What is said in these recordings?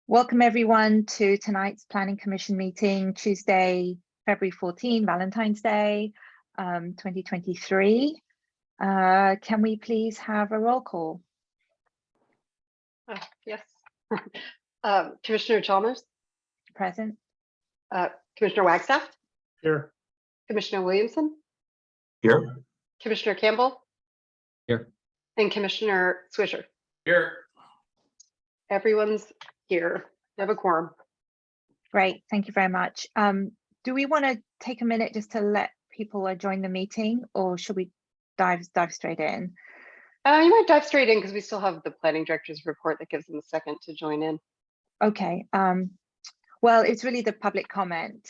Welcome everyone to tonight's Planning Commission meeting, Tuesday, February 14, Valentine's Day, 2023. Can we please have a roll call? Yes. Commissioner Chalmers? Present. Commissioner Wagstaff? Here. Commissioner Williamson? Here. Commissioner Campbell? Here. And Commissioner Swisher? Here. Everyone's here. We have a quorum. Great, thank you very much. Do we want to take a minute just to let people join the meeting, or should we dive straight in? You might dive straight in because we still have the planning director's report that gives them a second to join in. Okay. Well, it's really the public comment.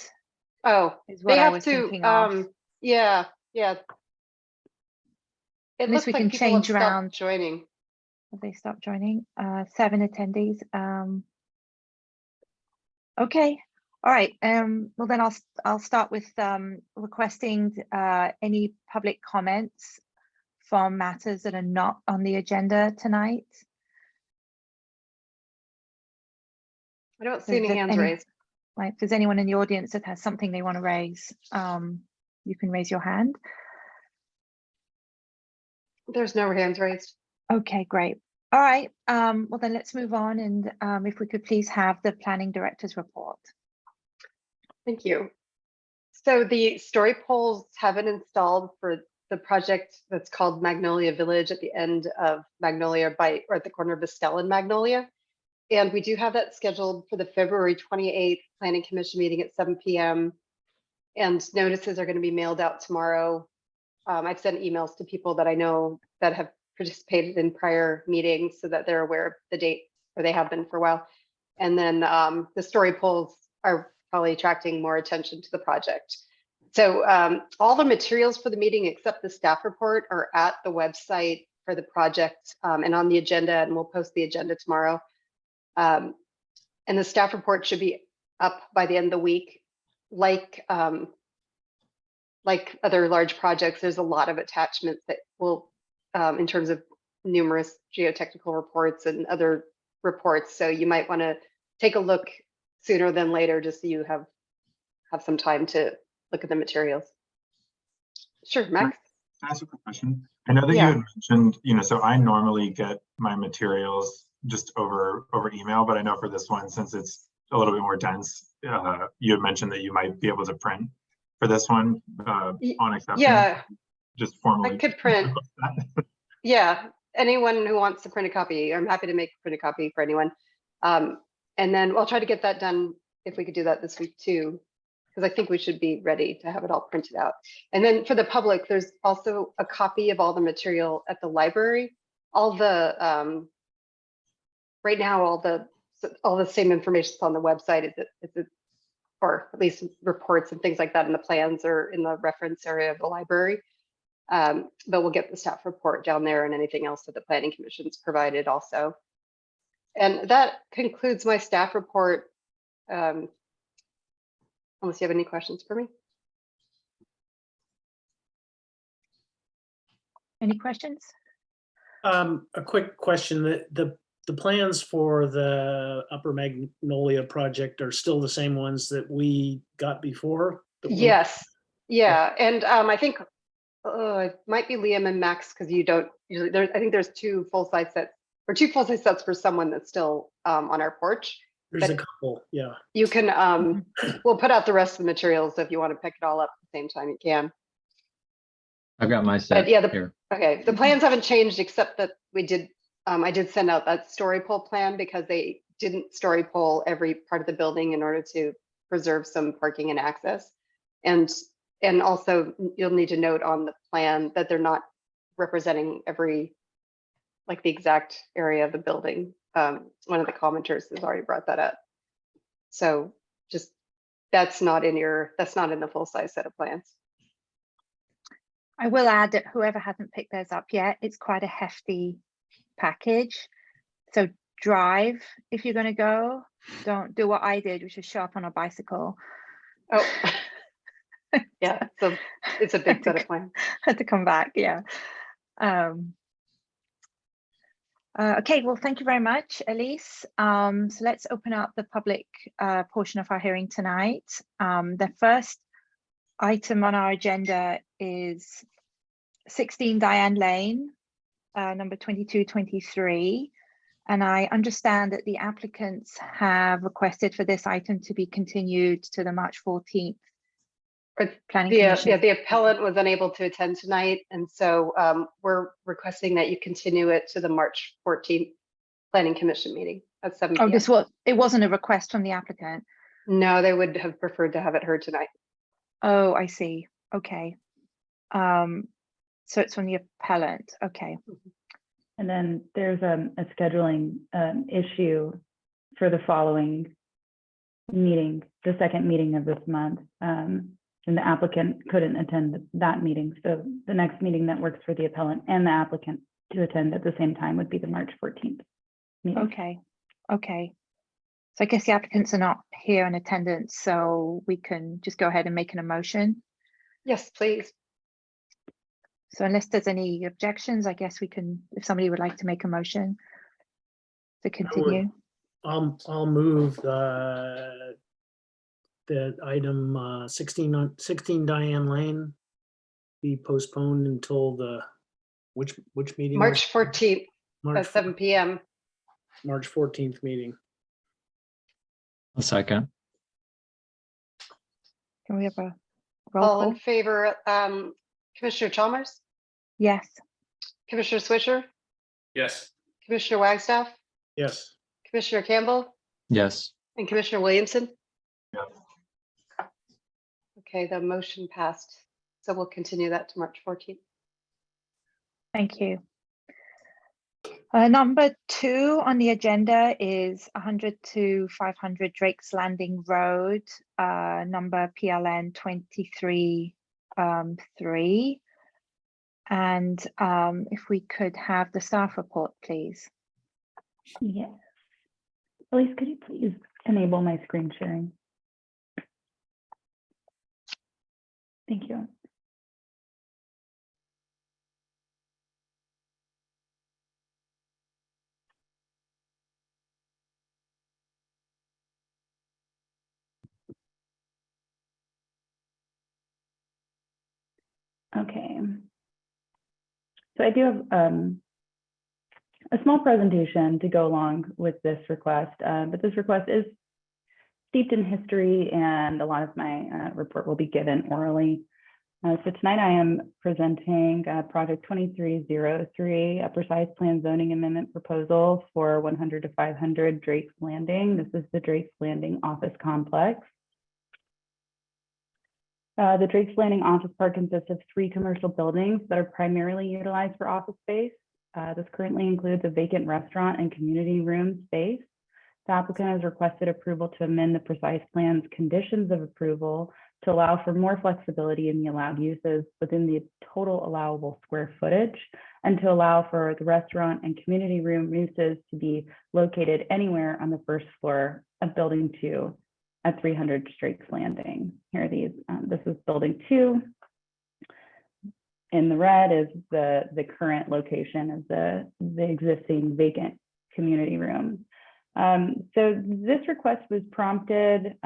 Oh, is what they I have was to. thinking of. Yeah. It Unless looks we like can people change have stopped around. joining. Have they stopped joining? 7 attendees. Okay. All right. Well, then I'll start with requesting any public comments from matters that are not on the agenda tonight. I don't see any hands raised. Right. If there's anyone in the audience that has something they want to raise, you can raise your hand. There's no hands raised. Okay, great. All right. Well, then let's move on. And if we could please have the planning director's report. Thank you. So the story poles have been installed for the project that's called Magnolia Village at the end of Magnolia or at the corner of Estelle and Magnolia. And we do have that scheduled for the February 28th Planning Commission meeting at 7 p.m. And notices are going to be mailed out tomorrow. I've sent emails to people that I know that have participated in prior meetings so that they're aware of the date, or they have been for a while. And then the story poles are probably attracting more attention to the project. So all the materials for the meeting except the staff report are at the website for the project and on the agenda, and we'll post the agenda tomorrow. And the staff report should be up by the end of the week. Like other large projects, there's a lot of attachments that will, in terms of numerous geotechnical reports and other reports. So you might want to take a look sooner than later, just so you have some time to look at the materials. Sure, Max. Can I ask a quick question? I know that you had mentioned, so I normally get my materials just over email, but I know for this one, since it's a little bit more dense, you had mentioned that you might be able to print for this one on acceptance. Yeah, just formally. I could print. Yeah, anyone who wants to print a copy, I'm happy to print a copy for anyone. And then I'll try to get that done if we could do that this week too, because I think we should be ready to have it all printed out. And then for the public, there's also a copy of all the material at the library. All the right now, all the same information is on the website. Or at least reports and things like that, in the plans or in the reference area of the library. But we'll get the staff report down there and anything else that the Planning Commission's provided also. And that concludes my staff report. Unless you have any questions for me. Any questions? A quick question. The plans for the Upper Magnolia project are still the same ones that we got before? Yes. Yeah. And I think it might be Liam and Max, because you don't usually, I think there's two full-size sets, or two full-size sets for someone that's still on our porch. There's a couple, yeah. You can, we'll put out the rest of the materials, so if you want to pick it all up at the same time, you can. I've got my set here. Okay, the plans haven't changed, except that I did send out that story pole plan because they didn't story pole every part of the building in order to preserve some parking and access. And also you'll need to note on the plan that they're not representing the exact area of the building. One of the commenters has already brought that up. So just, that's not in the full size set of plans. I will add that whoever hasn't picked theirs up yet, it's quite a hefty package. So drive if you're going to go. Don't do what I did, which is show up on a bicycle. Oh, yeah. So it's a big set of plans. Had to come back. Yeah. Okay, well, thank you very much, Elise. So let's open up the public portion of our hearing tonight. The first item on our agenda is 16 Diane Lane, number 2223. And I understand that the applicants have requested for this item to be continued to the March 14th. Planning Commission. Yeah, the appellant was unable to attend tonight, and so we're requesting that you continue it to the March 14th Planning Commission meeting at 7 p.m. Oh, it wasn't a request from the applicant. No, they would have preferred to have it heard tonight. Oh, I see. Okay. So it's from the appellant. Okay. And then there's a scheduling issue for the following meeting, the second meeting of this month. And the applicant couldn't attend that meeting. So the next meeting that works for the appellant and the applicant to attend at the same time would be the March 14th meeting. Okay. Okay. So I guess the applicants are not here in attendance, so we can just go ahead and make an motion. Yes, please. So unless there's any objections, I guess we can, if somebody would like to make a motion to continue. I'll move the item 16 Diane Lane be postponed until the which meeting? March 14th at 7 p.m. March 14th meeting. A second. Can we have a roll All call? in favor, Commissioner Chalmers, Yes. Commissioner Swisher, Yes. Commissioner Wagstaff, Yes. Commissioner Campbell, Yes. and Commissioner Williamson. Yes. Okay, the motion passed. So we'll continue that to March 14th. Thank you. Number 2 on the agenda is 100 to 500 Drake's Landing Road, number PLN 23-3. And if we could have the staff report, please. Yes. Elise, could you please enable my screen sharing? Thank you. Okay. So I do have a small presentation to go along with this request, but this request is steeped in history and a lot of my report will be given orally. So tonight I am presenting project 2303, a precise plan zoning amendment proposal for 100 to 500 Drake's Landing. This is the Drake's Landing office complex. The Drake's Landing Office Park consists of 3 commercial buildings that are primarily utilized for office space. This currently includes a vacant restaurant and community room space. The applicant has requested approval to amend the precise plan's conditions of approval to allow for more flexibility in the allowed uses within the total allowable square footage, and to allow for the restaurant and community room uses to be located anywhere on the first floor of Building 2 at 300 Drake's Landing. Here are these. This is Building 2. In the red is the current location of the existing vacant community room. So this request was prompted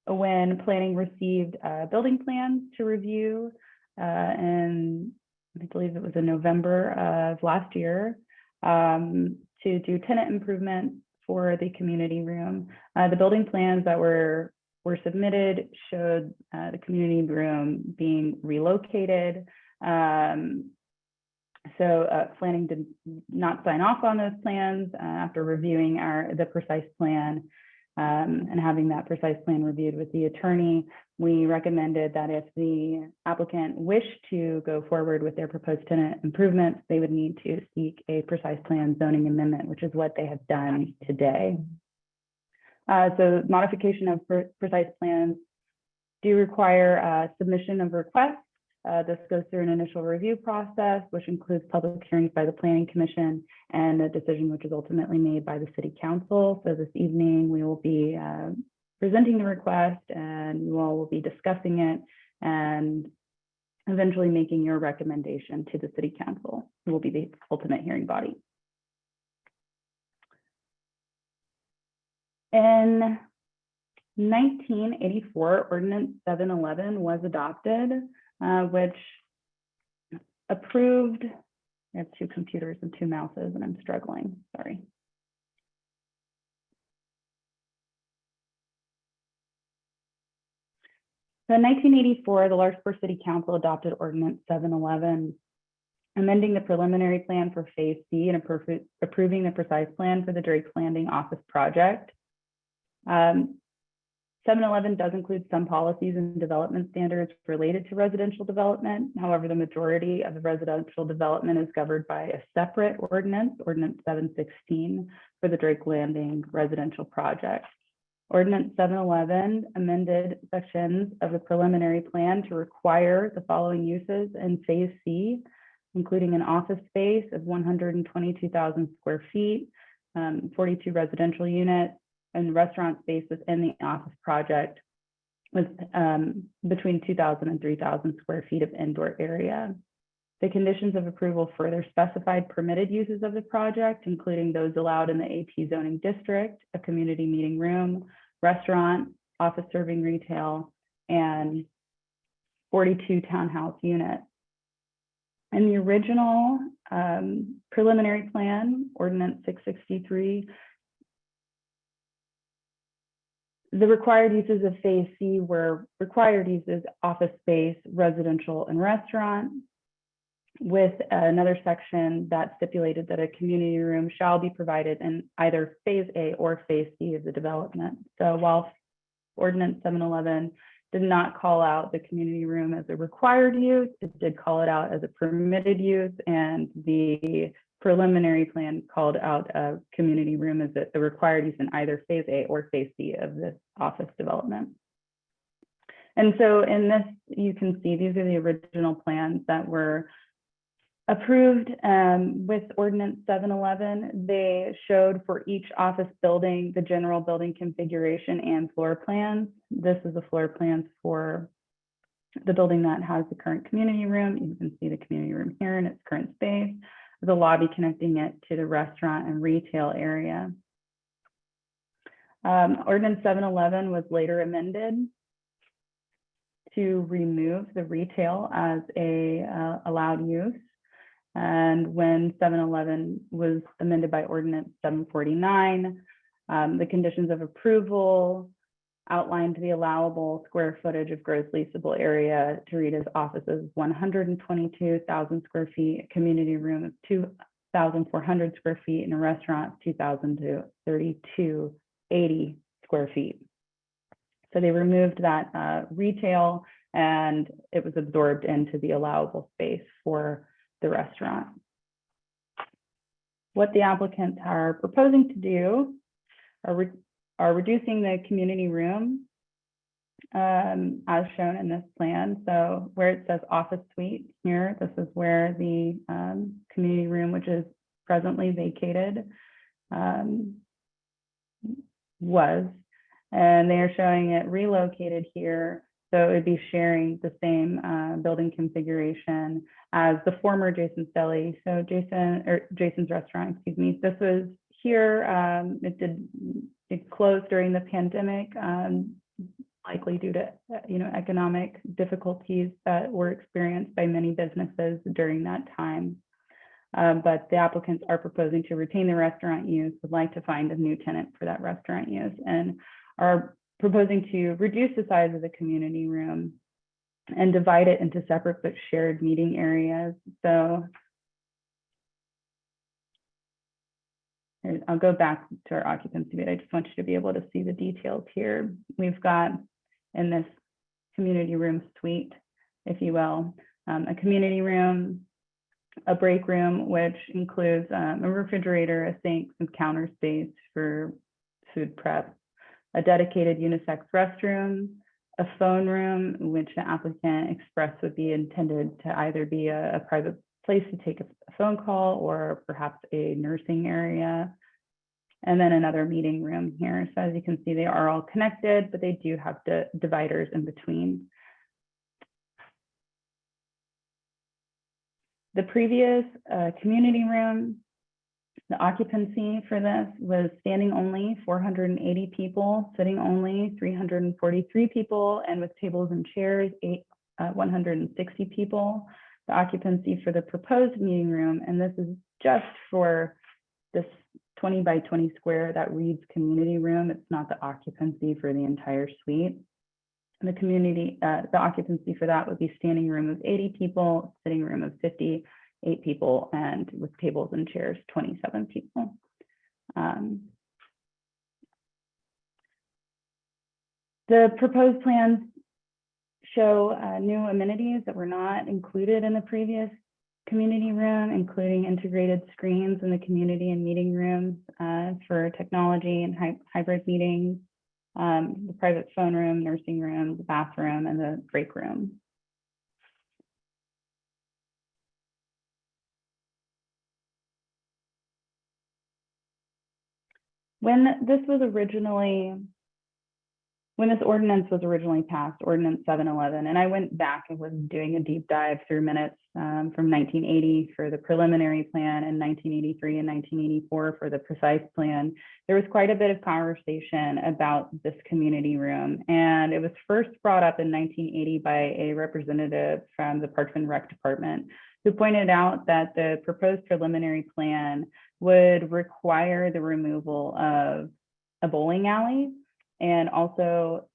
when planning received building plans to review, and I believe it was in November of last year, to do tenant improvements for the community room. The building plans that were submitted showed the community room being relocated. So planning did not sign off on those plans after reviewing the precise plan and having that precise plan reviewed with the attorney. We recommended that if the applicant wished to go forward with their proposed tenant improvements, they would need to seek a precise plan zoning amendment, which is what they have done today. So modification of precise plans do require submission of requests. This goes through an initial review process, which includes public hearings by the Planning Commission and a decision which is ultimately made by the City Council. So this evening we will be presenting the request and you all will be discussing it. And eventually making your recommendation to the City Council, who will be the ultimate hearing body. In 1984, Ordinance 711 was adopted, which approved, I have two computers and two mouses and I'm struggling, sorry. So in 1984, the Larkspur City Council adopted Ordinance 711, amending the preliminary plan for Phase C and approving the precise plan for the Drake's Landing office project. 711 does include some policies and development standards related to residential development. However, the majority of the residential development is governed by a separate ordinance, Ordinance 716, for the Drake Landing residential project. Ordinance 711 amended sections of the preliminary plan to require the following uses in Phase C, including an office space of 122,000 square feet, 42 residential units, and restaurant space within the office project with between 2,000 and 3,000 square feet of indoor area. The conditions of approval further specified permitted uses of the project, including those allowed in the AT zoning district, a community meeting room, restaurant, office serving retail, and 42 townhouse units. In the original preliminary plan, Ordinance 663, the required uses of Phase C were required uses, office space, residential, and restaurant, with another section that stipulated that a community room shall be provided in either Phase A or Phase C of the development. So while Ordinance 711 did not call out the community room as a required use, it did call it out as a permitted use, and the preliminary plan called out a community room as the required use in either Phase A or Phase C of this office development. And so in this, you can see these are the original plans that were approved with Ordinance 711. They showed for each office building the general building configuration and floor plans. This is the floor plans for the building that has the current community room. You can see the community room here in its current space, the lobby connecting it to the restaurant and retail area. Ordinance 711 was later amended to remove the retail as a allowed use. And when 711 was amended by Ordinance 749, the conditions of approval outlined the allowable square footage of gross leasable area to read as offices 122,000 square feet, a community room of 2,400 square feet, and a restaurant 2,000 to 3,280 square feet. So they removed that retail, and it was absorbed into the allowable space for the restaurant. What the applicants are proposing to do are reducing the community room as shown in this plan. So where it says office suite here, this is where the community room, which is presently vacated, was. And they are showing it relocated here. So it would be sharing the same building configuration as the former Jason's Deli. So Jason's Restaurant, excuse me. This was here. It closed during the pandemic, likely due to economic difficulties that were experienced by many businesses during that time. But the applicants are proposing to retain the restaurant use, would like to find a new tenant for that restaurant use, and are proposing to reduce the size of the community room and divide it into separate but shared meeting areas. So I'll go back to our occupancy, but I just want you to be able to see the details here. We've got in this community room suite, if you will, a community room, a break room, which includes a refrigerator, a sink, some counter space for food prep, a dedicated unisex restroom, a phone room, which the applicant expressed would be intended to either be a private place to take a phone call or perhaps a nursing area, and then another meeting room here. So as you can see, they are all connected, but they do have dividers in between. The previous community room, the occupancy for this was standing only 480 people, sitting only 343 people, and with tables and chairs, 160 people. The occupancy for the proposed meeting room, and this is just for this 20 by 20 square that reads community room. It's not the occupancy for the entire suite. The the occupancy for that would be standing room of 80 people, sitting room of 58 people, and with tables and chairs, 27 people. The proposed plans show new amenities that were not included in the previous community room, including integrated screens in the community and meeting rooms for technology and hybrid meetings, the private phone room, nursing room, the bathroom, and the break room. When this ordinance was originally passed, Ordinance 711, and I went back and was doing a deep dive through minutes from 1980 for the preliminary plan and 1983 and 1984 for the precise plan, there was quite a bit of conversation about this community room. And it was first brought up in 1980 by a representative from the Parks and Rec Department, who pointed out that the proposed preliminary plan would require the removal of a bowling alley and also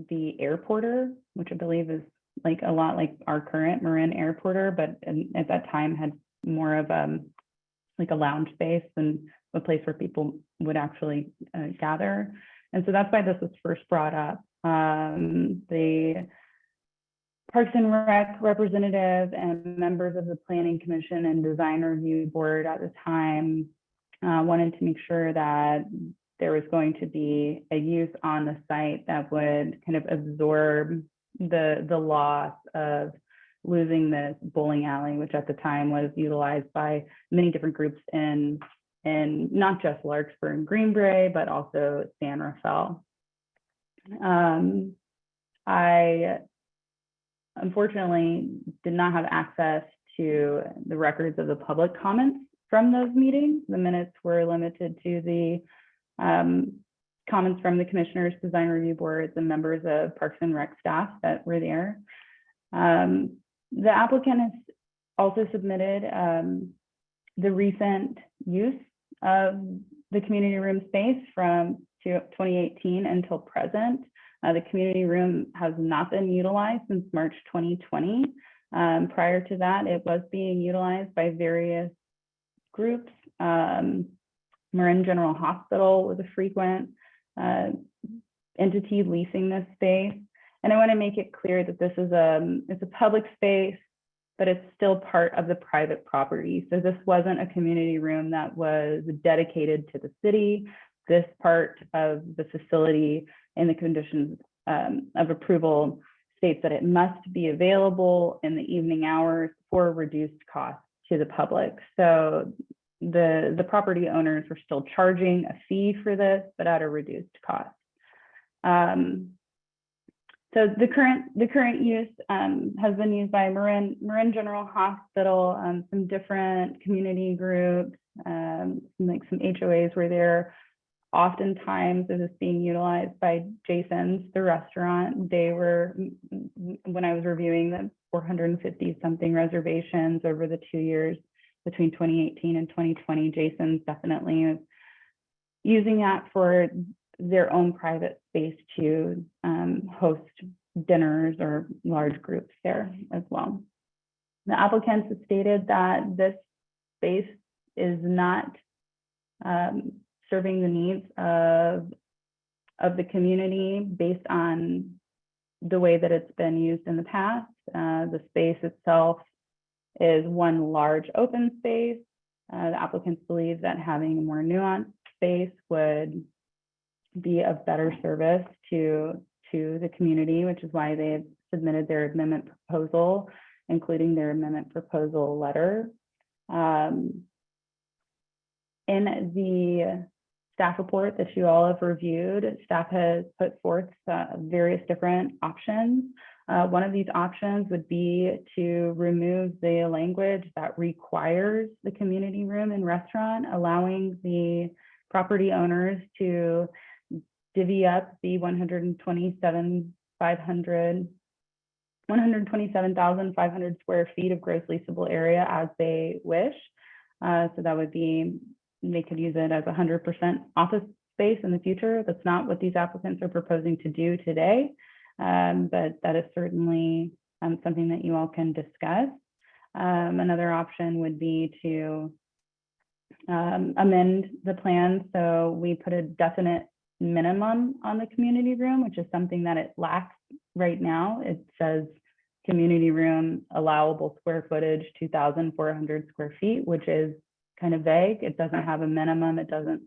the airporter, which I believe is like a lot like our current Marin airporter, but at that time had more of like a lounge space than a place where people would actually gather. And so that's why this was first brought up. The Parks and Rec representative and members of the Planning Commission and Design Review Board at the time wanted to make sure that there was going to be a use on the site that would kind of absorb the loss of losing this bowling alley, which at the time was utilized by many different groups in not just Larkspur and Greenbrae, but also San Rafael. I unfortunately did not have access to the records of the public comments from those meetings. The minutes were limited to the comments from the commissioners, design review boards, and members of Parks and Rec staff that were there. The applicant has also submitted the recent use of the community room space from 2018 until present. The community room has not been utilized since March 2020. Prior to that, it was being utilized by various groups. Marin General Hospital was a frequent entity leasing this space. And I want to make it clear that this is it's a public space, but it's still part of the private property. So this wasn't a community room that was dedicated to the city. This part of the facility in the conditions of approval states that it must be available in the evening hours for reduced cost to the public. So the property owners were still charging a fee for this, but at a reduced cost. So the current use has been used by Marin General Hospital, some different community groups, like some HOAs were there. Oftentimes it was being utilized by Jason's, the restaurant. They were, when I was reviewing the 450 something reservations over the 2 years between 2018 and 2020, Jason's definitely is using that for their own private space to host dinners or large groups there as well. The applicants have stated that this space is not serving the needs of the community based on the way that it's been used in the past. The space itself is one large open space. The applicants believe that having a more nuanced space would be of better service to the community, which is why they have submitted their amendment proposal, including their amendment proposal letter. In the staff report that you all have reviewed, staff has put forth various different options One of these options would be to remove the language that requires the community room and restaurant, allowing the property owners to divvy up the 127,500 square feet of gross leasable area as they wish. So that would be, they could use it as 100% office space in the future. That's not what these applicants are proposing to do today, but that is certainly something that you all can discuss. Another option would be to amend the plan so we put a definite minimum on the community room, which is something that it lacks right now. It says community room allowable square footage 2,400 square feet, which is kind of vague. It doesn't have a minimum. It doesn't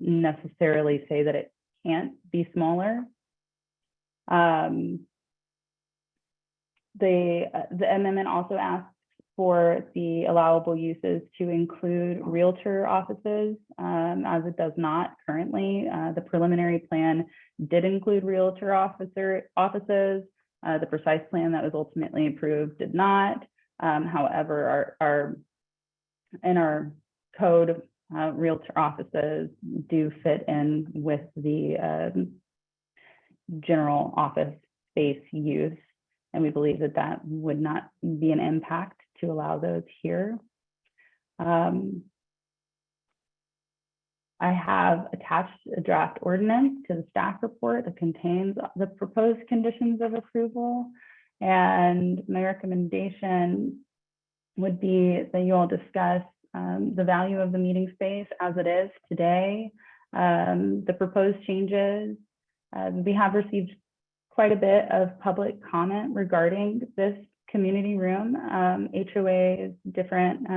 necessarily say that it can't be smaller. The amendment also asks for the allowable uses to include realtor offices, as it does not currently. The preliminary plan did include realtor offices. The precise plan that was ultimately approved did not. However, in our code, realtor offices do fit in with the general office space use, and we believe that that would not be an impact to allow those here. I have attached a draft ordinance to the staff report that contains the proposed conditions of approval, and my recommendation would be that you all discuss the value of the meeting space as it is today, the proposed changes. We have received quite a bit of public comment regarding this community room. HOAs, different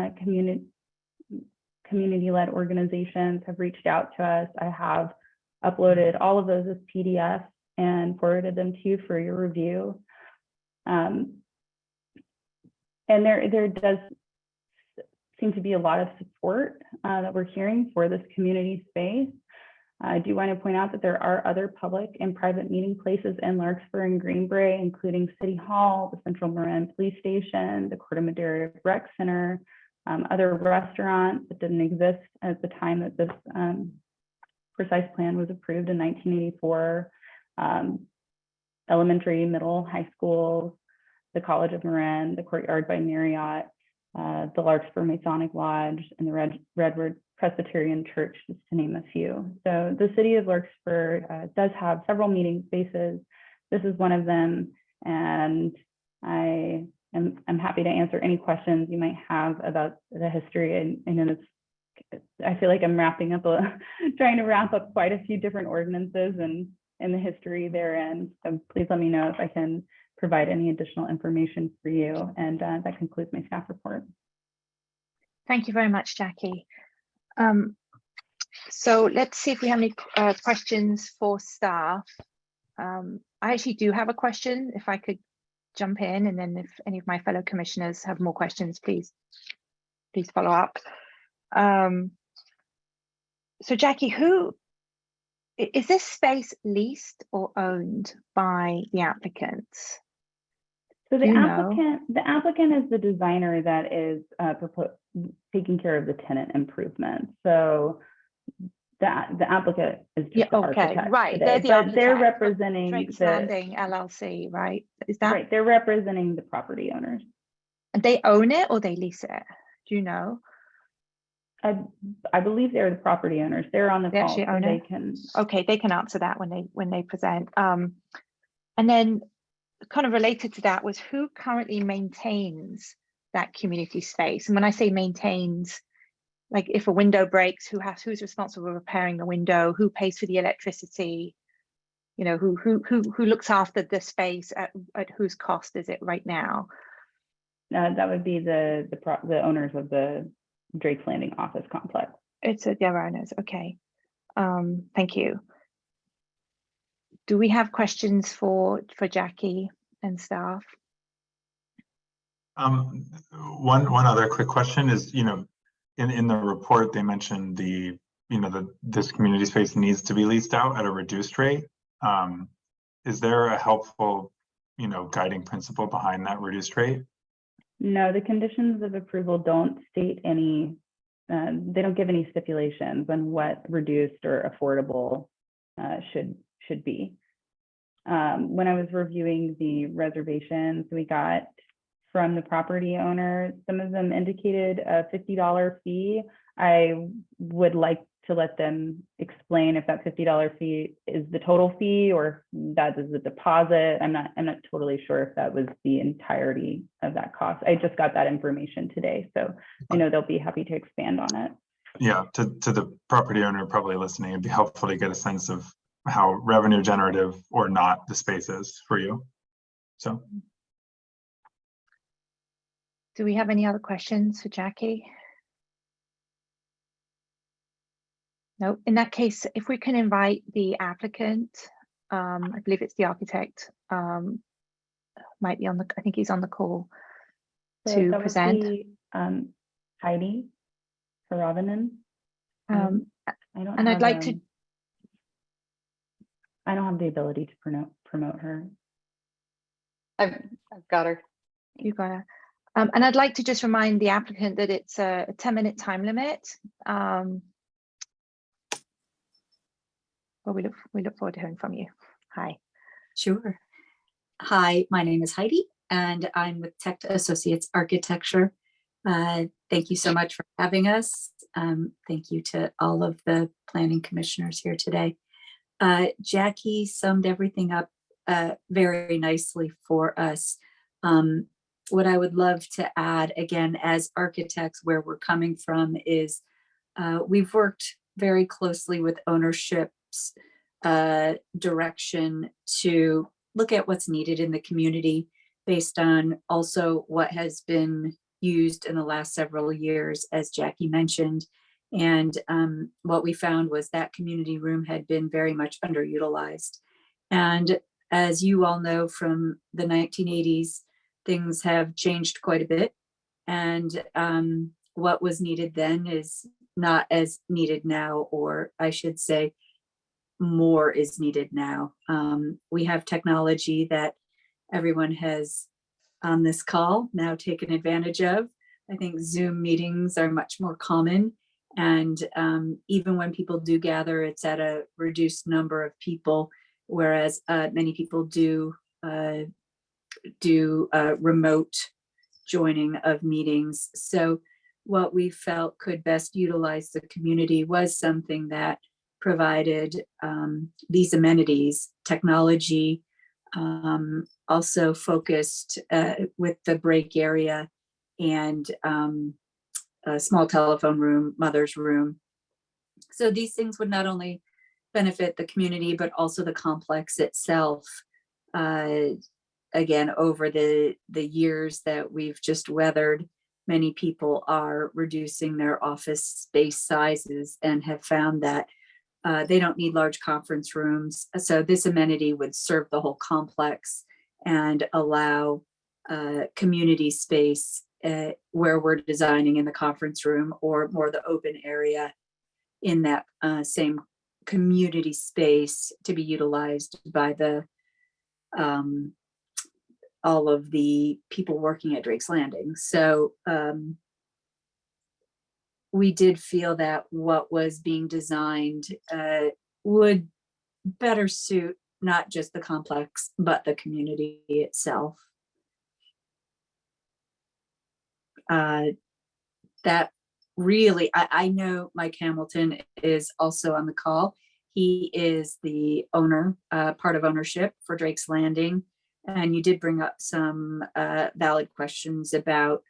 community-led organizations have reached out to us. I have uploaded all of those as PDFs and forwarded them to you for your review. And there does seem to be a lot of support that we're hearing for this community space. I do want to point out that there are other public and private meeting places in Larkspur and Greenbrae, including City Hall, the Central Marin Police Station, the Corte Madera Rec Center, other restaurants that didn't exist at the time that this precise plan was approved in 1984, elementary, middle, high schools, the College of Marin, the Courtyard by Marriott, the Larkspur Masonic Lodge, and the Redwood Presbyterian Church, just to name a few. So the city of Larkspur does have several meeting spaces. This is one of them, and I'm happy to answer any questions you might have about the history. And I feel like I'm wrapping up trying to wrap up quite a few different ordinances and the history therein. So please let me know if I can provide any additional information for you. And that concludes my staff report. Thank you very much, Jackie. So let's see if we have any questions for staff. I actually do have a question, if I could jump in, and then if any of my fellow commissioners have more questions, please follow up. So Jackie, who is this space leased or owned by the applicants? So the applicant is the designer that is taking care of the tenant improvements. So the applicant is just the architect right today, they're the but they're representing Drake's Landing LLC, right? Is that right? They're representing the property owners. And they own it or they lease it? Do you know? I believe they're the property owners. They're on the They call, actually so own they it? can. Okay, they can answer that when they present. And then kind of related to that was who currently maintains that community space? And when I say maintains, like if a window breaks, who's responsible for repairing the window? Who pays for the electricity? You know, who looks after the space at whose cost is it right now? That would be the owners of the Drake's Landing office complex. It's their owners. Okay. Thank you. Do we have questions for Jackie and staff? One other quick question is, in the report they mentioned this community space needs to be leased out at a reduced rate. Is there a helpful guiding principle behind that reduced rate? No, the conditions of approval don't state any, they don't give any stipulations on what reduced or affordable should be. When I was reviewing the reservations we got from the property owner, some of them indicated a $50 fee. I would like to let them explain if that $50 fee is the total fee or that is the deposit. I'm not totally sure if that was the entirety of that cost. I just got that information today, so I know they'll be happy to expand on it. Yeah, to the property owner probably listening, it'd be helpful to get a sense of how revenue generative or not the space is for you. So. Do we have any other questions for Jackie? No, in that case, if we can invite the applicant, I believe it's the architect, might be on the, I think he's on the call So to that would present. be, Heidi Haravinen. I don't And have, I'd like to, I don't have the ability to promote her. I've got her. you got to, and I'd like to just remind the applicant that it's a 10-minute time limit. Well, we look forward to hearing from you. Hi. Sure. Hi, my name is Heidi, and I'm with Tech Associates Architecture. Thank you so much for having us. Thank you to all of the planning commissioners here today. Jackie summed everything up very nicely for us. What I would love to add, again, as architects, where we're coming from is we've worked very closely with ownership's direction to look at what's needed in the community based on also what has been used in the last several years, as Jackie mentioned. And what we found was that community room had been very much underutilized. And as you all know from the 1980s, things have changed quite a bit. And what was needed then is not as needed now, or I should say, more is needed now. We have technology that everyone has on this call now taken advantage of. I think Zoom meetings are much more common. And even when people do gather, it's at a reduced number of people, whereas many people do remote joining of meetings. So what we felt could best utilize the community was something that provided these amenities, technology, also focused with the break area and a small telephone room, mother's room. So these things would not only benefit the community, but also the complex itself. Again, over the years that we've just weathered, many people are reducing their office space sizes and have found that they don't need large conference rooms. So this amenity would serve the whole complex and allow community space where we're designing in the conference room or more the open area in that same community space to be utilized by the all of the people working at Drake's Landing. So we did feel that what was being designed would better suit not just the complex, but the community itself. That really, I know Mike Hamilton is also on the call. He is the owner, part of ownership for Drake's Landing. And you did bring up some valid questions about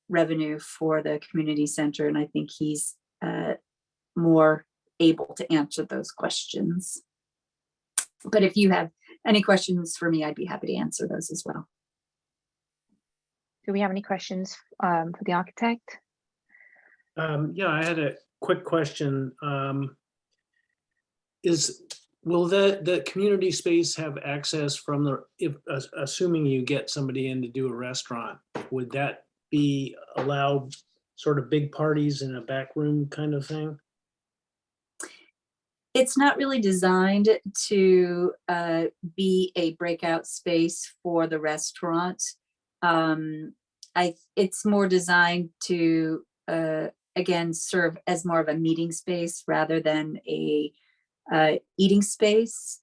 revenue for the community center. And I think he's more able to answer those questions. But if you have any questions for me, I'd be happy to answer those as well. Do we have any questions for the architect? Yeah, I had a quick question. Will the community space have access from assuming you get somebody in to do a restaurant, would that be allowed sort of big parties in a back room kind of thing? It's not really designed to be a breakout space for the restaurant. It's more designed to, again, serve as more of a meeting space rather than a eating space.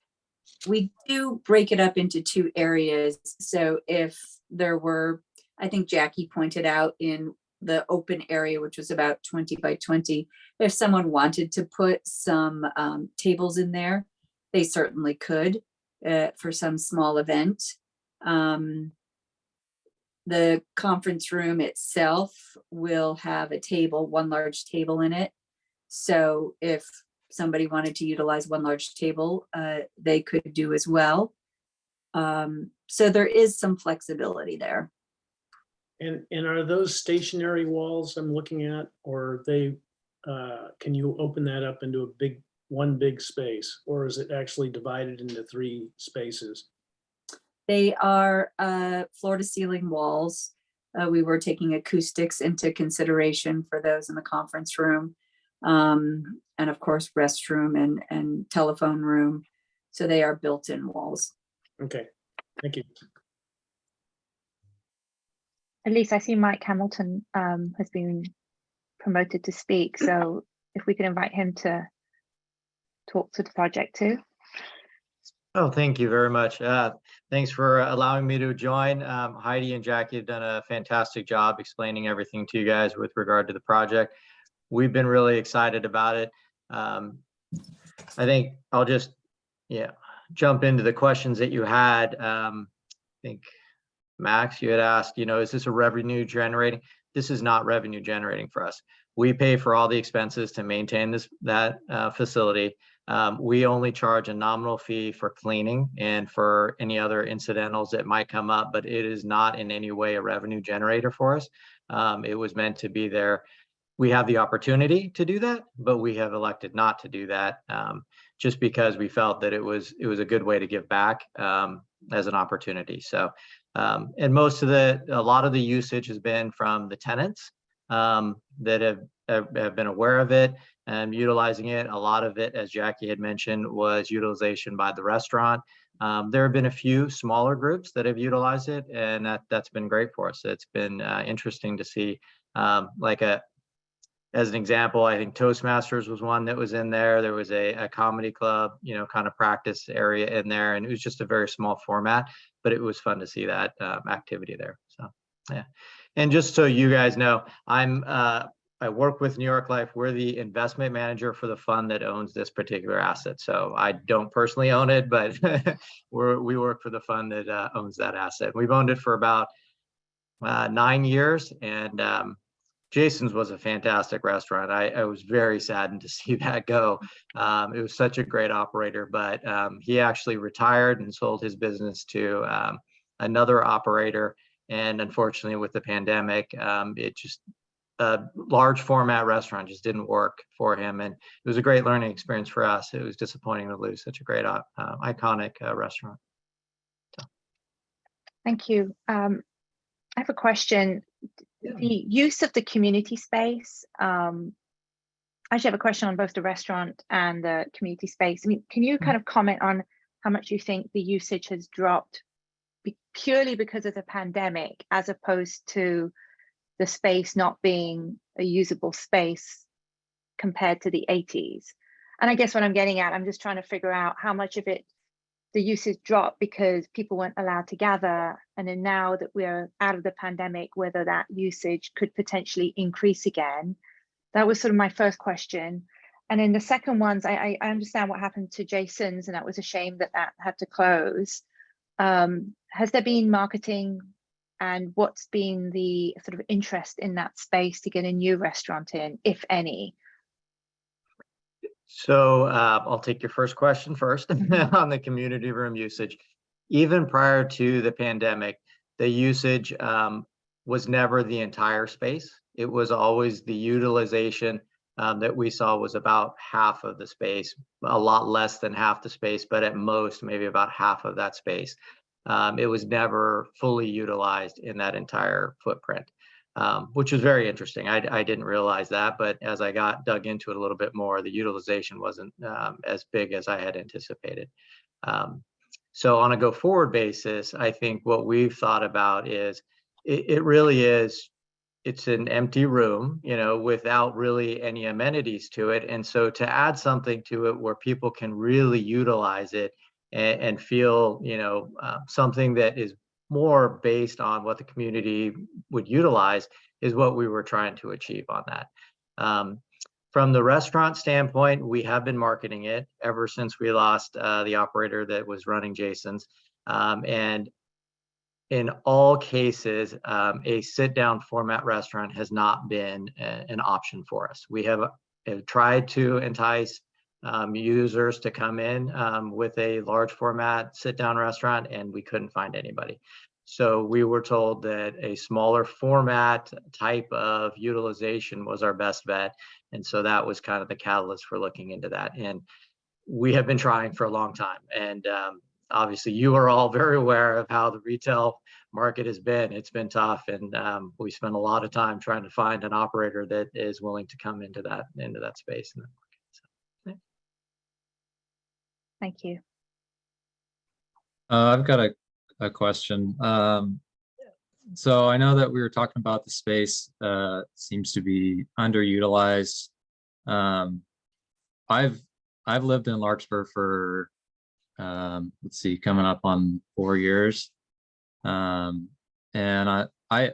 We do break it up into two areas. So if there were, I think Jackie pointed out in the open area, which was about 20 by 20, if someone wanted to put some tables in there, they certainly could for some small event. The conference room itself will have a table, one large table in it. So if somebody wanted to utilize one large table, they could do as well. So there is some flexibility there. And are those stationary walls I'm looking at, or are they, can you open that up into one big space, or is it actually divided into 3 spaces? They are floor to ceiling walls. We were taking acoustics into consideration for those in the conference room. And of course, restroom and telephone room. So they are built-in walls. Okay, thank you. Elise, I see Mike Hamilton has been promoted to speak. So if we could invite him to talk to the project too. Oh, thank you very much. Thanks for allowing me to join. Heidi and Jackie have done a fantastic job explaining everything to you guys with regard to the project. We've been really excited about it. I think I'll just, jump into the questions that you had. I think, Max, you had asked, is this a revenue generating? This is not revenue generating for us. We pay for all the expenses to maintain that facility. We only charge a nominal fee for cleaning and for any other incidentals that might come up, but it is not in any way a revenue generator for us. It was meant to be there. We have the opportunity to do that, but we have elected not to do that just because we felt that it was a good way to give back as an opportunity. So, and a lot of the usage has been from the tenants that have been aware of it and utilizing it. A lot of it, as Jackie had mentioned, was utilization by the restaurant. There have been a few smaller groups that have utilized it, and that's been great for us. It's been interesting to see, as an example, I think Toastmasters was one that was in there. There was a comedy club, kind of practice area in there, and it was just a very small format, but it was fun to see that activity there. So, yeah. And just so you guys know, I work with New York Life. We're the investment manager for the fund that owns this particular asset. So I don't personally own it, but we work for the fund that owns that asset. We've owned it for about 9 years, and Jason's was a fantastic restaurant. I was very saddened to see that go. It was such a great operator, but he actually retired and sold his business to another operator. And unfortunately, with the pandemic, it just a large format restaurant just didn't work for him. And it was a great learning experience for us. It was disappointing to lose such a great, iconic restaurant. So. Thank you. I have a question. The use of the community space. I actually have a question on both the restaurant and the community space. I mean, can you kind of comment on how much you think the usage has dropped purely because of the pandemic, as opposed to the space not being a usable space compared to the 80s? And I guess what I'm getting at, I'm just trying to figure out how much of it the usage dropped because people weren't allowed to gather, and then now that we're out of the pandemic, whether that usage could potentially increase again. That was sort of my first question. And then the second one's, I understand what happened to Jason's, and that was a shame that had to close. Has there been marketing, and what's been the sort of interest in that space to get a new restaurant in, if any? So I'll take your first question first on the community room usage. Even prior to the pandemic, the usage was never the entire space. It was always the utilization that we saw was about half of the space, a lot less than half the space, but at most maybe about half of that space. It was never fully utilized in that entire footprint. which was very interesting. I didn't realize that, but as I dug into it a little bit more, the utilization wasn't as big as I had anticipated. So on a go forward basis, I think what we've thought about is it really is, it's an empty room, you know, without really any amenities to it. And so to add something to it where people can really utilize it and feel, you know, something that is more based on what the community would utilize is what we were trying to achieve on that. From the restaurant standpoint, we have been marketing it ever since we lost the operator that was running Jason's. And in all cases, a sit-down format restaurant has not been an option for us. We have tried to entice users to come in with a large format sit-down restaurant, and we couldn't find anybody. So we were told that a smaller format type of utilization was our best bet. And so that was kind of the catalyst for looking into that. And we have been trying for a long time. And obviously you are all very aware of how the retail market has been. It's been tough. And we spent a lot of time trying to find an operator that is willing to come into that space. So, Thank you. I've got a question. So I know that we were talking about the space seems to be underutilized. I've lived in Larkspur for let's see, coming up on 4 years, and I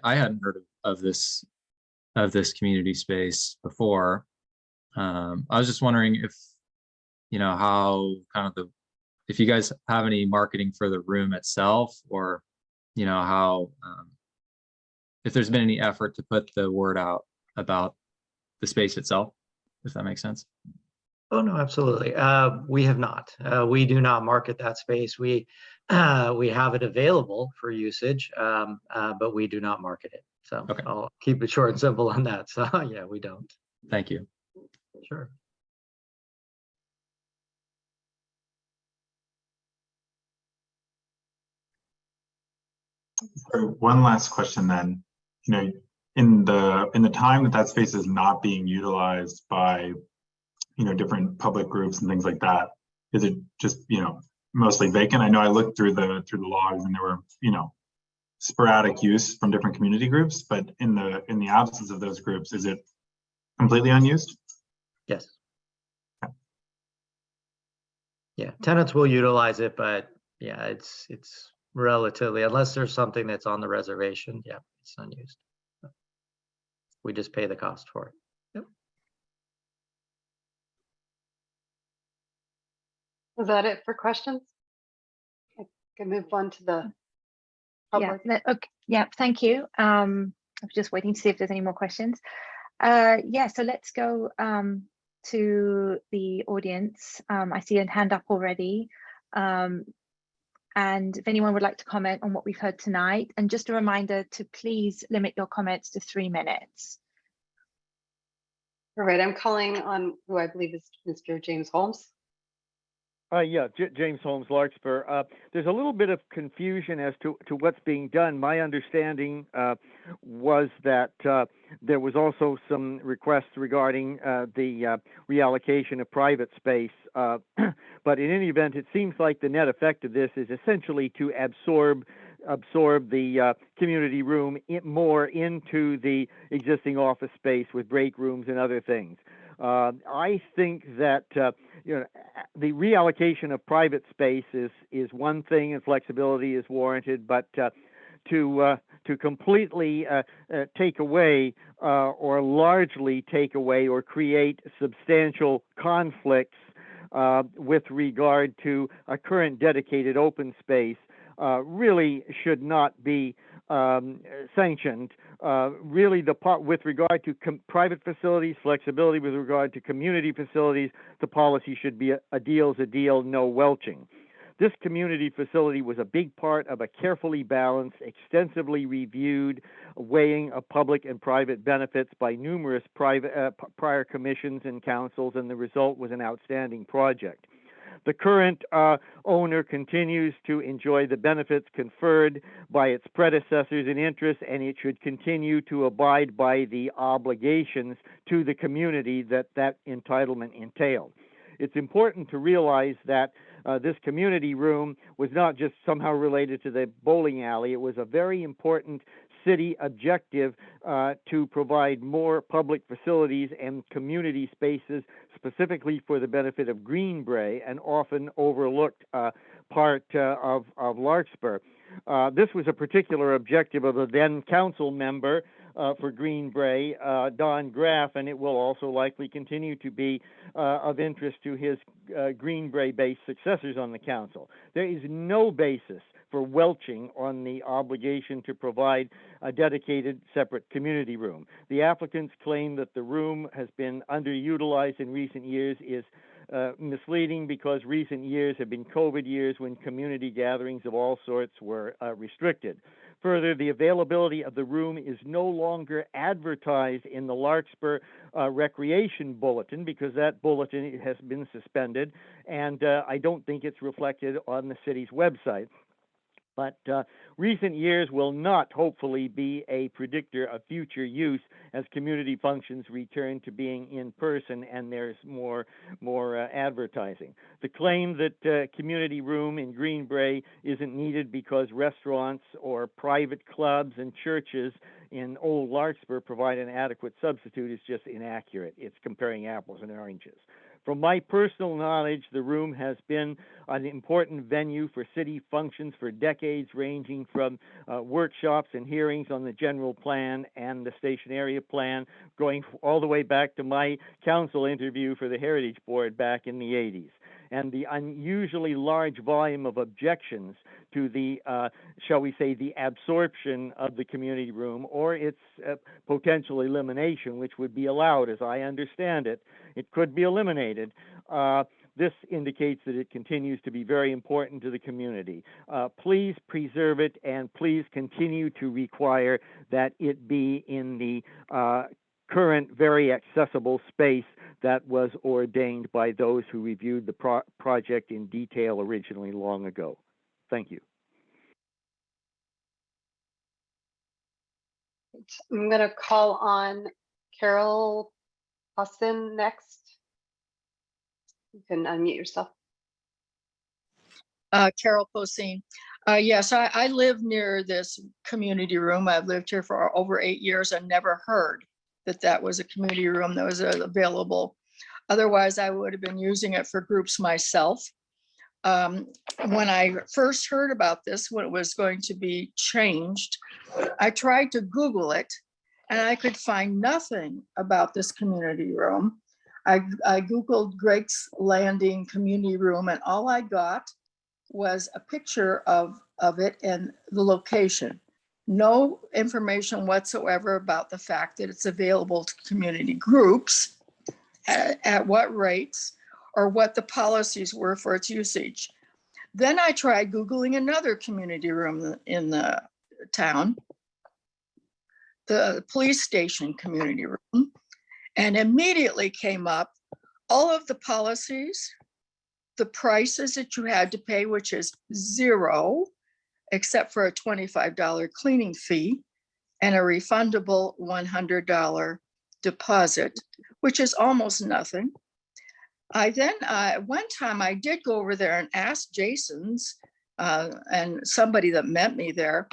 hadn't heard of this community space before. I was just wondering if, you know, how kind of if you guys have any marketing for the room itself, or, you know, how, if there's been any effort to put the word out about the space itself, if that makes sense. oh no, absolutely. We have not. We do not market that space. We have it available for usage, but we do not market it. So Okay. I'll keep it short and simple on that. So yeah, we don't. Thank you. Sure. So one last question then, you know, in the time that space is not being utilized by, you know, different public groups and things like that, is it just, you know, mostly vacant? I know I looked through the logs and there were, you know, sporadic use from different community groups, but in the absence of those groups, is it completely unused? Yes. Yeah, tenants will utilize it, but yeah, it's relatively, unless there's something that's on the reservation, yeah, it's unused. We just pay the cost for it. Yep. Was that it for questions? I can move on to the public. Yeah, okay, yeah, thank you. I'm just waiting to see if there's any more questions. Yeah, so let's go to the audience. I see a hand up already. And if anyone would like to comment on what we've heard tonight, and just a reminder to please limit your comments to 3 minutes. All right, I'm calling on who I believe is Mr. James Holmes. Yeah, James Holmes, Larkspur. There's a little bit of confusion as to what's being done. My understanding was that there was also some requests regarding the reallocation of private space. But in any event, it seems like the net effect of this is essentially to absorb the community room more into the existing office space with break rooms and other things. I think that you know, the reallocation of private space is one thing, and flexibility is warranted. But to completely take away or largely take away or create substantial conflicts with regard to a current dedicated open space really should not be sanctioned. Really, the part with regard to private facilities, flexibility with regard to community facilities, the policy should be a deal's a deal, no welching. This community facility was a big part of a carefully balanced, extensively reviewed weighing of public and private benefits by numerous prior commissions and councils, and the result was an outstanding project. The current owner continues to enjoy the benefits conferred by its predecessors in interest, and it should continue to abide by the obligations to the community that entitlement entailed. It's important to realize that this community room was not just somehow related to the bowling alley. It was a very important city objective to provide more public facilities and community spaces specifically for the benefit of Greenbrae, an often overlooked part of Larkspur. This was a particular objective of the then council member for Greenbrae, Don Graff, and it will also likely continue to be of interest to his Greenbrae-based successors on the council. There is no basis for welching on the obligation to provide a dedicated separate community room. The applicant's claim that the room has been underutilized in recent years is misleading because recent years have been COVID years when community gatherings of all sorts were restricted. Further, the availability of the room is no longer advertised in the Larkspur Recreation Bulletin because that bulletin has been suspended, and I don't think it's reflected on the city's website. But recent years will not, hopefully, be a predictor of future use as community functions return to being in person and there's more advertising. The claim that community room in Greenbrae isn't needed because restaurants or private clubs and churches in Old Larkspur provide an adequate substitute is just inaccurate. It's comparing apples and oranges. From my personal knowledge, the room has been an important venue for city functions for decades, ranging from workshops and hearings on the general plan and the station area plan, going all the way back to my council interview for the Heritage Board back in the 80s. And the unusually large volume of objections to the, shall we say, the absorption of the community room or its potential elimination, which would be allowed, as I understand it. It could be eliminated. This indicates that it continues to be very important to the community. Please preserve it, and please continue to require that it be in the current very accessible space that was ordained by those who reviewed the project in detail originally long ago. Thank you. I'm going to call on Carol Austin next. You can unmute yourself. Carol Poseen. Yes, I live near this community room. I've lived here for over 8 years and never heard that was a community room that was available. Otherwise, I would have been using it for groups myself. When I first heard about this, when it was going to be changed, I tried to Google it and I could find nothing about this community room. I Googled Greg's Landing community room and all I got was a picture of it and the location. No information whatsoever about the fact that it's available to community groups, at what rates, or what the policies were for its usage. Then I tried Googling another community room in the town, the police station community room, and immediately came up all of the policies, the prices that you had to pay, which is zero, except for a $25 cleaning fee and a refundable $100 deposit, which is almost nothing. I then, one time I did go over there and ask Jason's and somebody that met me there,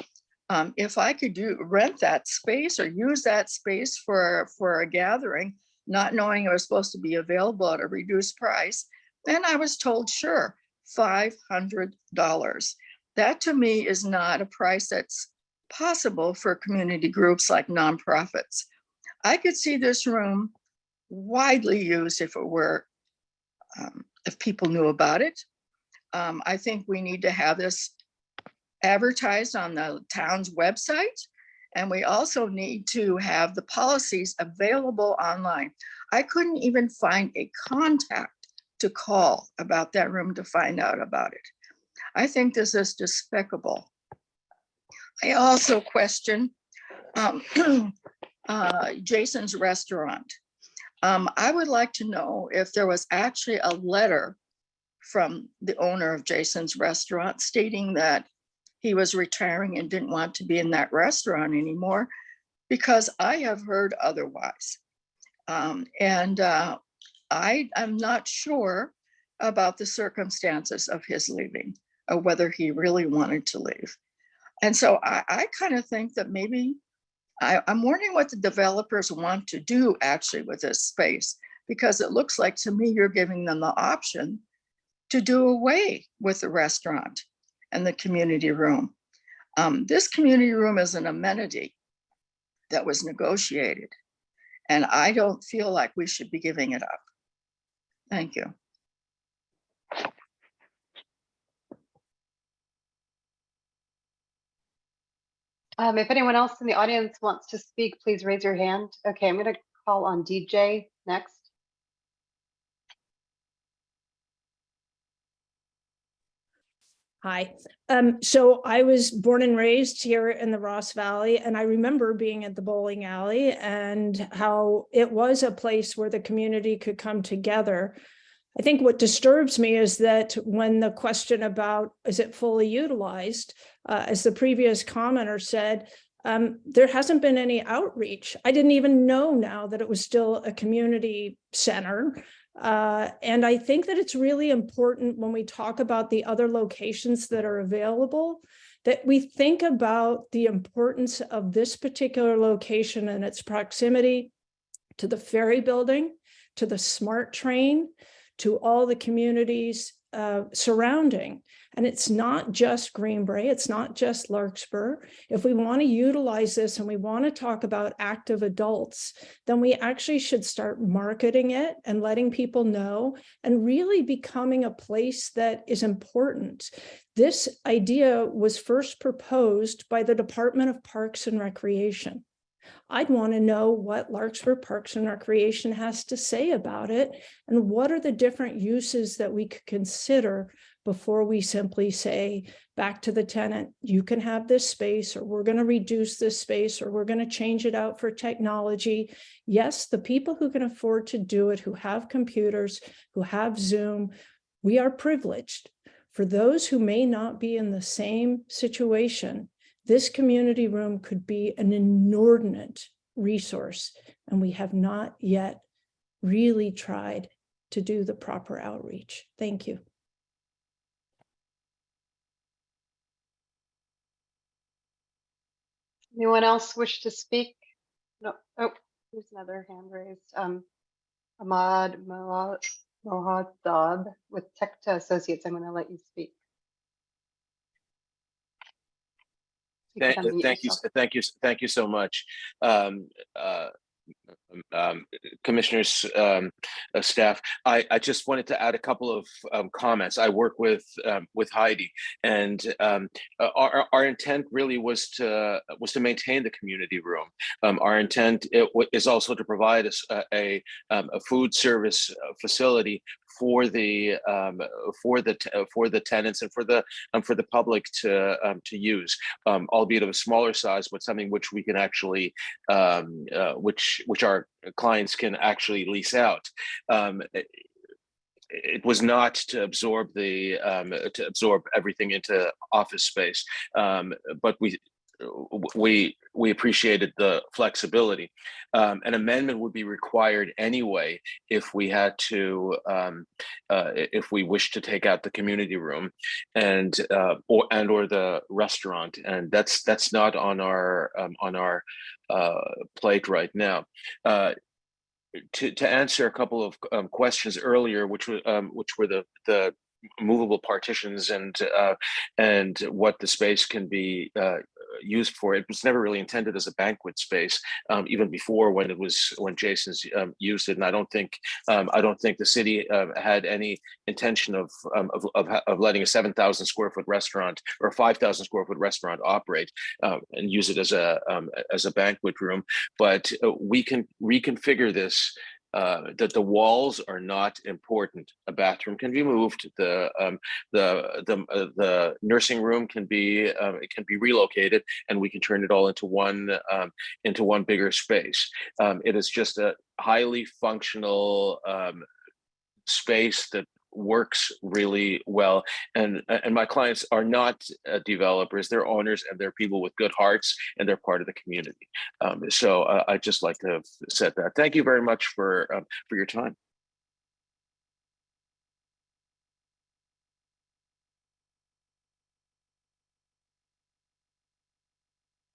if I could rent that space or use that space for a gathering, not knowing it was supposed to be available at a reduced price. And I was told, sure, $500. That to me is not a price that's possible for community groups like nonprofits. I could see this room widely used if it were, if people knew about it. I think we need to have this advertised on the town's website. And we also need to have the policies available online. I couldn't even find a contact to call about that room to find out about it. I think this is despicable. I also question Jason's restaurant. I would like to know if there was actually a letter from the owner of Jason's restaurant stating that he was retiring and didn't want to be in that restaurant anymore, because I have heard otherwise. I'm not sure about the circumstances of his leaving, or whether he really wanted to leave. And so I kind of think that maybe I'm wondering what the developers want to do actually with this space, because it looks like to me you're giving them the option to do away with the restaurant and the community room. This community room is an amenity that was negotiated, and I don't feel like we should be giving it up. Thank you. If anyone else in the audience wants to speak, please raise your hand. Okay, I'm going to call on DJ next. Hi. So I was born and raised here in the Ross Valley, and I remember being at the bowling alley and how it was a place where the community could come together. I think what disturbs me is that when the question about is it fully utilized, as the previous commenter said, there hasn't been any outreach. I didn't even know now that it was still a community center. And I think that it's really important when we talk about the other locations that are available, that we think about the importance of this particular location and its proximity to the ferry building, to the SMART train, to all the communities surrounding. And it's not just Greenbrae, it's not just Larkspur. If we want to utilize this and we want to talk about active adults, then we actually should start marketing it and letting people know and really becoming a place that is important. This idea was first proposed by the Department of Parks and Recreation. I'd want to know what Larkspur Parks and Recreation has to say about it, and what are the different uses that we could consider before we simply say back to the tenant, you can have this space, or we're going to reduce this space, or we're going to change it out for technology. Yes, the people who can afford to do it, who have computers, who have Zoom, we are privileged. For those who may not be in the same situation, this community room could be an inordinate resource, and we have not yet really tried to do the proper outreach. Thank you. Anyone else wish to speak? No. Oh, there's another hand raised. Ahmad Mohadab with Tekta Associates. I'm going to let you speak. Thank you so much. Commissioners, staff, I just wanted to add a couple of comments. I work with Heidi, and our intent really was to maintain the community room. Our intent is also to provide a food service facility for the tenants and for the public to use, albeit of a smaller size, but something which we can actually which our clients can actually lease out. It was not to absorb everything into office space, but we appreciated the flexibility. An amendment would be required anyway if we had to, if we wish to take out the community room or the restaurant, and that's not on our plate right now. To answer a couple of questions earlier, which were the movable partitions and what the space can be used for. It was never really intended as a banquet space, even before when Jason's used it. And I don't think the city had any intention of letting a 7,000 square foot restaurant or a 5,000 square foot restaurant operate and use it as a banquet room. But we can reconfigure this. That the walls are not important. A bathroom can be moved. The nursing room can be relocated, and we can turn it all into one bigger space. It is just a highly functional space that works really well. And my clients are not developers; they're owners, and they're people with good hearts, and they're part of the community. So I'd just like to have said that. Thank you very much for your time.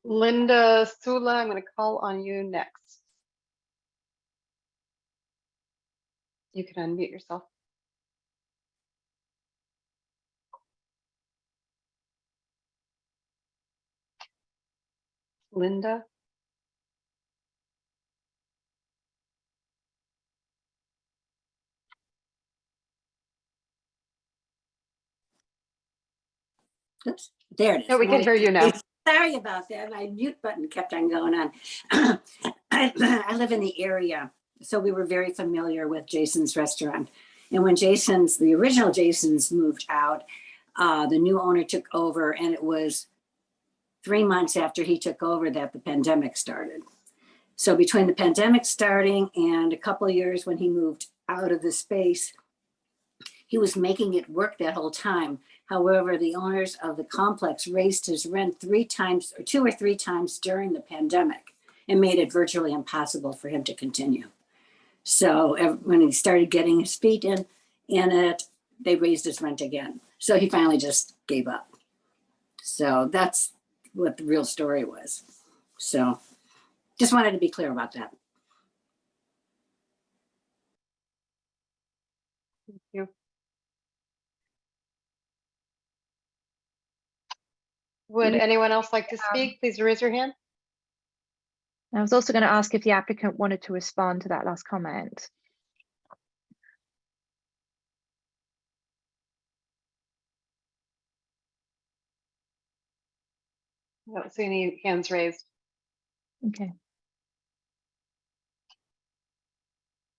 Linda Sula, I'm going to call on you next. You can unmute yourself. Linda? Oops, there it is. No, we can hear you now. Sorry about that. My mute button kept on going on. I live in the area, so we were very familiar with Jason's restaurant. And when the original Jason's moved out, the new owner took over, and it was 3 months after he took over that the pandemic started. So between the pandemic starting and a couple of years when he moved out of the space, he was making it work that whole time. However, the owners of the complex raised his rent 3 times or 2 or 3 times during the pandemic and made it virtually impossible for him to continue. So when he started getting his feet in it, they raised his rent again. So he finally just gave up. So that's what the real story was. So just wanted to be clear about that. Thank you. Would anyone else like to speak? Please raise your hand. I was also going to ask if the applicant wanted to respond to that last comment. I don't see any hands raised. Okay.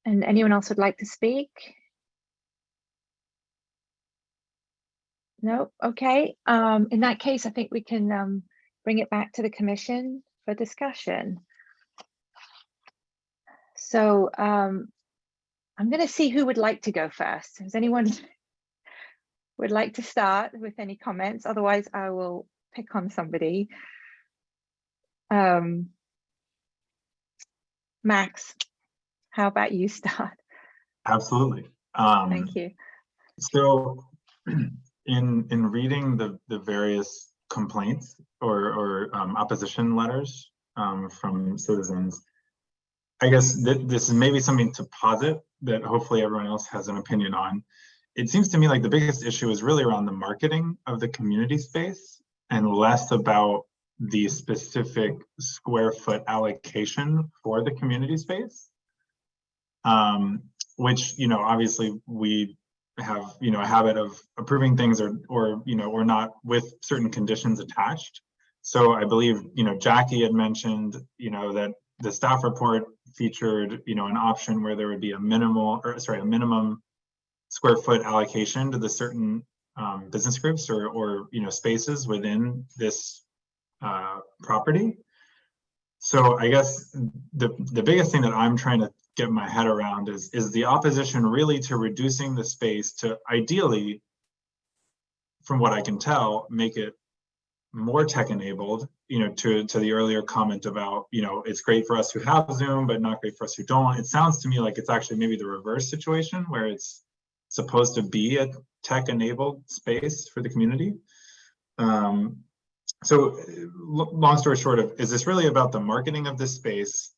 And anyone else would like to speak? No, okay. In that case, I think we can bring it back to the commission for discussion. So I'm going to see who would like to go first. Does anyone would like to start with any comments? Otherwise, I will pick on somebody. Max, how about you start? Absolutely. Thank you. So in reading the various complaints or opposition letters from citizens, I guess this is maybe something to posit that hopefully everyone else has an opinion on. It seems to me like the biggest issue is really around the marketing of the community space and less about the specific square foot allocation for the community space, which, you know, obviously we have, you know, a habit of approving things or not with certain conditions attached. So I believe, you know, Jackie had mentioned, you know, that the staff report featured, you know, an option where there would be a minimum square foot allocation to the certain business groups or you know, spaces within this property. So I guess the biggest thing that I'm trying to get my head around is the opposition really to reducing the space to ideally, from what I can tell, make it more tech enabled, you know, to the earlier comment about, you know, it's great for us who have Zoom, but not great for us who don't. It sounds to me like it's actually maybe the reverse situation where it's supposed to be a tech enabled space for the community. So long story short of, is this really about the marketing of this space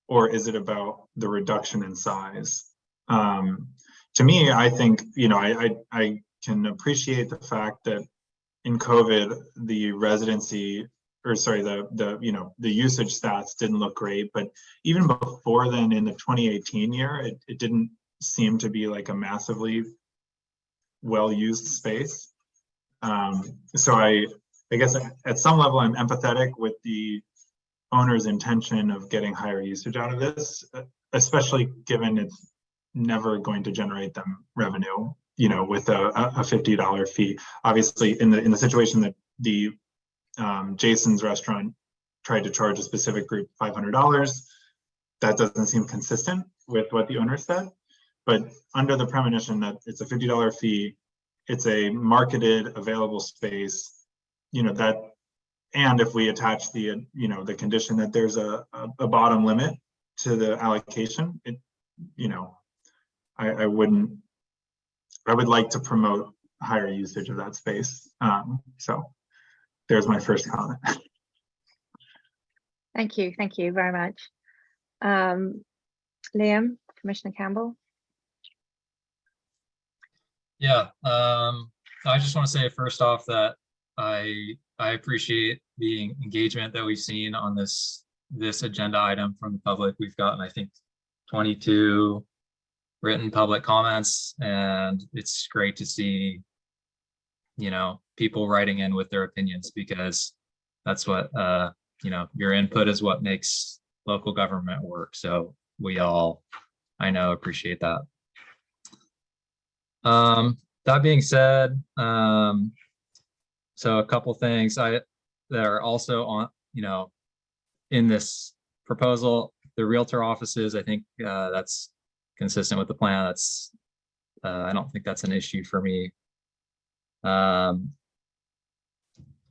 or is it about the reduction in size? To me, I think, you know, I can appreciate the fact that in COVID, the residency, or sorry, the usage stats didn't look great, but even before then in the 2018 year, it didn't seem to be like a massively well-used space. So I guess at some level I'm empathetic with the owner's intention of getting higher usage out of this, especially given it's never going to generate them revenue, you know, with a $50 fee. Obviously in the situation that the Jason's restaurant tried to charge a specific group $500, that doesn't seem consistent with what the owner said. but under the premonition that it's a $50 fee, it's a marketed available space, you know, that, and if we attach the, you know, the condition that there's a bottom limit to the allocation, it, you know, I would like to promote higher usage of that space. So there's my first comment. Thank you very much. Liam, Commissioner Campbell. Yeah, I just want to say first off that I appreciate the engagement that we've seen on this agenda item from the public. We've gotten, I think, 22 written public comments, and it's great to see, you know, people writing in with their opinions, because that's what, you know, your input is what makes local government work. So we all, I know, appreciate that. That being said, so a couple things that are also on, you know, in this proposal, the realtor offices, I think that's consistent with the plan. That's, I don't think that's an issue for me.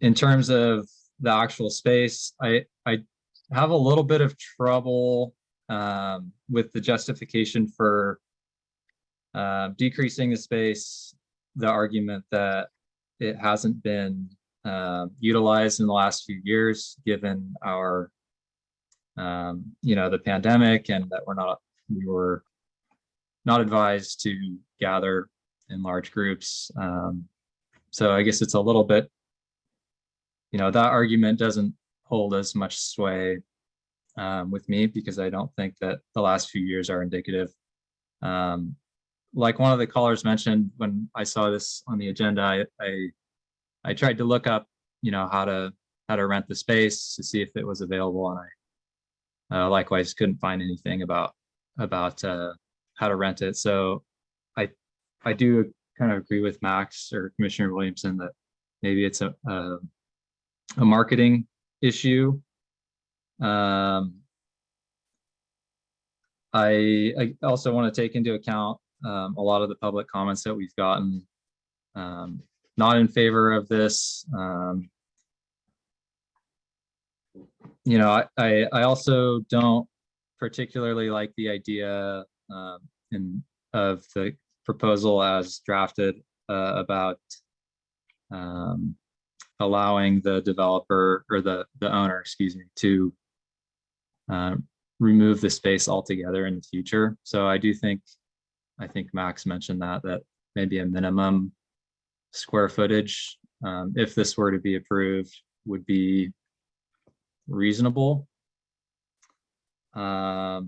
In terms of the actual space, I have a little bit of trouble with the justification for decreasing the space, the argument that it hasn't been utilized in the last few years, given our, you know, the pandemic, and that we were not advised to gather in large groups. So I guess it's a little bit, you know, that argument doesn't hold as much sway with me, because I don't think that the last few years are indicative. Like one of the callers mentioned, when I saw this on the agenda, I tried to look up, you know, how to rent the space to see if it was available, and I likewise couldn't find anything about how to rent it. So I do kind of agree with Max or Commissioner Williamson that maybe it's a marketing issue. I also want to take into account a lot of the public comments that we've gotten, not in favor of this. You know, I also don't particularly like the idea of the proposal as drafted about allowing the developer or the owner, excuse me, to remove the space altogether in the future. So I think Max mentioned that maybe a minimum square footage, if this were to be approved, would be reasonable. So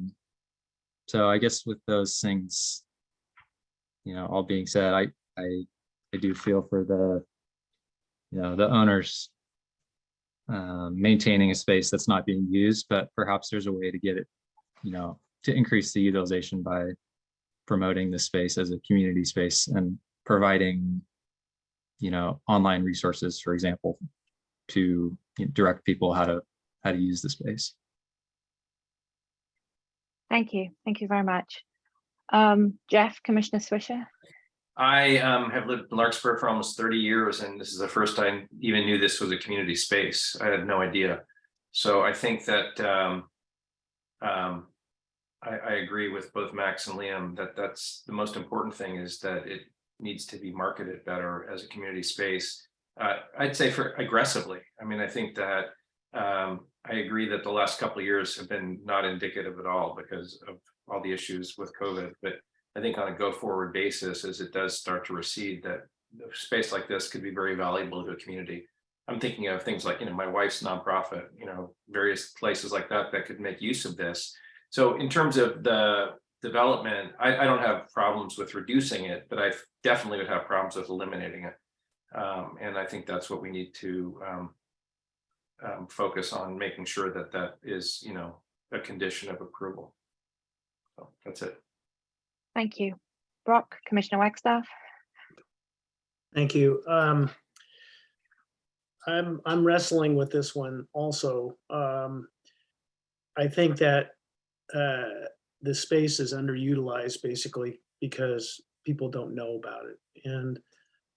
I guess with those things, you know, all being said, I do feel for the, you know, the owners maintaining a space that's not being used, but perhaps there's a way to get it, you know, to increase the utilization by promoting the space as a community space and providing, you know, online resources, for example, to direct people how to use the space. Thank you very much. Jeff, Commissioner Swisher. I have lived in Larkspur for almost 30 years, and this is the first I even knew this was a community space. I had no idea. So I think that I agree with both Max and Liam that that's the most important thing, is that it needs to be marketed better as a community space. I'd say for aggressively. I mean, I think that I agree that the last couple of years have been not indicative at all because of all the issues with COVID, but I think on a go forward basis, as it does start to recede, that a space like this could be very valuable to a community. I'm thinking of things like, you know, my wife's nonprofit, you know, various places like that could make use of this. So in terms of the development, I don't have problems with reducing it, but I definitely would have problems with eliminating it. And I think that's what we need to focus on, making sure that that is, you know, a condition of approval. So that's it. Thank you. Brock, Commissioner Wagstaff. Thank you. I'm wrestling with this one also. I think that the space is underutilized basically, because people don't know about it. And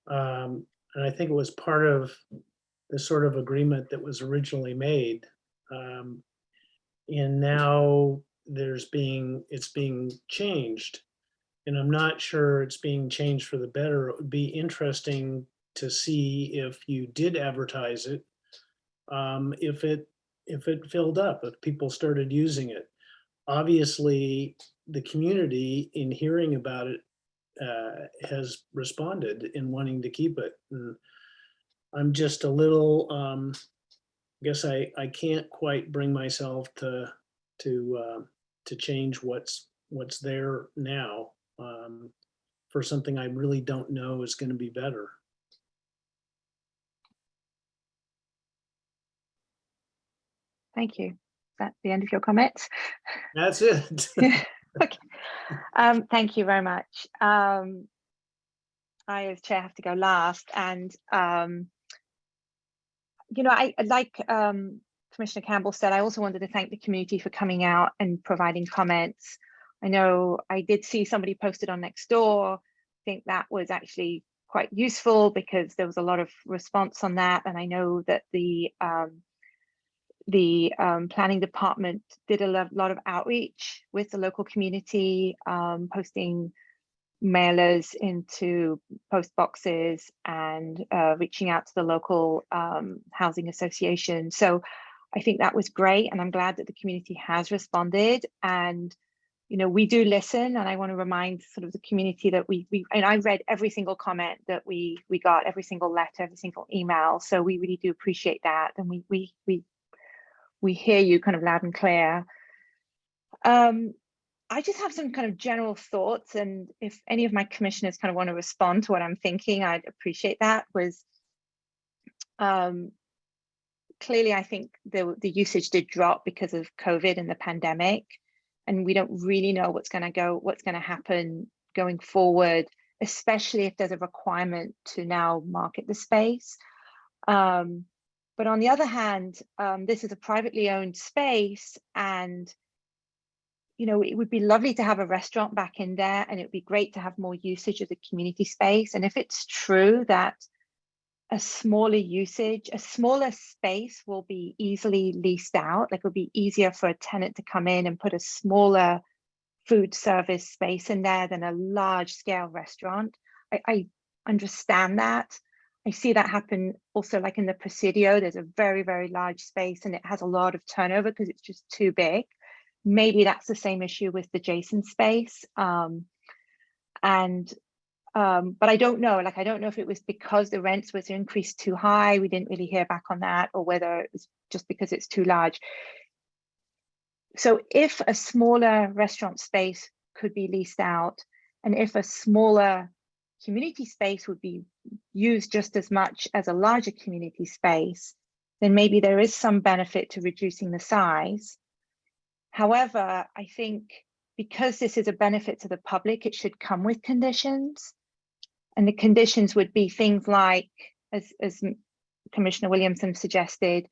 I think it was part of the sort of agreement that was originally made. And now it's being changed. And I'm not sure it's being changed for the better. It would be interesting to see if you did advertise it, if it filled up, if people started using it. Obviously, the community, in hearing about it, has responded in wanting to keep it. And I'm just a little, I guess I can't quite bring myself to change what's there now, for something I really don't know is going to be better. Thank you. Is that the end of your comments? That's it. Okay. Thank you very much. I, as chair, have to go last, and you know, I like Commissioner Campbell said, I also wanted to thank the community for coming out and providing comments. I know I did see somebody posted on Nextdoor. I think that was actually quite useful because there was a lot of response on that, and I know that the planning department did a lot of outreach with the local community, posting mailers into post boxes and reaching out to the local housing association. So I think that was great, and I'm glad that the community has responded. And you know, we do listen, and I want to remind sort of the community that and I read every single comment that we got, every single letter, every single email. So we really do appreciate that, and we hear you kind of loud and clear. I just have some kind of general thoughts, and if any of my commissioners kind of want to respond to what I'm thinking, I'd appreciate that. Was clearly, I think the usage did drop because of COVID and the pandemic, and we don't really know what's going to happen going forward, especially if there's a requirement to now market the space. But on the other hand, this is a privately owned space, and you know, it would be lovely to have a restaurant back in there, and it would be great to have more usage of the community space. And if it's true that a smaller space will be easily leased out, like it would be easier for a tenant to come in and put a smaller food service space in there than a large scale restaurant. I understand that. I see that happen also, like in the Presidio, there's a very, very large space and it has a lot of turnover because it's just too big. Maybe that's the same issue with the Jason space. But I don't know, like, I don't know if it was because the rents was increased too high, we didn't really hear back on that, or whether it was just because it's too large. So if a smaller restaurant space could be leased out, and if a smaller community space would be used just as much as a larger community space, then maybe there is some benefit to reducing the size. However, I think because this is a benefit to the public, it should come with conditions. And the conditions would be things like, as Commissioner Williamson suggested,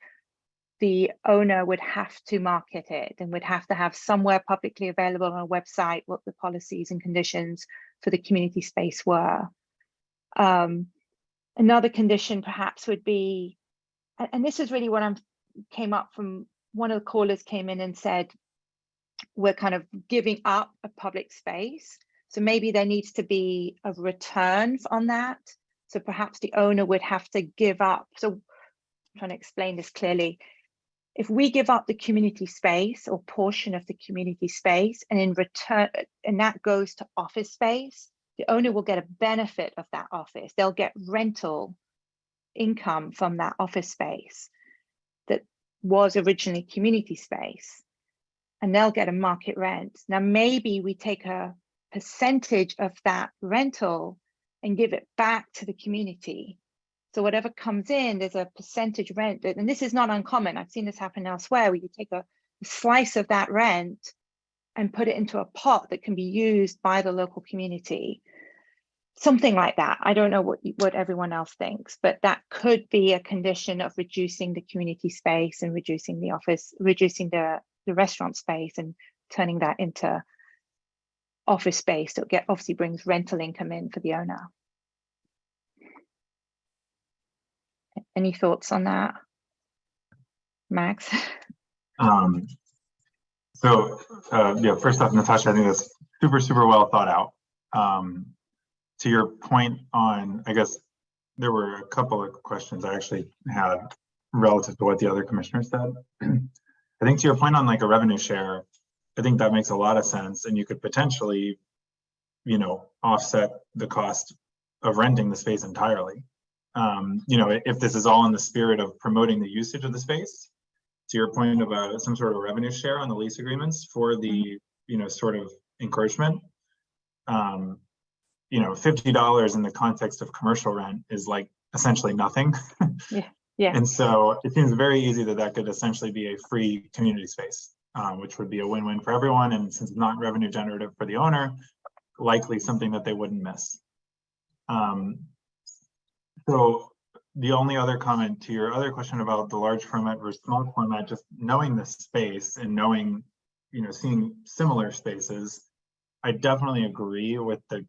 the owner would have to market it and would have to have somewhere publicly available on a website what the policies and conditions for the community space were. Another condition perhaps would be, and this is really what came up from one of the callers came in and said, we're kind of giving up a public space. So maybe there needs to be a return on that. So perhaps the owner would have to give up. So I'm trying to explain this clearly. If we give up the community space or portion of the community space, and in return, and that goes to office space, the owner will get a benefit of that office. They'll get rental income from that office space that was originally community space, and they'll get a market rent. Now, maybe we take a percentage of that rental and give it back to the community. So whatever comes in, there's a percentage rent, and this is not uncommon. I've seen this happen elsewhere, where you take a slice of that rent and put it into a pot that can be used by the local community. Something like that. I don't know what everyone else thinks, but that could be a condition of reducing the community space and reducing the office, reducing the restaurant space and turning that into office space. So it obviously brings rental income in for the owner. Any thoughts on that, Max? Yeah, first off, Natasha, I think that's super well thought out. To your point on, I guess there were a couple of questions I actually had relative to what the other commissioners said. I think to your point on like a revenue share, I think that makes a lot of sense, and you could potentially, you know, offset the cost of renting the space entirely. You know, if this is all in the spirit of promoting the usage of the space, to your point about some sort of revenue share on the lease agreements for the, you know, sort of encouragement, you know, $50 in the context of commercial rent is like essentially nothing. Yeah. And so it seems very easy that that could essentially be a free community space, which would be a win-win for everyone. And since it's not revenue generative for the owner, likely something that they wouldn't miss. So the only other comment to your other question about the large format versus small format, just knowing the space and knowing, you know, seeing similar spaces, I definitely agree with the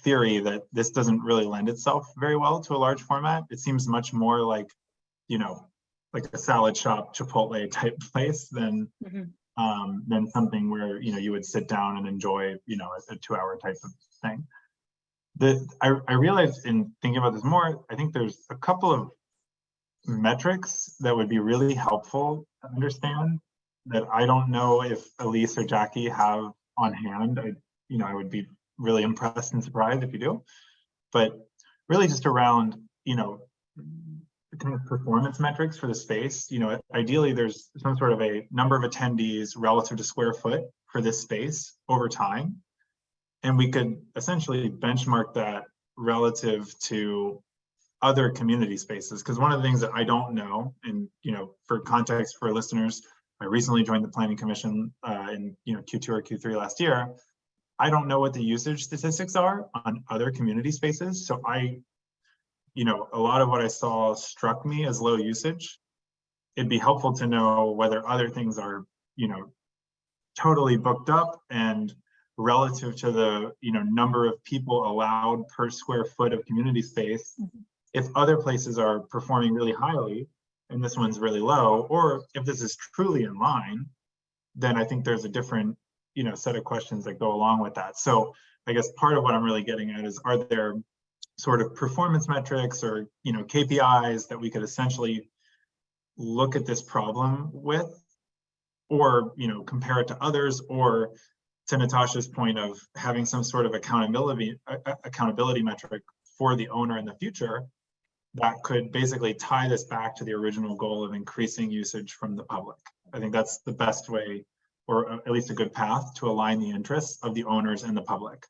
theory that this doesn't really lend itself very well to a large format. It seems much more like, you know, like a salad shop, Chipotle type place than something where, you know, you would sit down and enjoy, you know, a 2-hour type of thing. I realized in thinking about this more, I think there's a couple of metrics that would be really helpful to understand that I don't know if Elise or Jackie have on hand. I would be really impressed and surprised if you do, but really just around, you know, kind of performance metrics for the space. You know, ideally there's some sort of a number of attendees relative to square foot for this space over time. And we could essentially benchmark that relative to other community spaces. Because one of the things that I don't know, and, you know, for context for listeners, I recently joined the Planning Commission in, you know, Q2 or Q3 last year. I don't know what the usage statistics are on other community spaces. So you know, a lot of what I saw struck me as low usage. It'd be helpful to know whether other things are, you know, totally booked up and relative to the, you know, number of people allowed per square foot of community space, if other places are performing really highly and this one's really low, or if this is truly in line, then I think there's a different, you know, set of questions that go along with that. So I guess part of what I'm really getting at is, are there sort of performance metrics or, you know, KPIs that we could essentially look at this problem with, or, you know, compare it to others, or to Natasha's point of having some sort of accountability metric for the owner in the future that could basically tie this back to the original goal of increasing usage from the public. I think that's the best way, or at least a good path to align the interests of the owners and the public.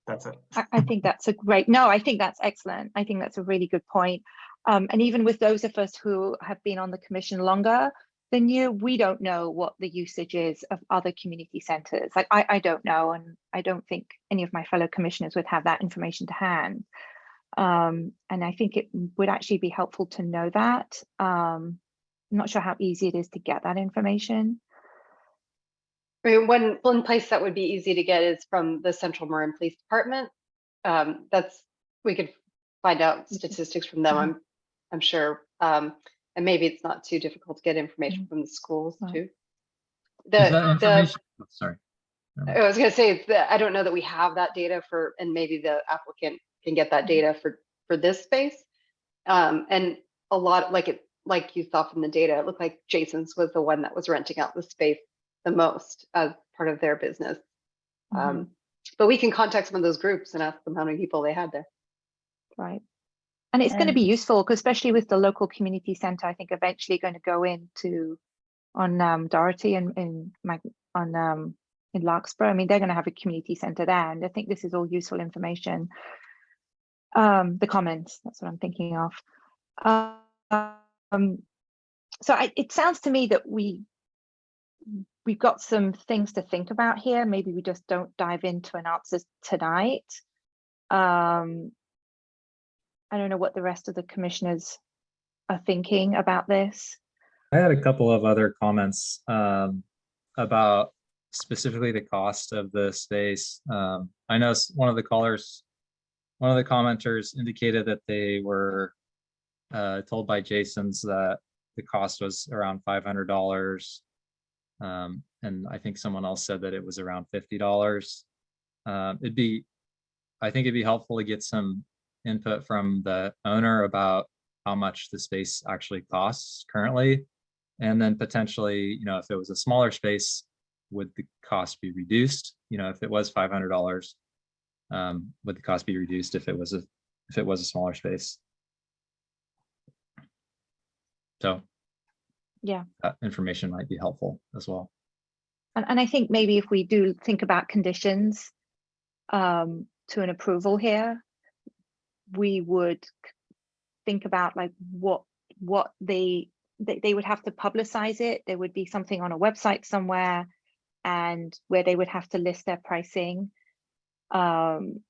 That's it. I think that's I think that's excellent. I think that's a really good point. And even with those of us who have been on the commission longer than you, we don't know what the usage is of other community centers. Like I don't know, and I don't think any of my fellow commissioners would have that information to hand. And I think it would actually be helpful to know that. I'm not sure how easy it is to get that information. I mean, one place that would be easy to get is from the Central Marin Police Department. We could find out statistics from them, I'm sure. And maybe it's not too difficult to get information from the schools too. Sorry. I was going to say that I don't know that we have that data and maybe the applicant can get that data for this space. And a lot like you saw from the data, it looked like Jason's was the one that was renting out the space the most as part of their business. But we can contact some of those groups and ask them how many people they had there. Right. And it's going to be useful, because especially with the local community center, I think eventually going to go into on Dorothy and in Larkspur. I mean, they're going to have a community center there, and I think this is all useful information. The comments, that's what I'm thinking of. So it sounds to me that we've got some things to think about here. Maybe we just don't dive into an answer tonight. I don't know what the rest of the commissioners are thinking about this. I had a couple of other comments. about specifically the cost of the space. I know one of the commenters indicated that they were told by Jason's that the cost was around $500. And I think someone else said that it was around $50. I think it'd be helpful to get some input from the owner about how much the space actually costs currently. And then potentially, if it was a smaller space, would the cost be reduced? If it was $500, would the cost be reduced if it was a smaller space? So yeah, that information might be helpful as well. And I think maybe if we do think about conditions to an approval here, we would think about like what they would have to publicize it. There would be something on a website somewhere, and where they would have to list their pricing. And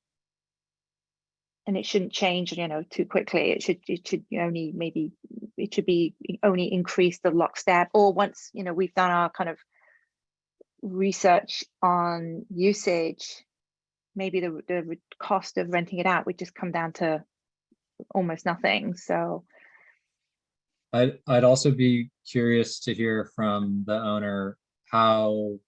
it shouldn't change, too quickly. It should be only increase the lockstep, or once we've done our kind of research on usage, maybe the cost of renting it out would just come down to almost nothing. So I'd also be curious to hear from the owner how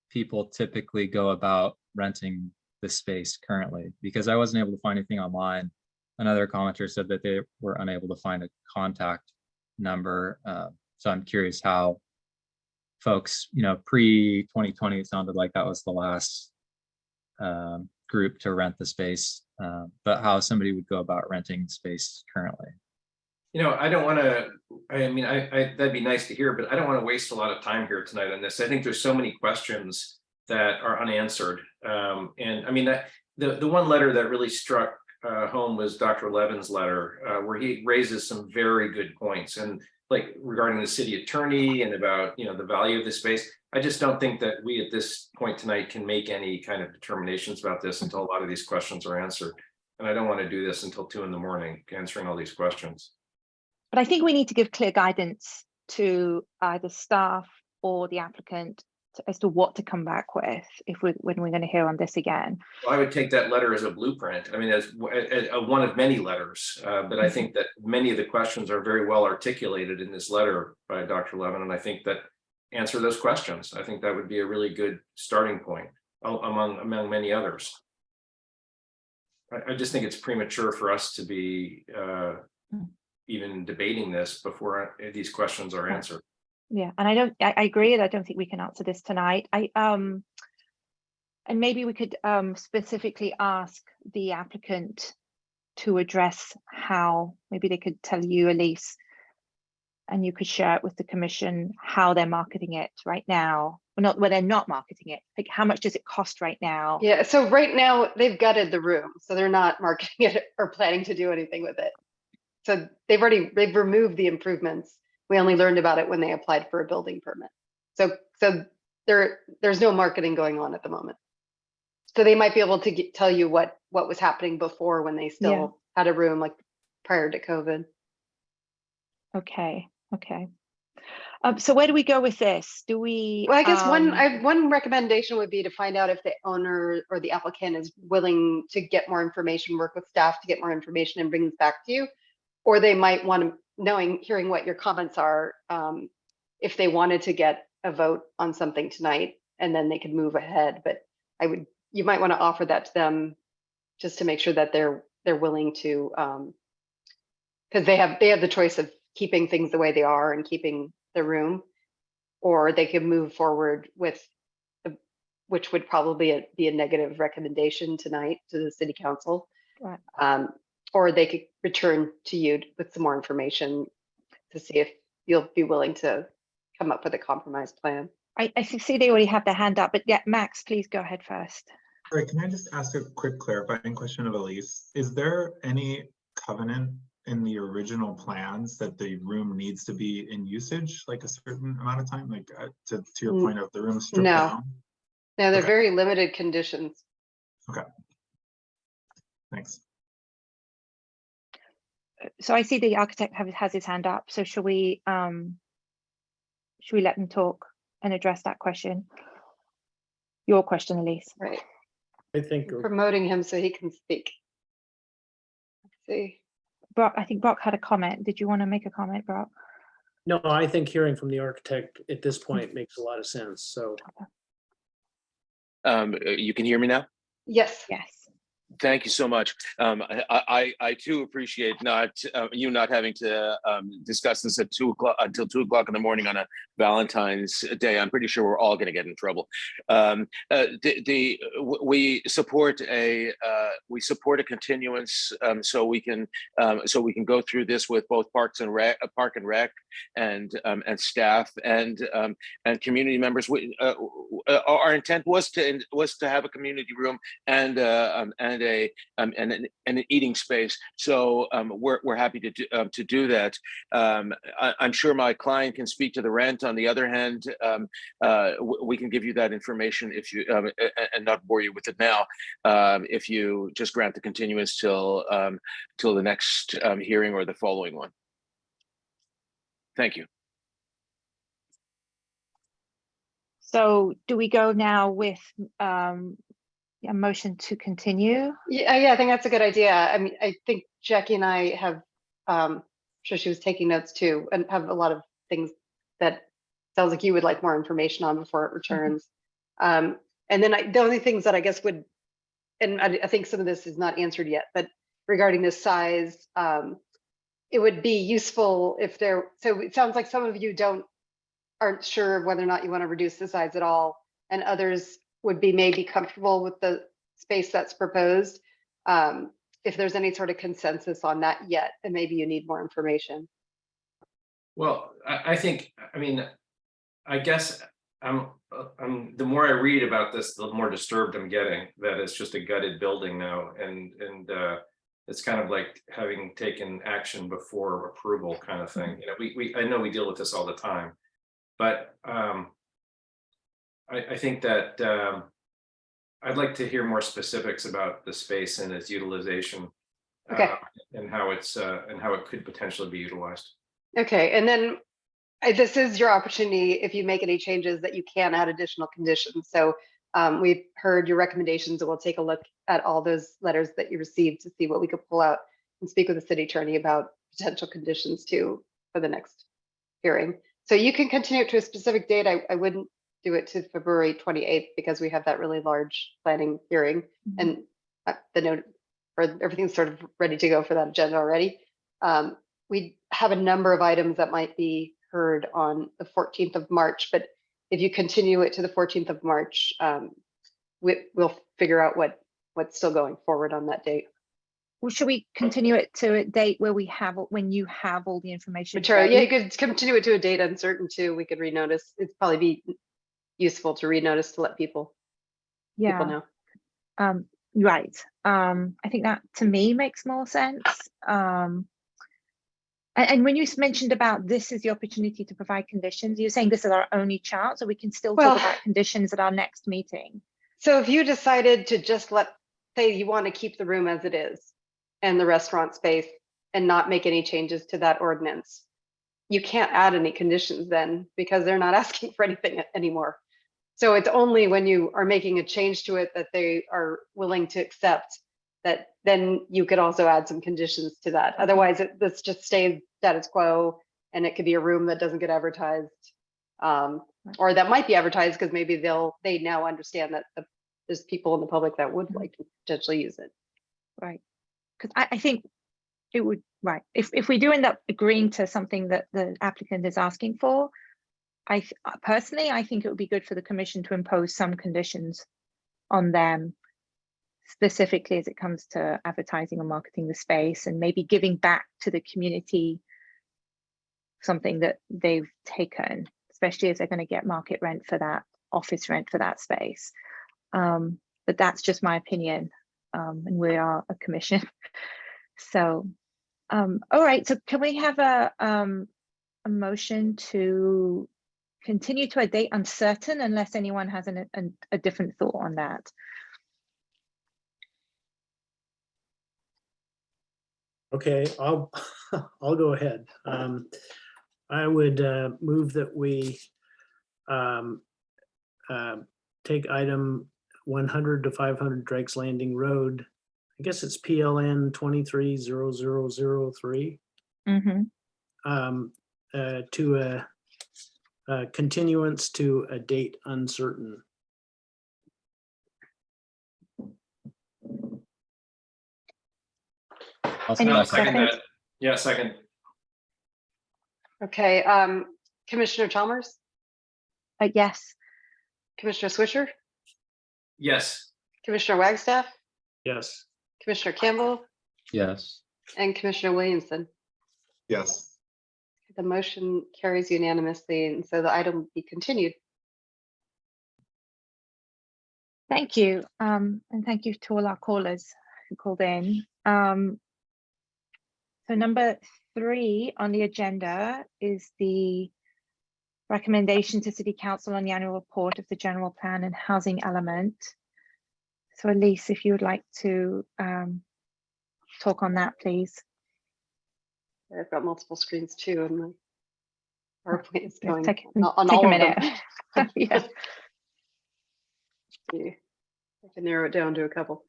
people typically go about renting the space currently, because I wasn't able to find anything online. Another commenter said that they were unable to find a contact number. So I'm curious how folks, pre-2020, it sounded like that was the last group to rent the space, but how somebody would go about renting space currently. I don't want to, that'd be nice to hear, but I don't want to waste a lot of time here tonight on this. I think there's so many questions that are unanswered. The one letter that really struck home was Dr. Levin's letter, where he raises some very good points, and like regarding the city attorney and about, the value of the space. I just don't think that we at this point tonight can make any kind of determinations about this until a lot of these questions are answered. And I don't want to do this until 2 a.m. answering all these questions. But I think we need to give clear guidance to either staff or the applicant as to what to come back with when we're going to hear on this again. Well, I would take that letter as a blueprint. As one of many letters, but I think that many of the questions are very well articulated in this letter by Dr. Levin, and I think that answer those questions. I think that would be a really good starting point among many others. I just think it's premature for us to be even debating this before these questions are answered. Yeah, and I agree, and I don't think we can answer this tonight. And maybe we could specifically ask the applicant to address how, maybe they could tell you, Elise, and you could share it with the commission, how they're marketing it right now. Well, they're not marketing it. Like, how much does it cost right now? Yeah, so right now they've gutted the room, so they're not marketing it or planning to do anything with it. So they've removed the improvements. We only learned about it when they applied for a building permit. So there's no marketing going on at the moment. So they might be able to tell you what was happening before, when they still had a room, like prior to COVID. Okay. So where do we go with this? Do we? Well, I guess one recommendation would be to find out if the owner or the applicant is willing to get more information, work with staff to get more information and bring this back to you. Or they might want to, hearing what your comments are, if they wanted to get a vote on something tonight, and then they could move ahead. But you might want to offer that to them, just to make sure that they're willing to, because they have the choice of keeping things the way they are and keeping the room, or they could move forward with which would probably be a negative recommendation tonight to the city council. Right. Or they could return to you with some more information to see if you'll be willing to come up with a compromise plan. I see they already have their hand up, but yeah, Max, please go ahead first. Sorry, can I just ask a quick clarifying question of Elise? Is there any covenant in the original plans that the room needs to be in usage like a certain amount of time, like to your point of the room stripped down? No, they're very limited conditions. Okay, thanks. So I see the architect has his hand up. So should we let him talk? and address that question. Your question, Elise. Right. I think, I'm promoting him so he can speak. Let's see. Brock, I think Brock had a comment. Did you want to make a comment, Brock? no, I think hearing from the architect at this point makes a lot of sense, so. You can hear me now? Yes. Yes. Thank you so much. I too appreciate you not having to discuss this at 2 o'clock until 2 o'clock in the morning on a Valentine's Day. I'm pretty sure we're all going to get in trouble. We support a continuance so we can go through this with both Park and Rec and staff and community members. Our intent was to have a community room and an eating space. So we're happy to do that. I'm sure my client can speak to the rent. On the other hand, we can give you that information if you and not bore you with it now. If you just grant the continuance till the next hearing or the following one. Thank you. So do we go now with a motion to continue? Yeah, I think that's a good idea. I mean, I think Jackie and I have, I'm sure she was taking notes too, and have a lot of things that sounds like you would like more information on before it returns. And then the only things that I guess would, and I think some of this is not answered yet, but regarding the size, it would be useful if there, so it sounds like some of you aren't sure whether or not you want to reduce the size at all, and others would be maybe comfortable with the space that's proposed. If there's any sort of consensus on that yet, and maybe you need more information. Well, I think, I mean, I guess the more I read about this, the more disturbed I'm getting that it's just a gutted building now, and it's kind of like having taken action before approval kind of thing. You know, I know we deal with this all the time, but I think that I'd like to hear more specifics about the space and its utilization, Okay. and how it could potentially be utilized. Okay, and then this is your opportunity, if you make any changes, that you can add additional conditions. So we've heard your recommendations, and we'll take a look at all those letters that you received to see what we could pull out and speak with the city attorney about potential conditions too for the next hearing. So you can continue it to a specific date. I wouldn't do it to February 28th because we have that really large planning hearing, and the note for everything's sort of ready to go for that agenda already. We have a number of items that might be heard on the 14th of March, but if you continue it to the 14th of March, we'll figure out what's still going forward on that date. Well, should we continue it to a date where when you have all the information? Material, yeah, you could continue it to a date uncertain too. We could renotice. It'd probably be useful to renotice to let people know. Right. I think that to me makes more sense. And when you mentioned about this is the opportunity to provide conditions, you're saying this is our only chance, or we can still talk about conditions at our next meeting? So if you decided to just say you want to keep the room as it is and the restaurant space and not make any changes to that ordinance, you can't add any conditions then, because they're not asking for anything anymore. So it's only when you are making a change to it that they are willing to accept that then you could also add some conditions to that. Otherwise, this just stays status quo, and it could be a room that doesn't get advertised, or that might be advertised because maybe they now understand that there's people in the public that would like to potentially use it. Right, because I think it would, right, if we do end up agreeing to something that the applicant is asking for, personally, I think it would be good for the commission to impose some conditions on them, specifically as it comes to advertising and marketing the space, and maybe giving back to the community something that they've taken, especially as they're going to get market rent for that, office rent for that space. But that's just my opinion, and we are a commission. So, all right, so can we have a motion to continue to a date uncertain, unless anyone has a different thought on that? Okay, I'll go ahead. I would move that we take item 100 to 500 Drake's Landing Road. I guess it's PLN 230003. To a continuance to a date uncertain. No, second that. Yeah, second. Okay, Commissioner Chalmers, Yes. Commissioner Swisher, Yes. Commissioner Wagstaff, Yes. Commissioner Campbell, Yes. and Commissioner Williamson. Yes. The motion carries unanimously, and so the item will be continued. Thank you. And thank you to all our callers who called in. So number 3 on the agenda is the recommendation to City Council on the annual report of the general plan and housing element. So Elise, if you would like to talk on that, please. I've got multiple screens too, and my PowerPoint is going Take on a all of minute. them. Yeah. See, I can narrow it down to a couple.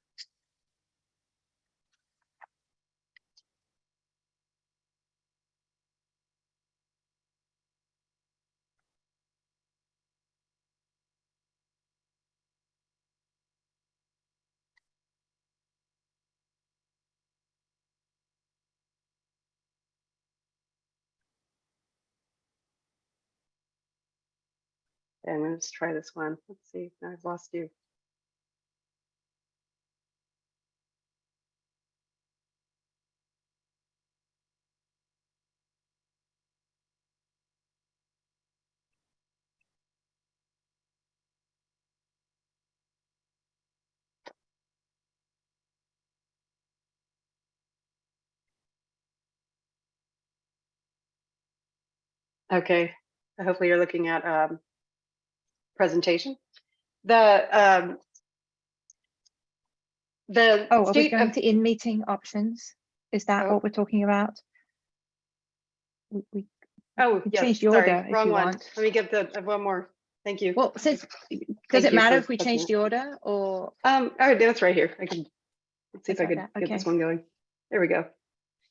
Okay, I'm going to just try this one. Let's see. Now I've lost you. Okay, hopefully you're looking at presentation. The Oh, are we state going of, to in-meeting options? Is that what we're talking about? We oh, we yes, changed the sorry, order if wrong you one. want. Let me get the one more. Thank you. Well, since Thank does it you matter for if we touching change it. the order or? Oh, that's right here. I can, let's see if I It's could like that, get this okay. one going. There we go.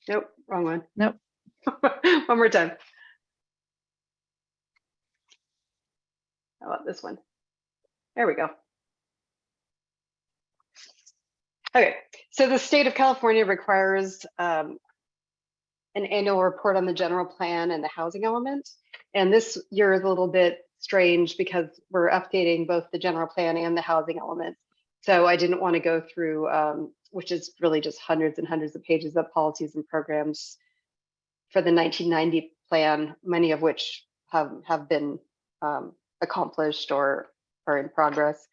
Nope, wrong one. Nope. One more time. How about this one? There we go. Okay, so the state of California requires an annual report on the general plan and the housing element. And this year is a little bit strange because we're updating both the general plan and the housing element. So I didn't want to go through, which is really just hundreds and hundreds of pages of policies and programs for the 1990 plan, many of which have been accomplished or are in progress.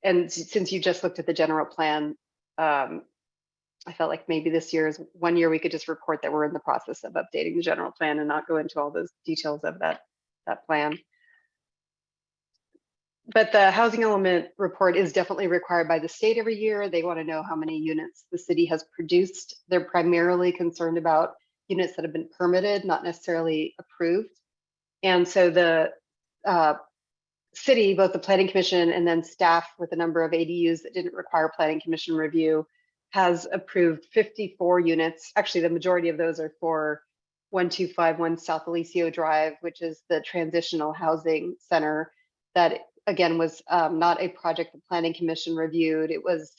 And since you just looked at the general plan, I felt like maybe this year is one year we could just report that we're in the process of updating the general plan and not go into all those details of that plan. But the housing element report is definitely required by the state every year. They want to know how many units the city has produced. They're primarily concerned about units that have been permitted, not necessarily approved. And so the city, both the planning commission and then staff with a number of ADUs that didn't require planning commission review, has approved 54 units. Actually, the majority of those are for 1251 South Alicio Drive, which is the transitional housing center that again was not a project the planning commission reviewed. It was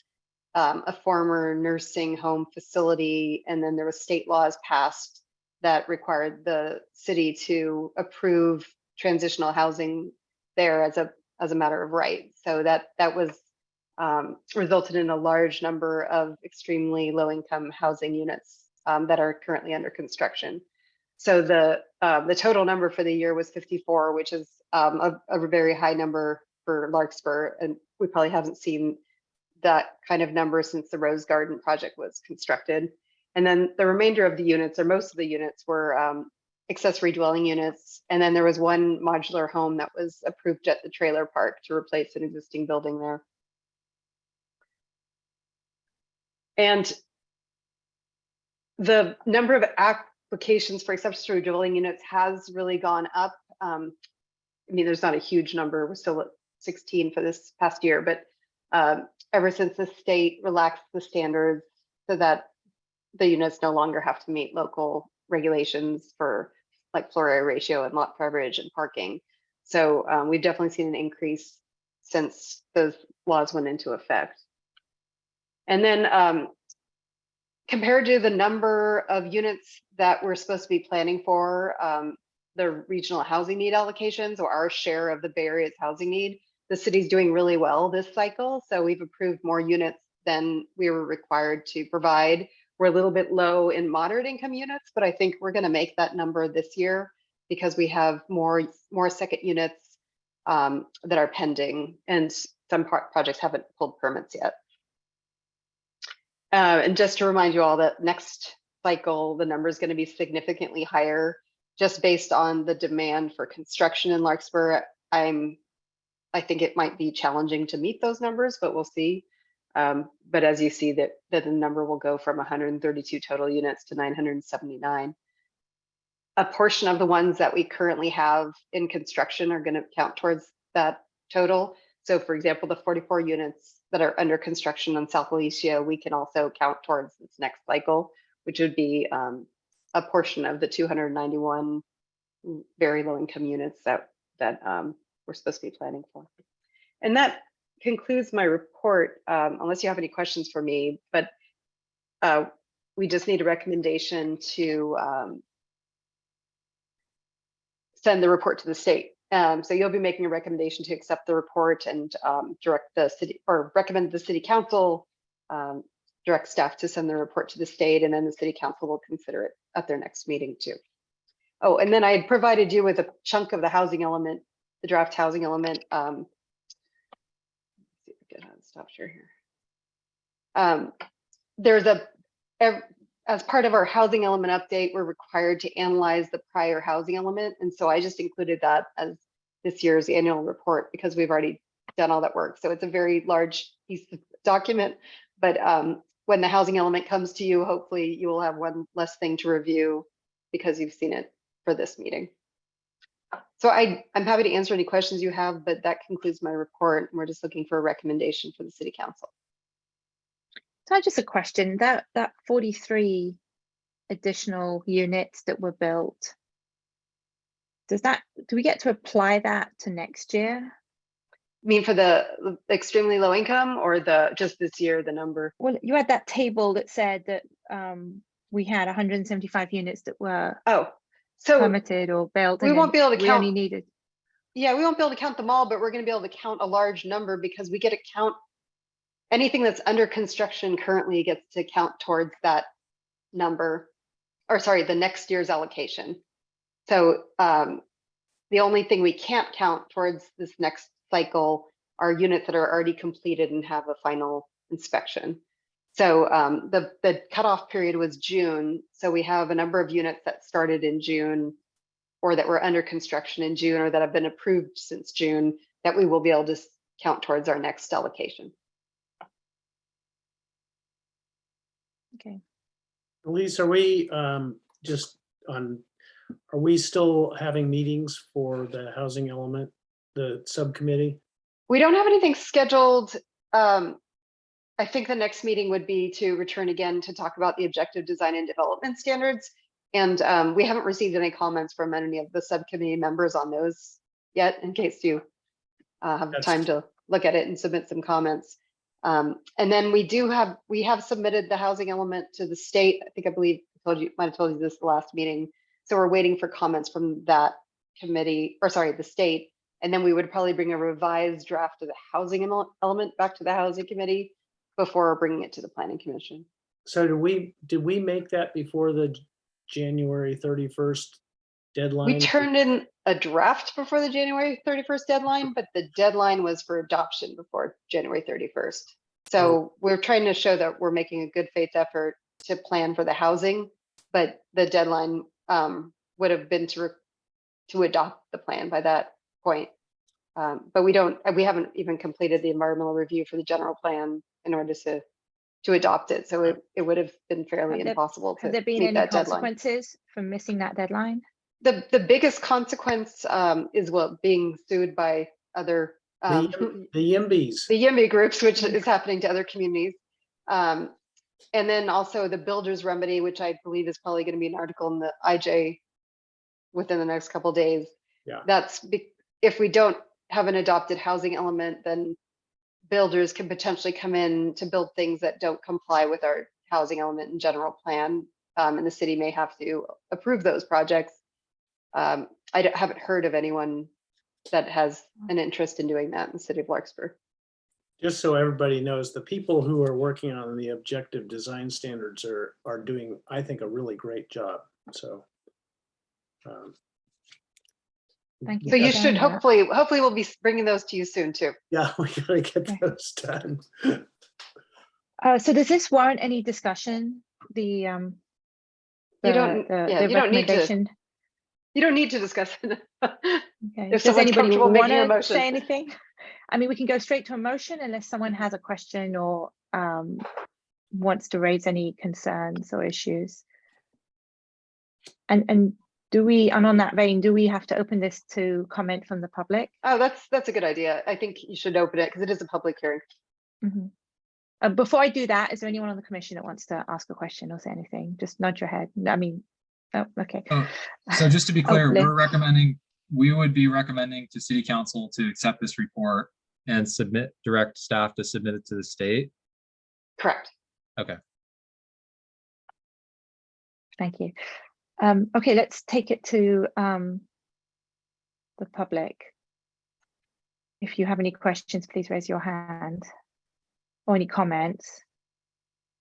a former nursing home facility, and then there was state laws passed that required the city to approve transitional housing there as a matter of right. So that was resulted in a large number of extremely low-income housing units that are currently under construction. So the total number for the year was 54, which is a very high number for Larkspur, and we probably haven't seen that kind of number since the Rose Garden project was constructed. And then the remainder of the units, or most of the units, were accessory dwelling units. And then there was one modular home that was approved at the trailer park to replace an existing building there. And the number of applications for accessory dwelling units has really gone up. I mean, there's not a huge number. We're still at 16 for this past year, but ever since the state relaxed the standards so that the units no longer have to meet local regulations for like floor area ratio and lot coverage and parking. So we've definitely seen an increase since those laws went into effect. And then compared to the number of units that we're supposed to be planning for the regional housing need allocations, or our share of the Bay Area's housing need, the city's doing really well this cycle. So we've approved more units than we were required to provide. We're a little bit low in moderate income units, but I think we're going to make that number this year because we have more second units that are pending, and some projects haven't pulled permits yet. And just to remind you all that next cycle, the number is going to be significantly higher just based on the demand for construction in Larkspur. I think it might be challenging to meet those numbers, but we'll see. But as you see that the number will go from 132 total units to 979. A portion of the ones that we currently have in construction are going to count towards that total. So for example, the 44 units that are under construction on South Alicia, we can also count towards this next cycle, which would be a portion of the 291 very low income units that we're supposed to be planning for. And that concludes my report, unless you have any questions for me, but we just need a recommendation to send the report to the state. So you'll be making a recommendation to accept the report and direct the city, or recommend the city council, direct staff to send the report to the state, and then the city council will consider it at their next meeting too. Oh, and then I had provided you with a chunk of the housing element, the draft housing element. Let's see if we get how to stop share here. There's as part of our housing element update, we're required to analyze the prior housing element. And so I just included that as this year's annual report because we've already done all that work. So it's a very large piece of document, but when the housing element comes to you, hopefully you will have one less thing to review because you've seen it for this meeting. So I'm happy to answer any questions you have, but that concludes my report. We're just looking for a recommendation for the city council. So just a question, that 43 additional units that were built, do we get to apply that to next year? I mean, for the extremely low income, or just this year, the number? Well, you had that table that said that we had 175 units that were permitted or built. We won't be able to count. We only needed. Yeah, we won't be able to count them all, but we're going to be able to count a large number because we get to count anything that's under construction currently gets to count towards that number, or sorry, the next year's allocation. So the only thing we can't count towards this next cycle are units that are already completed and have a final inspection. So the cutoff period was June. So we have a number of units that started in June, or that were under construction in June, or that have been approved since June, that we will be able to count towards our next allocation. Okay. Elise, are we are we still having meetings for the housing element, the subcommittee? We don't have anything scheduled. I think the next meeting would be to return again to talk about the objective design and development standards. And we haven't received any comments from any of the subcommittee members on those yet, in case you have time to look at it and submit some comments. And then we have submitted the housing element to the state. I believe might have told you this the last meeting. So we're waiting for comments from that committee, or sorry, the state. And then we would probably bring a revised draft of the housing element back to the housing committee before bringing it to the planning commission. So did we make that before the January 31st deadline? We turned in a draft before the January 31st deadline, but the deadline was for adoption before January 31st. So we're trying to show that we're making a good faith effort to plan for the housing, but the deadline would have been to adopt the plan by that point. But we haven't even completed the environmental review for the general plan in order to adopt it. So it would have been fairly impossible to have there been meet any that consequences from missing that deadline? The biggest consequence is being sued by other The YIMBYs. the YIMBY groups, which is happening to other communities. And then also the builder's remedy, which I believe is probably going to be an article in the IJ within the next couple of days. Yeah. If we don't have an adopted housing element, then builders can potentially come in to build things that don't comply with our housing element and general plan. And the city may have to approve those projects. I haven't heard of anyone that has an interest in doing that in the city of Larkspur. Just so everybody knows, the people who are working on the objective design standards are doing, I think, a really great job. So. Thank you. So for you saying should that. hopefully we'll be bringing those to you soon too. Yeah, we gotta get those done. So does this warrant any discussion? The recommendation. You don't need to discuss it. Okay. If Does someone's anybody comfortable want making a to motion. say anything? I mean, we can go straight to a motion unless someone has a question or wants to raise any concerns or issues. And do we, and on that vein, do we have to open this to comment from the public? Oh, that's a good idea. I think you should open it because it is a public hearing. Mm-hmm. Before I do that, is there anyone on the commission that wants to ask a question or say anything? Just nod your head. I mean, oh, okay. So just to be clear, Lynn. we would be recommending to City Council to accept this report and direct staff to submit it to the state. Correct. Okay. Thank you. Okay, let's take it to the public. If you have any questions, please raise your hand or any comments.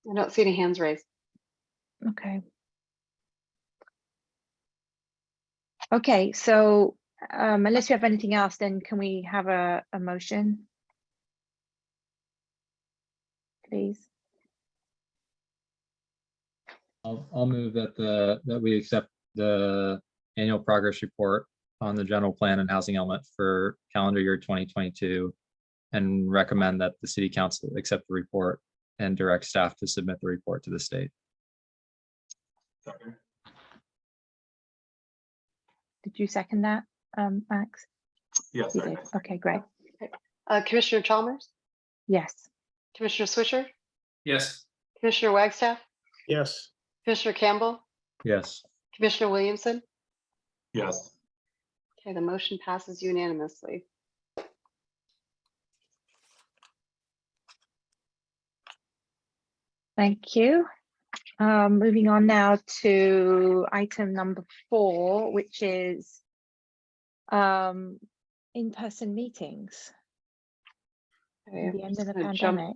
I don't see any hands raised. Okay. Okay, so unless you have anything else, then can we have a motion? Please. I'll move that we accept the annual progress report on the general plan and housing element for calendar year 2022 and recommend that the City Council accept the report and direct staff to submit the report to the state. Second. Did you second that, Max? Yes. You did. Okay, great. Commissioner Chalmers? Yes. Commissioner Swisher? Yes. Commissioner Wagstaff? Yes. Commissioner Campbell? Yes. Commissioner Williamson? Yes. Okay, the motion passes unanimously. Thank you. Moving on now to item number 4, which is in-person meetings at the end of the pandemic.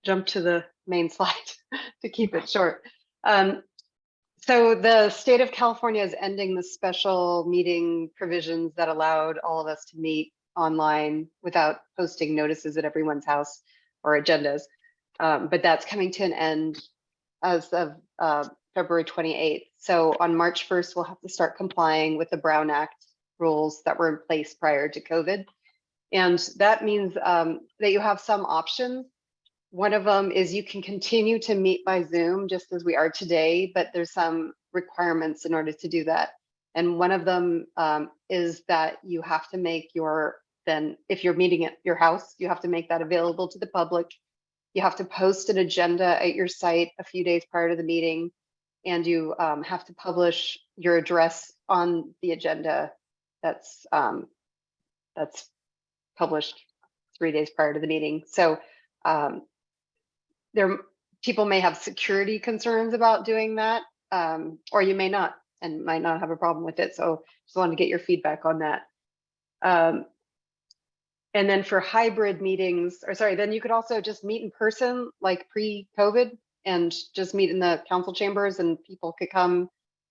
Jump to the main slide to keep it short. So the state of California is ending the special meeting provisions that allowed all of us to meet online without posting notices at everyone's house or agendas. But that's coming to an end as of February 28th. So on March 1st, we'll have to start complying with the Brown Act rules that were in place prior to COVID. And that means that you have some options. One of them is you can continue to meet by Zoom just as we are today, but there's some requirements in order to do that. And one of them is that you have to make if you're meeting at your house, you have to make that available to the public. You have to post an agenda at your site a few days prior to the meeting, and you have to publish your address on the agenda that's published 3 days prior to the meeting. So people may have security concerns about doing that, or you may not and might not have a problem with it. So just wanted to get your feedback on that. And then for hybrid meetings, then you could also just meet in person like pre-COVID and just meet in the council chambers and people could come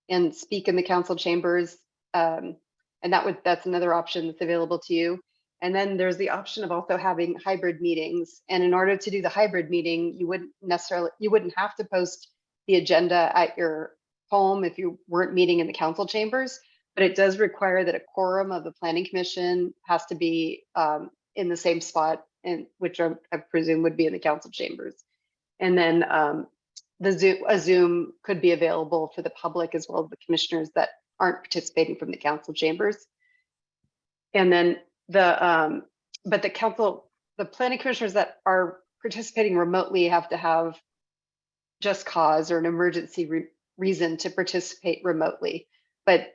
and speak in the council chambers. And that's another option that's available to you. And then there's the option of also having hybrid meetings. And in order to do the hybrid meeting, you wouldn't have to post the agenda at your home if you weren't meeting in the council chambers, but it does require that a quorum of the planning commission has to be in the same spot, which I presume would be in the council chambers. And then a Zoom could be available for the public as well as the commissioners that aren't participating from the council chambers. And then but the planning commissioners that are participating remotely have to have just cause or an emergency reason to participate remotely. But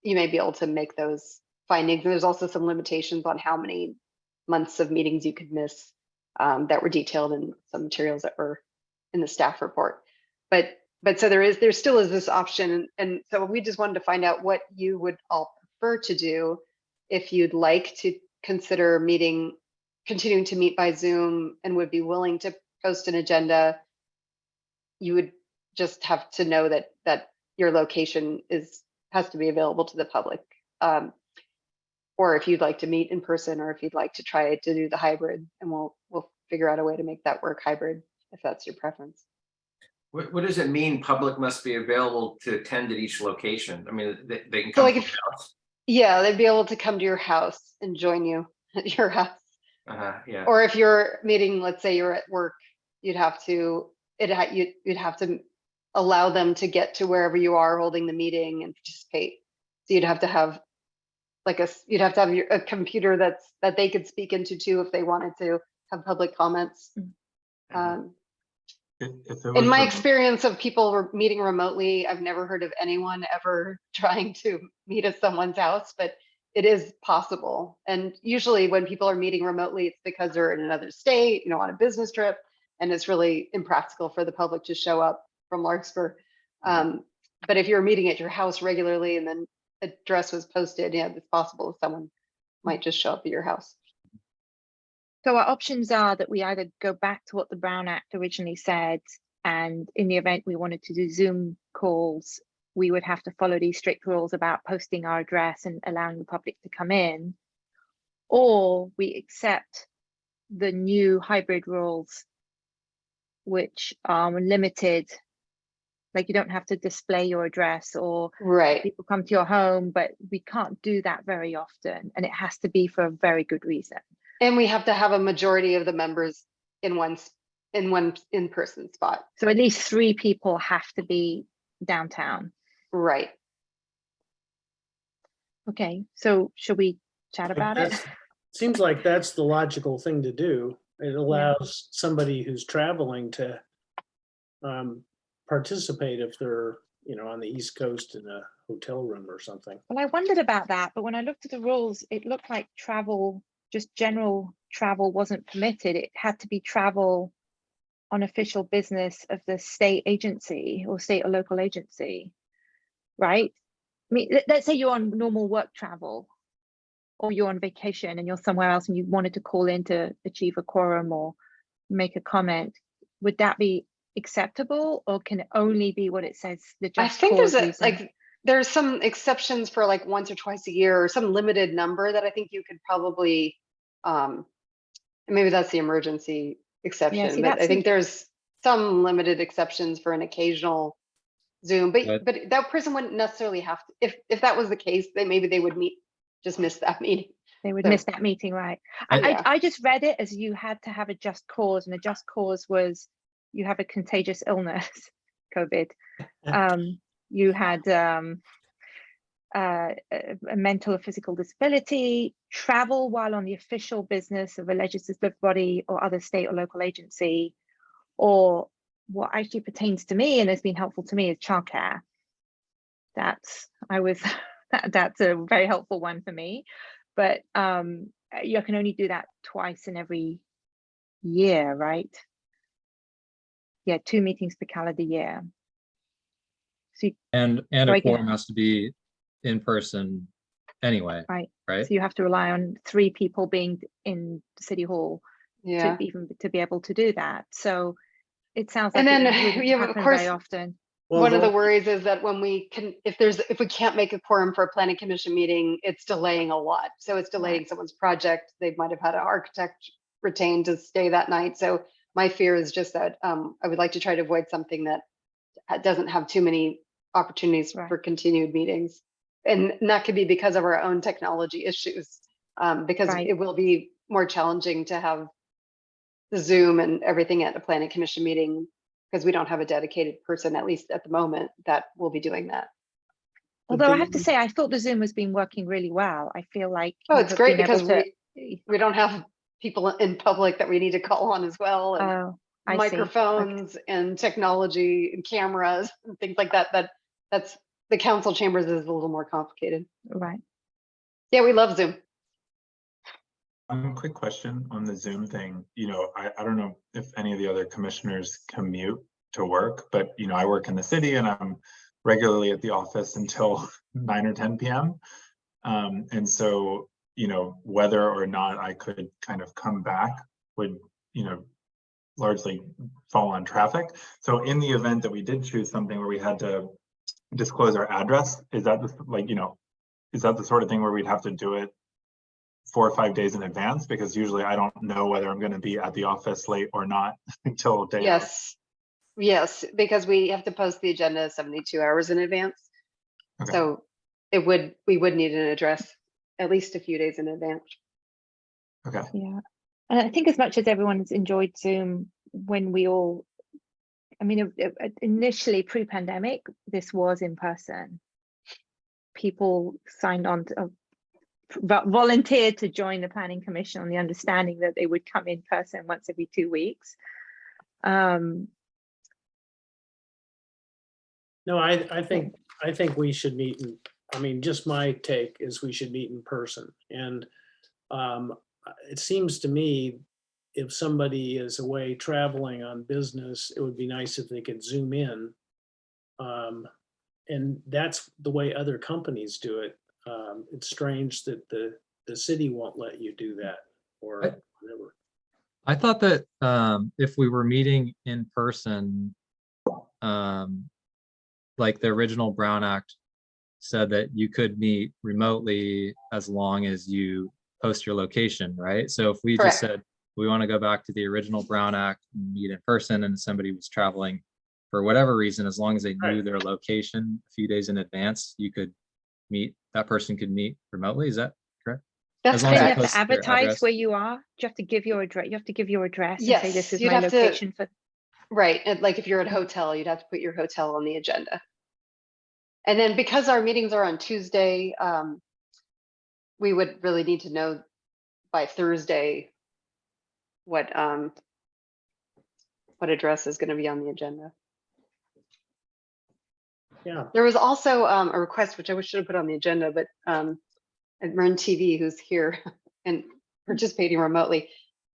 you may be able to make those findings. And there's also some limitations on how many months of meetings you could miss that were detailed in some materials that were in the staff report. But so there still is this option. And so we just wanted to find out what you would all prefer to do if you'd like to consider continuing to meet by Zoom and would be willing to post an agenda. You would just have to know that your location has to be available to the public. Or if you'd like to meet in person, or if you'd like to try to do the hybrid, and we'll figure out a way to make that work hybrid if that's your preference. What does it mean? Public must be available to attend at each location. I mean, they can come So to your house. Yeah, they'd be able to come to your house and join you at your house. Yeah. Or if you're meeting, let's say you're at work, you'd have to allow them to get to wherever you are holding the meeting and participate. So you'd have to have a computer that they could speak into too if they wanted to have public comments. In my experience of people meeting remotely, I've never heard of anyone ever trying to meet at someone's house, but it is possible. And usually when people are meeting remotely, it's because they're in another state, on a business trip, and it's really impractical for the public to show up from Larkspur. But if you're meeting at your house regularly and then address was posted, it's possible someone might just show up at your house. So our options are that we either go back to what the Brown Act originally said, and in the event we wanted to do Zoom calls, we would have to follow these strict rules about posting our address and allowing the public to come in, or we accept the new hybrid rules, which are limited. Like you don't have to display your address, or people come to your home, but we can't do that very often, and it has to be for a very good reason. And we have to have a majority of the members in one in-person spot. So at least 3 people have to be downtown. Right. Okay, so should we chat about it? Seems like that's the logical thing to do. It allows somebody who's traveling to participate if they're, on the East Coast in a hotel room or something. Well, I wondered about that, but when I looked at the rules, it looked like travel, just general travel, wasn't permitted. It had to be travel on official business of the state agency or state or local agency, right? I mean, let's say you're on normal work travel, or you're on vacation and you're somewhere else and you wanted to call in to achieve a quorum or make a comment. Would that be acceptable, or can it only be what it says? I think there's some exceptions for like once or twice a year, or some limited number that I think you could probably, maybe that's the emergency exception, but I think there's some limited exceptions for an occasional Zoom, but that person wouldn't necessarily have to, if that was the case, then maybe they would just miss that meeting. They would miss that meeting, right? I just read it as you had to have a just cause, and a just cause was you have a contagious illness, COVID. You had a mental or physical disability, travel while on the official business of a legislative body or other state or local agency, or what actually pertains to me and has been helpful to me is childcare. That's a very helpful one for me, but you can only do that twice in every year, right? Yeah, 2 meetings per calendar year. So and a quorum has to be in person anyway, right? So you have to rely on 3 people being in City Hall to be able to do that. So it sounds like, and then of course, very often. One of the worries is that when if we can't make a quorum for a planning commission meeting, it's delaying a lot. So it's delaying someone's project. They might have had an architect retained to stay that night. So my fear is just that I would like to try to avoid something that doesn't have too many opportunities for continued meetings. And that could be because of our own technology issues, because it will be more challenging to have the Zoom and everything at a planning commission meeting because we don't have a dedicated person, at least at the moment, that will be doing that. Although I have to say, I thought the Zoom has been working really well. I feel like Oh, you it's have great been able because to. we don't have people in public that we need to call on as well, and Oh, I see. microphones and technology and cameras and things like that. That's the council chambers is a little more complicated. Right. Yeah, we love Zoom. Quick question on the Zoom thing. I don't know if any of the other commissioners commute to work, but I work in the city and I'm regularly at the office until 9 or 10 p.m. And so, whether or not I could kind of come back would, largely fall on traffic. So in the event that we did choose something where we had to disclose our address, is that is that the sort of thing where we'd have to do it 4 or 5 days in advance? Because usually I don't know whether I'm going to be at the office late or not until day of. Yes, because we have to post the agenda 72 hours in advance. Okay. So we would need an address at least a few days in advance. Okay. Yeah. And I think as much as everyone's enjoyed Zoom, when we all, initially pre-pandemic, this was in person. People signed on to, volunteered to join the Planning Commission on the understanding that they would come in person once every 2 weeks. No, I think we should meet just my take is we should meet in person. And it seems to me if somebody is away traveling on business, it would be nice if they could Zoom in. And that's the way other companies do it. It's strange that the city won't let you do that or whatever. I thought that if we were meeting in person, like the original Brown Act said that you could meet remotely as long as you post your location, right? So if we Correct. just said we want to go back to the original Brown Act and meet in person, and somebody was traveling for whatever reason, as long as they knew their location a few days in advance, that person could meet remotely. Is that correct? That's Then you have correct. to advertise where you are. Do you have to give your address? You have to give your address and say this is my location for. Right, and like if you're at a hotel, you'd have to put your hotel on the agenda. And then because our meetings are on Tuesday, we would really need to know by Thursday what address is going to be on the agenda. Yeah. There was also a request, which I should have put on the agenda, but at Marin TV, who's here and participating remotely,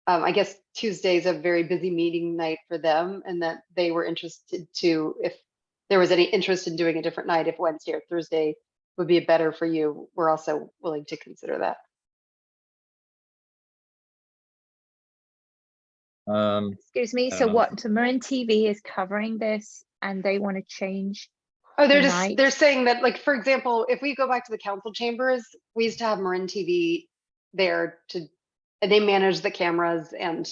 I guess Tuesday is a very busy meeting night for them, and that they were interested to, if there was any interest in doing a different night, if Wednesday or Thursday would be better for you, we're also willing to consider that. Excuse me. So what? So Marin TV is covering this, and they want to change. Oh, they're saying that, like, for example, if we go back to the council chambers, we used to have Marin TV there and they manage the cameras and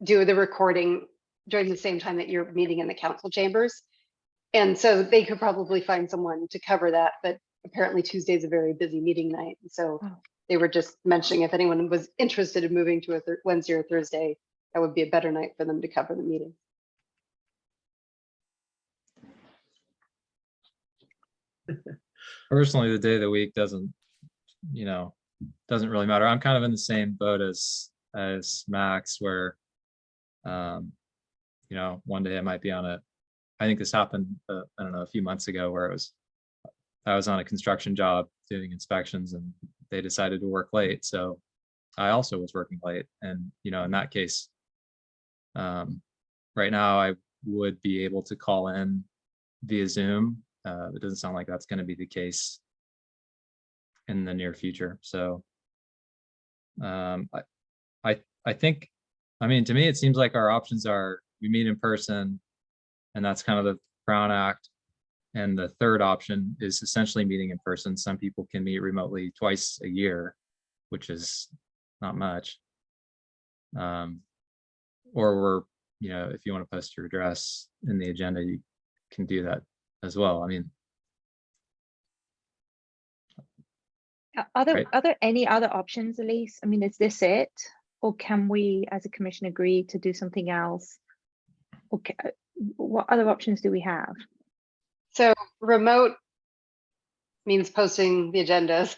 do the recording during the same time that you're meeting in the council chambers. And so they could probably find someone to cover that, but apparently Tuesday is a very busy meeting night. So they were just mentioning if anyone was interested in moving to a Wednesday or Thursday, that would be a better night for them to cover the meeting. Personally, the day of the week doesn't really matter. I'm kind of in the same boat as Max, where one day I might be on I think this happened I don't know, a few months ago, where I was on a construction job doing inspections and they decided to work late, so I also was working late. And in that case, right now I would be able to call in via Zoom. It doesn't sound like that's going to be the case in the near future. So I think, to me, it seems like our options are we meet in person, and that's kind of the Brown Act. And the third option is essentially meeting in person. Some people can meet remotely twice a year, which is not much. Or if you want to post your address in the agenda, you can do that as well. Are there any other options, Elise? Is this it? or can we, as a commission, agree to do something else? Okay, what other options do we have? So remote means posting the agendas.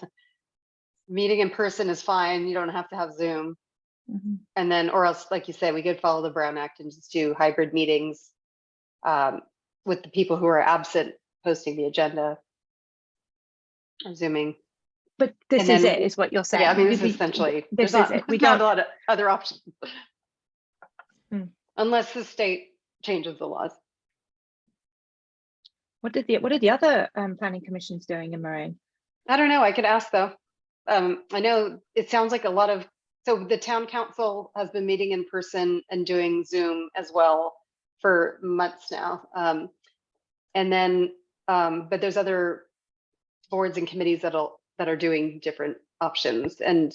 Meeting in person is fine. You don't have to have Zoom. Mhm. And then, or else, like you said, we could follow the Brown Act and just do hybrid meetings with the people who are absent posting the agenda, or Zooming. But this And is then- it, is what you're saying. Yeah, I mean, this We- is essentially, this there's is it. We not don't. a lot of other options. Hmm. Unless the state changes the laws. What are the other planning commissions doing in Moraine? I don't know, I could ask though. I know it sounds like a lot of, so the town council has been meeting in person and doing Zoom as well for months now. And then, but there's other boards and committees that are doing different options. And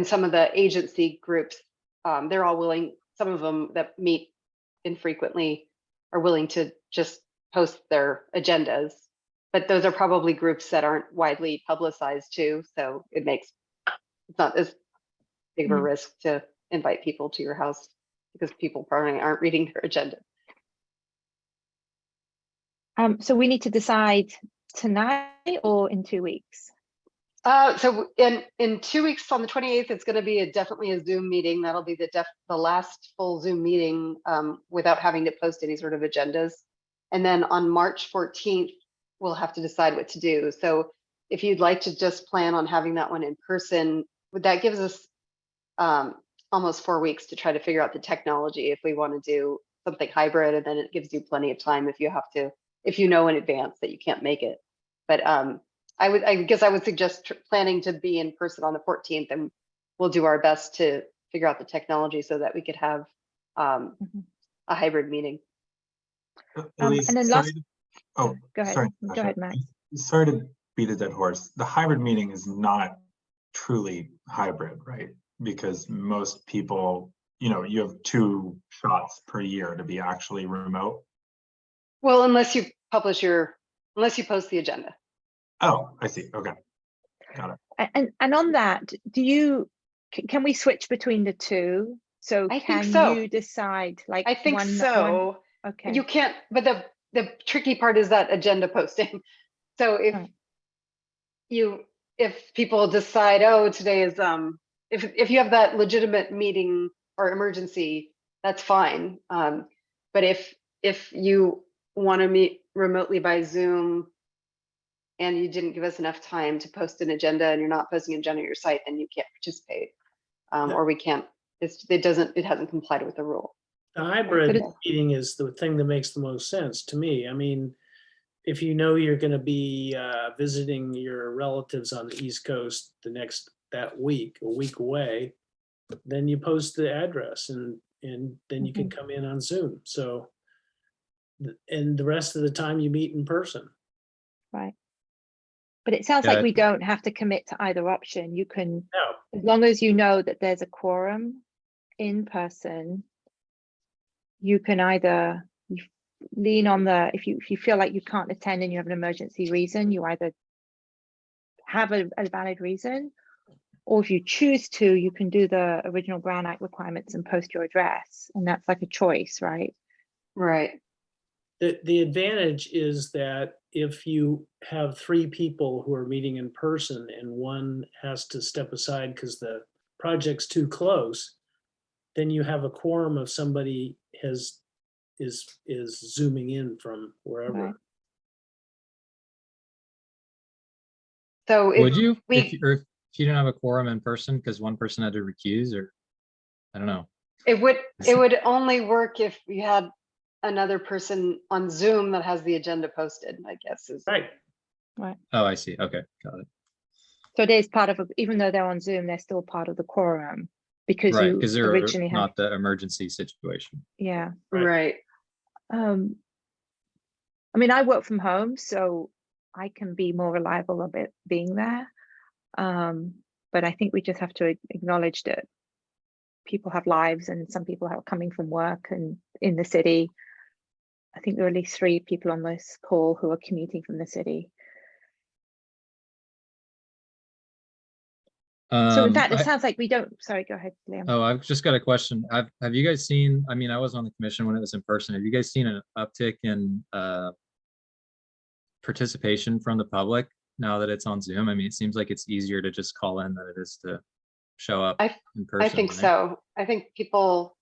some of the agency groups, they're all willing, some of them that meet infrequently are willing to just post their agendas. But those are probably groups that aren't widely publicized too. So it's not as big of a risk to invite people to your house because people probably aren't reading their agenda. So we need to decide tonight or in 2 weeks? So in 2 weeks on the 28th, it's going to be definitely a Zoom meeting. That'll be the last full Zoom meeting without having to post any sort of agendas. And then on March 14th, we'll have to decide what to do. So if you'd like to just plan on having that one in person, that gives us almost 4 weeks to try to figure out the technology if we want to do something hybrid, and then it gives you plenty of time if you know in advance that you can't make it. But I guess I would suggest planning to be in person on the 14th, and we'll do our best to figure out the technology so that we could have a hybrid meeting. Elise, and then sorry last- to- oh, Go ahead. sorry, Go Natasha. ahead, Max. Sorry to beat a dead horse. The hybrid meeting is not truly hybrid, right? Because most people, you have 2 shots per year to be actually remote. Well, unless you post the agenda. Oh, I see. Okay. Got it. And on that, can we switch between the two? So I think can so. you decide like I think one? so. Okay. You can't, but the tricky part is that agenda posting. So if people decide, oh, today is if you have that legitimate meeting or emergency, that's fine. But if you want to meet remotely by Zoom and you didn't give us enough time to post an agenda and you're not posting an agenda on your site, then you can't participate. Or we can't, it hasn't complied with the rule. The hybrid meeting is the thing that makes the most sense to me. I mean, if you know you're going to be visiting your relatives on the East Coast that week, a week away, then you post the address and then you can come in on Zoom. So, and the rest of the time you meet in person. Right. But it sounds like we don't have to commit to either option. You can, as long as you know that there's a quorum in person, you can either lean on if you feel like you can't attend and you have an emergency reason, you either have a valid reason, or if you choose to, you can do the original Brown Act requirements and post your address, and that's like a choice, right? Right. The advantage is that if you have 3 people who are meeting in person and one has to step aside because the project's too close, then you have a quorum of somebody is zooming in from wherever. Right. So Would you, if you didn't have a quorum in person because one person had to recuse, or I don't know. It would only work if you had another person on Zoom that has the agenda posted, I guess. Right. Right. Oh, I see. Okay, got it. So it is part of, even though they're on Zoom, they're still part of the quorum because Right, you because they're originally not the emergency situation. Yeah. Right. I mean, I work from home, so I can be more reliable about being there. But I think we just have to acknowledge that people have lives and some people are coming from work and in the city. I think there are at least 3 people on this call who are commuting from the city. So with that, it I- sounds like we don't, sorry, go ahead, Liam. Oh, I've just got a question. Have you guys seen, I mean, I was on the commission when it was in person. Have you guys seen an uptick in participation from the public now that it's on Zoom? I mean, it seems like it's easier to just call in than it is to show up in person. I think right? so. I think people,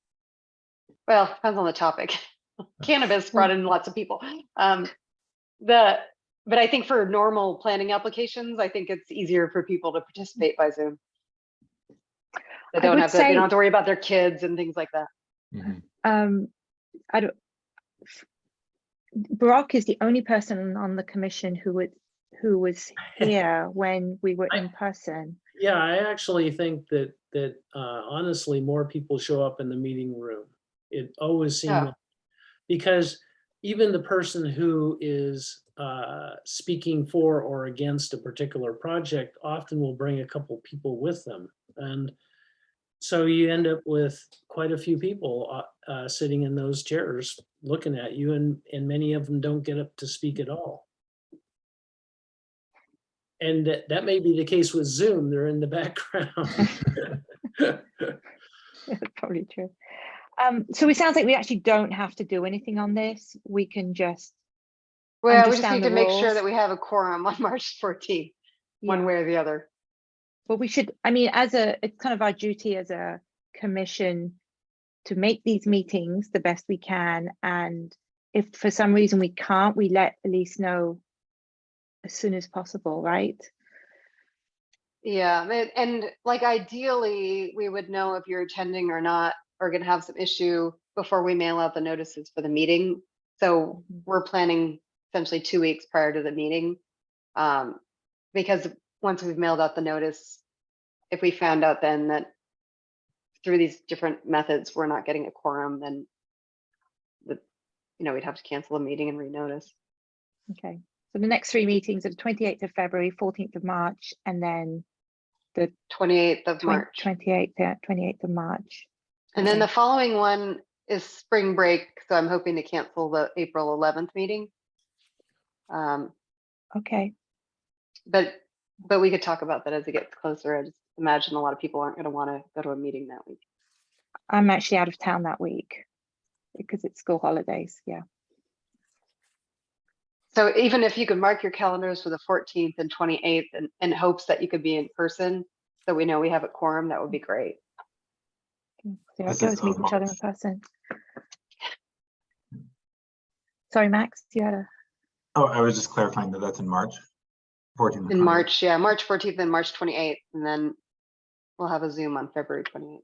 well, depends on the topic. Cannabis brought in lots of people. But I think for normal planning applications, I think it's easier for people to participate by Zoom. They don't have to, they don't have to worry about their kids and things like that. Mhm. I don't. Brock is the only person on the commission who was here when we were in person. Yeah, I actually think that honestly, more people show up in the meeting room. It always seemed like, because even the person who is speaking for or against a particular project often will bring a couple people with them. And so you end up with quite a few people sitting in those chairs looking at you, and many of them don't get up to speak at all. And that may be the case with Zoom. They're in the background. That's probably true. So it sounds like we actually don't have to do anything on this. We can just Well, we just need understand to the make sure rules. that we have a quorum on March 14th, one Yeah. way or the other. But we should, I mean, it's kind of our duty as a commission to make these meetings the best we can. And if for some reason we can't, we let Elise know as soon as possible, right? Yeah, and like ideally, we would know if you're attending or not, or gonna have some issue before we mail out the notices for the meeting. So we're planning essentially 2 weeks prior to the meeting. Because once we've mailed out the notice, if we found out then that through these different methods, we're not getting a quorum, then we'd have to cancel the meeting and renotice. Okay. So the next 3 meetings are the 28th of February, 14th of March, and then the 28th of March. 28th of March. And then the following one is spring break, so I'm hoping to cancel the April 11th meeting. Okay. But we could talk about that as it gets closer. I just imagine a lot of people aren't going to want to go to a meeting that week. I'm actually out of town that week because it's school holidays. Yeah. So even if you could mark your calendars for the 14th and 28th in hopes that you could be in person, so we know we have a quorum, that would be great. So it goes meet each other in person. Sorry, Max, you had a. Oh, I was just clarifying that that's in March. 14th. In March, yeah, March 14th and March 28th, and then we'll have a Zoom on February 28th.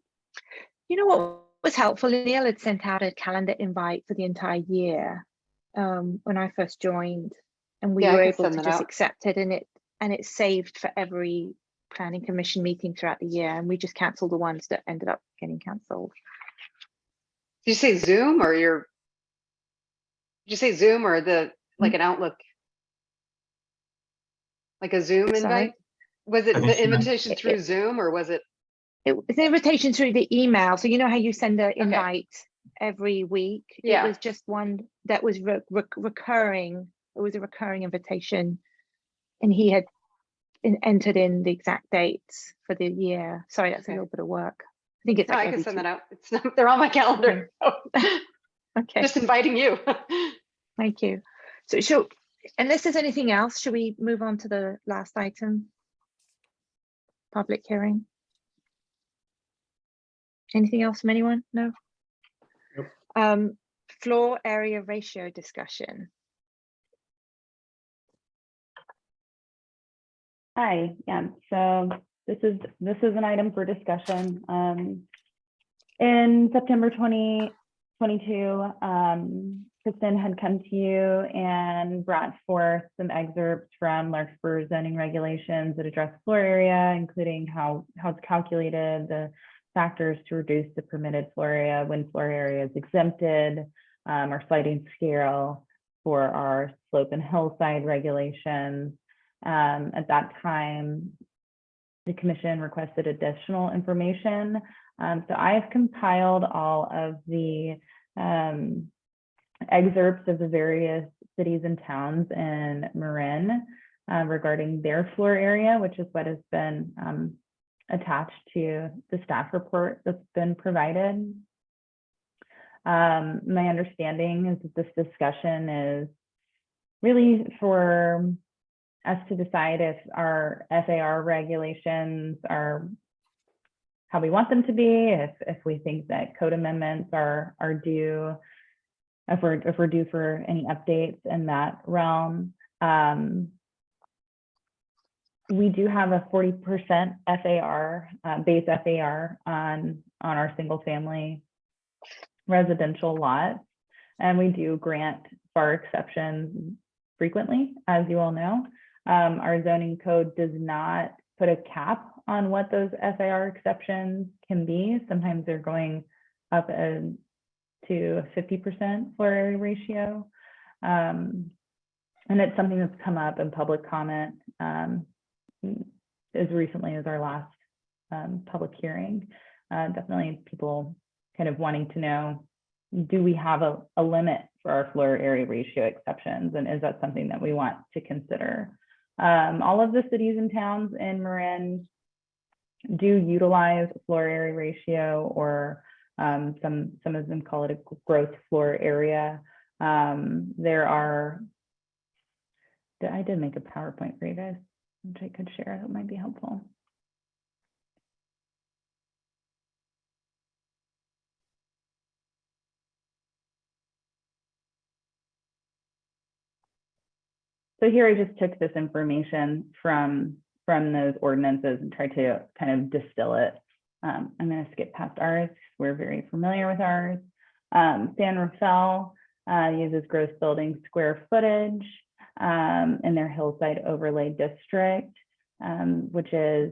You know what was helpful? Neil had sent out a calendar invite for the entire year when I first joined, and we were able to just accept it, and it saved for every planning commission meeting throughout the year, and we just canceled the ones that ended up getting cancelled. Did you say Zoom or did you say Zoom or like an Outlook? Like a Zoom invite? Was it the invitation through Zoom or was it? It was an invitation through the email. So you know how you send an invite every week? Yeah. It was just one that was recurring. It was a recurring invitation, and he had entered in the exact dates for the year. Sorry, that's a little bit of work. I think it's like I can send that out. It's not, they're on my calendar. Okay. Just inviting you. Thank you. So unless there's anything else, should we move on to the last item? Public hearing. Anything else from anyone? No? Nope. Floor area ratio discussion. Hi, yeah, so this is an item for discussion. In September 2022, Kristen had come to you and brought forth some excerpts from Larkspur zoning regulations that address floor area, including how it's calculated, the factors to reduce the permitted floor area when floor area is exempted, our sliding scale for our slope and hillside regulations. At that time, the commission requested additional information. So I have compiled all of the excerpts of the various cities and towns in Marin regarding their floor area, which is what has been attached to the staff report that's been provided. My understanding is that this discussion is really for us to decide if our FAR regulations are how we want them to be, if we think that code amendments are due, if we're due for any updates in that realm. We do have a 40% FAR, base FAR on our single family residential lots. And we do grant FAR exceptions frequently, as you all know. Our zoning code does not put a cap on what those FAR exceptions can be. Sometimes they're going up to 50% floor area ratio. And it's something that's come up in public comment as recently as our last public hearing. Definitely people kind of wanting to know, do we have a limit for our floor area ratio exceptions? And is that something that we want to consider? All of the cities and towns in Marin do utilize floor area ratio, or some of them call it a gross floor area. There are, I did make a PowerPoint for you guys, which I could share, that might be helpful. So here I just took this information from those ordinances and tried to kind of distill it. I'm going to skip past ours. We're very familiar with ours. San Rafael uses gross building square footage in their hillside overlay district, which is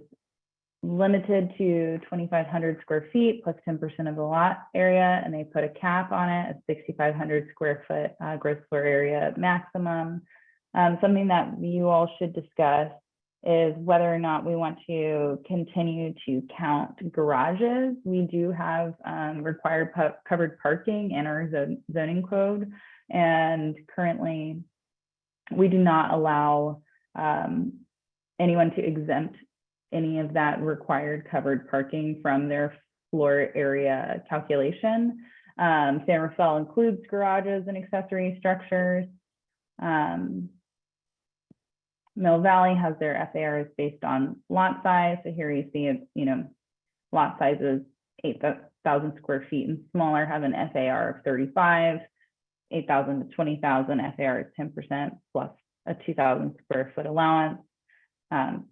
limited to 2,500 square feet plus 10% of the lot area, and they put a cap on it at 6,500 square foot gross floor area maximum. Something that you all should discuss is whether or not we want to continue to count garages. We do have required covered parking in our zoning code, and currently we do not allow anyone to exempt any of that required covered parking from their floor area calculation. San Rafael includes garages and accessory structures. Mill Valley has their FARs based on lot size. So here you see, lot sizes 8,000 square feet and smaller have an FAR of 35, 8,000 to 20,000 FAR is 10% plus a 2,000 square foot allowance, and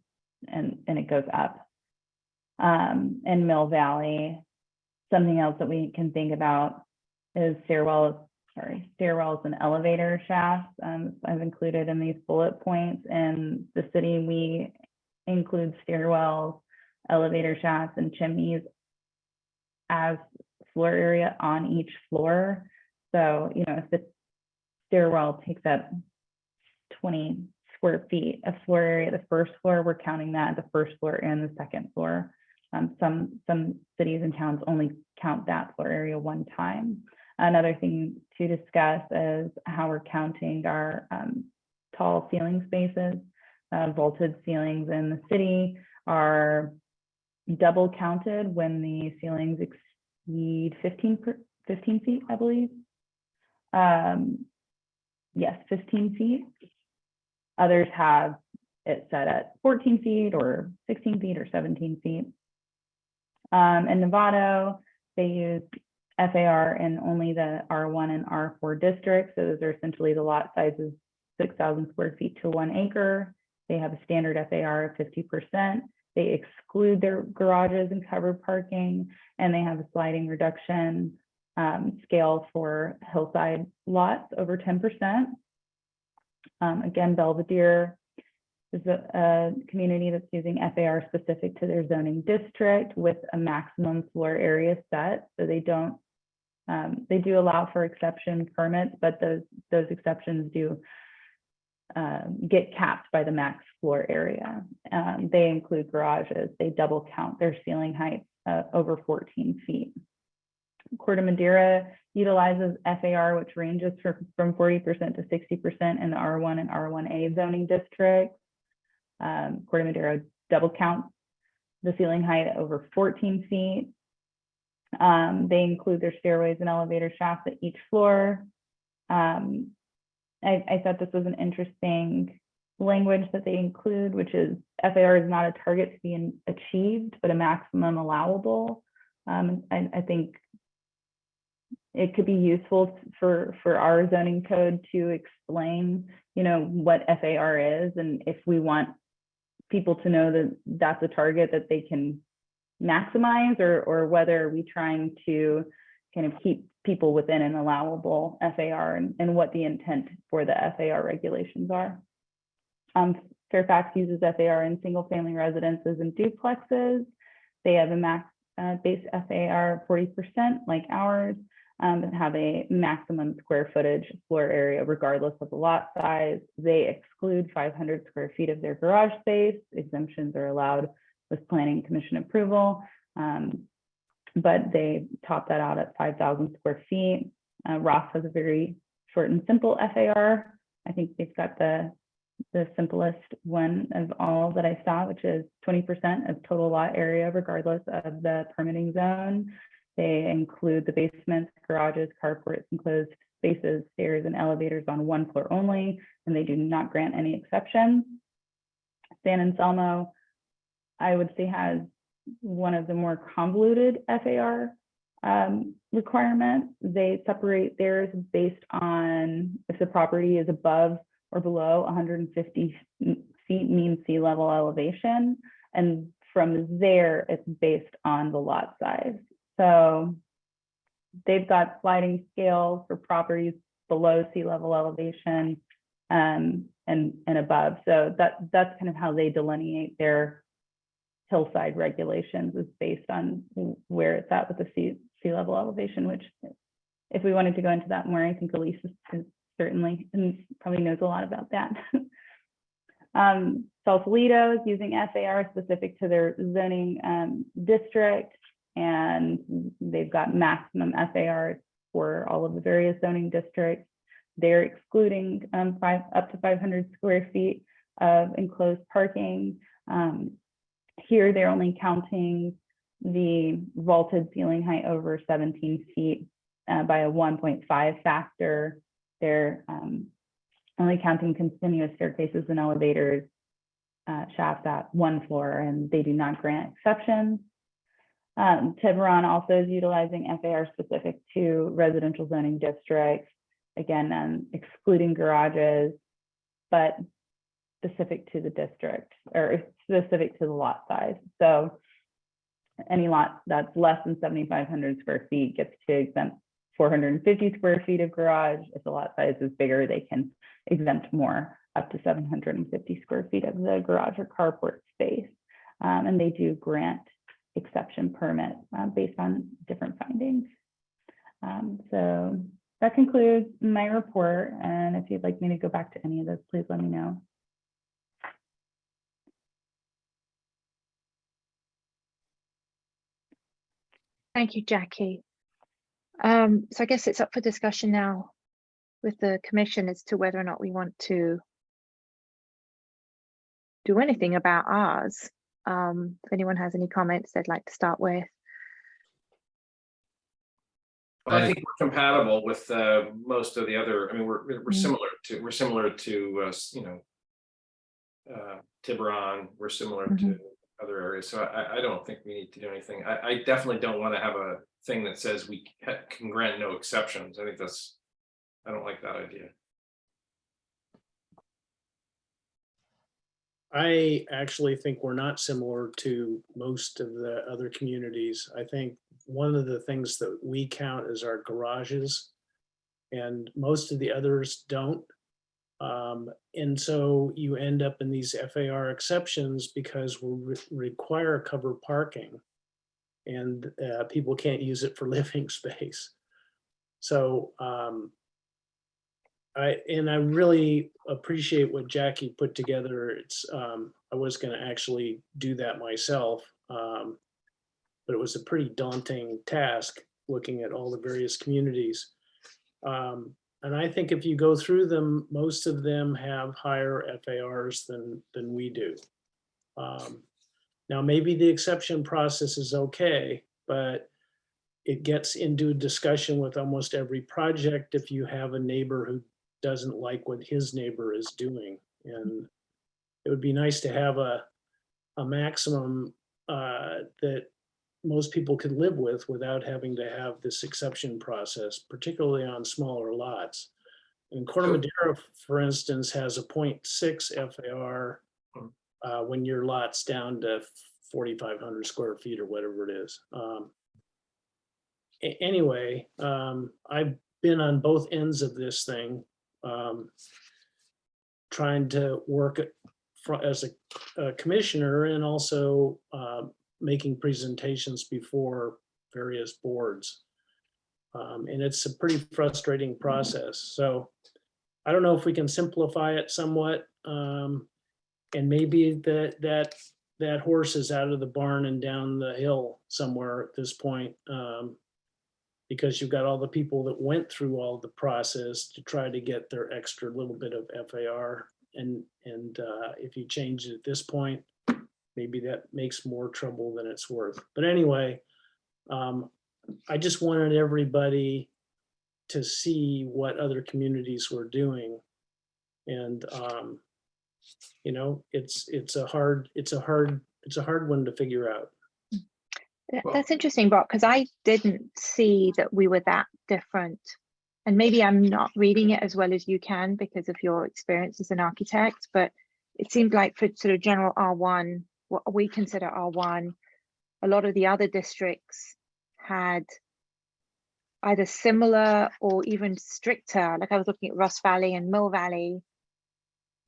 it goes up. In Mill Valley, something else that we can think about is stairwells and elevator shafts. I've included in these bullet points. In the city, we include stairwells, elevator shafts, and chimneys as floor area on each floor. So, if the stairwell takes up 20 square feet of floor area, the first floor, we're counting that the first floor and the second floor. Some cities and towns only count that floor area one time. Another thing to discuss is how we're counting our tall ceiling spaces. Vaulted ceilings in the city are double counted when the ceilings exceed 15 feet, I believe. Yes, 15 feet. Others have it set at 14 feet or 16 feet or 17 feet. In Nevada, they use FAR in only the R1 and R4 districts. So those are essentially the lot sizes 6,000 square feet to 1 acre. They have a standard FAR of 50%. They exclude their garages and covered parking, and they have a sliding reduction scale for hillside lots over 10%. Again, Belvedere is a community that's using FAR specific to their zoning district with a maximum floor area set. So they don't, they do allow for exception permits, but those exceptions do get capped by the max floor area. They include garages. They double count their ceiling heights over 14 feet. Corte Madera utilizes FAR, which ranges from 40% to 60% in the R1 and R1A zoning districts. Corte Madera double counts the ceiling height over 14 feet. They include their stairways and elevator shafts at each floor. I thought this was an interesting language that they include, which is FAR is not a target to be achieved, but a maximum allowable. I think it could be useful for our zoning code to explain, you know, what FAR is, and if we want people to know that that's a target that they can maximize, or whether we trying to kind of keep people within an allowable FAR, and what the intent for the FAR regulations are. Fairfax uses FAR in single family residences and duplexes. They have a max base FAR of 40% like ours, and have a maximum square footage floor area regardless of the lot size. They exclude 500 square feet of their garage space. Exemptions are allowed with planning commission approval, but they top that out at 5,000 square feet. Ross has a very short and simple FAR. I think they've got the simplest one of all that I saw, which is 20% of total lot area, regardless of the permitting zone. They include the basements, garages, carports, enclosed spaces, stairs, and elevators on one floor only, and they do not grant any exceptions. San Anselmo, I would say, has one of the more convoluted FAR requirements. They separate theirs based on if the property is above or below 150 feet mean sea level elevation. And from there, it's based on the lot size. So they've got sliding scales for properties below sea level elevation and above. So that's kind of how they delineate their hillside regulations, is based on where it's at with the sea level elevation, which if we wanted to go into that more, I think Elise is certainly and probably knows a lot about that. Sausalito is using FAR specific to their zoning district, and they've got maximum FAR for all of the various zoning districts. They're excluding up to 500 square feet of enclosed parking. Here, they're only counting the vaulted ceiling height over 17 feet by a 1.5 factor. They're only counting continuous staircases and elevators, shafts at one floor, and they do not grant exceptions. Tiburon also is utilizing FAR specific to residential zoning districts, again, excluding garages, but specific to the district, or specific to the lot size. So any lot that's less than 7,500 square feet gets to exempt 450 square feet of garage. If the lot size is bigger, they can exempt more, up to 750 square feet of the garage or carport space. And they do grant exception permit based on different findings. So that concludes my report. And if you'd like me to go back to any of those, please let me know. Thank you, Jackie. So I guess it's up for discussion now with the commission as to whether or not we want to do anything about ours. If anyone has any comments they'd like to start with. Well, I think we're compatible with most of the other. I mean, we're similar to you know, Tiburon. We're similar to other areas, so I don't think we need to do anything. I definitely don't want to have a thing that says we can grant no exceptions. I think I don't like that idea. I actually think we're not similar to most of the other communities. I think one of the things that we count as our garages, and most of the others don't. And so you end up in these FAR exceptions because we require cover parking, and people can't use it for living space. So I really appreciate what Jackie put together. It's I was going to actually do that myself, but it was a pretty daunting task looking at all the various communities. And I think if you go through them, most of them have higher FARs than we do. Now, maybe the exception process is okay, but it gets into discussion with almost every project if you have a neighbor who doesn't like what his neighbor is doing. And it would be nice to have a maximum that most people could live with without having to have this exception process, particularly on smaller lots. And Corte Madera, for instance, has a 0.6 FAR when your lot's down to 4,500 square feet or whatever it is. Anyway, I've been on both ends of this thing, trying to work as a commissioner and also making presentations before various boards. And it's a pretty frustrating process. So I don't know if we can simplify it somewhat. And maybe that horse is out of the barn and down the hill somewhere at this point, because you've got all the people that went through all the process to try to get their extra little bit of FAR. And if you change it at this point, maybe that makes more trouble than it's worth. But anyway, I just wanted everybody to see what other communities were doing. And you know, it's a hard one to figure out. That's interesting, Bob, because I didn't see that we were that different. And maybe I'm not reading it as well as you can because of your experience as an architect, but it seemed like for sort of general R1, what we consider R1, a lot of the other districts had either similar or even stricter. Like I was looking at Ross Valley and Mill Valley.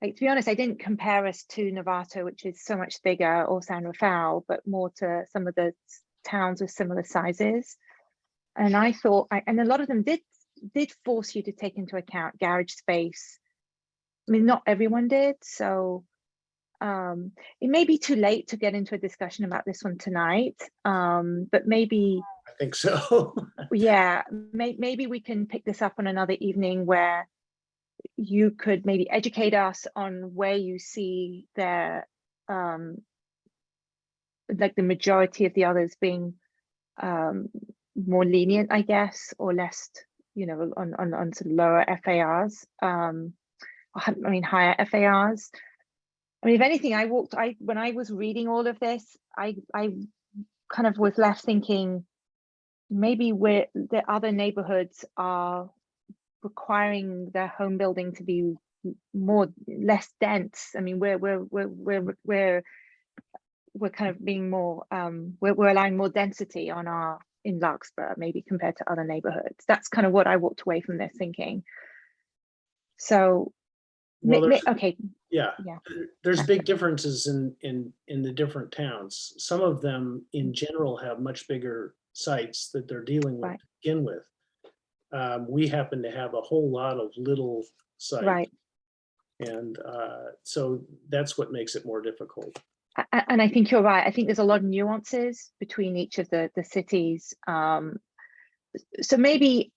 Like, to be honest, I didn't compare us to Novato, which is so much bigger, or San Rafael, but more to some of the towns with similar sizes. And I thought, and a lot of them did force you to take into account garage space. I mean, not everyone did. So it may be too late to get into a discussion about this one tonight, but maybe. I think so. Yeah, maybe we can pick this up on another evening where you could maybe educate us on where you see their like the majority of the others being more lenient, I guess, or less, you know, on sort of lower FARs. I mean, higher FARs. I mean, if anything, when I was reading all of this, I kind of was left thinking maybe the other neighborhoods are requiring their home building to be less dense. I mean, we're kind of being more we're allowing more density in Larkspur maybe compared to other neighborhoods. That's kind of what I walked away from this thinking. So well, okay, yeah, there's big differences in the different towns. Some of them in general have much bigger sites that they're dealing with to begin with. We happen to have a whole lot of little sites, right? And so that's what makes it more difficult. And I think you're right. I think there's a lot of nuances between each of the cities. So maybe,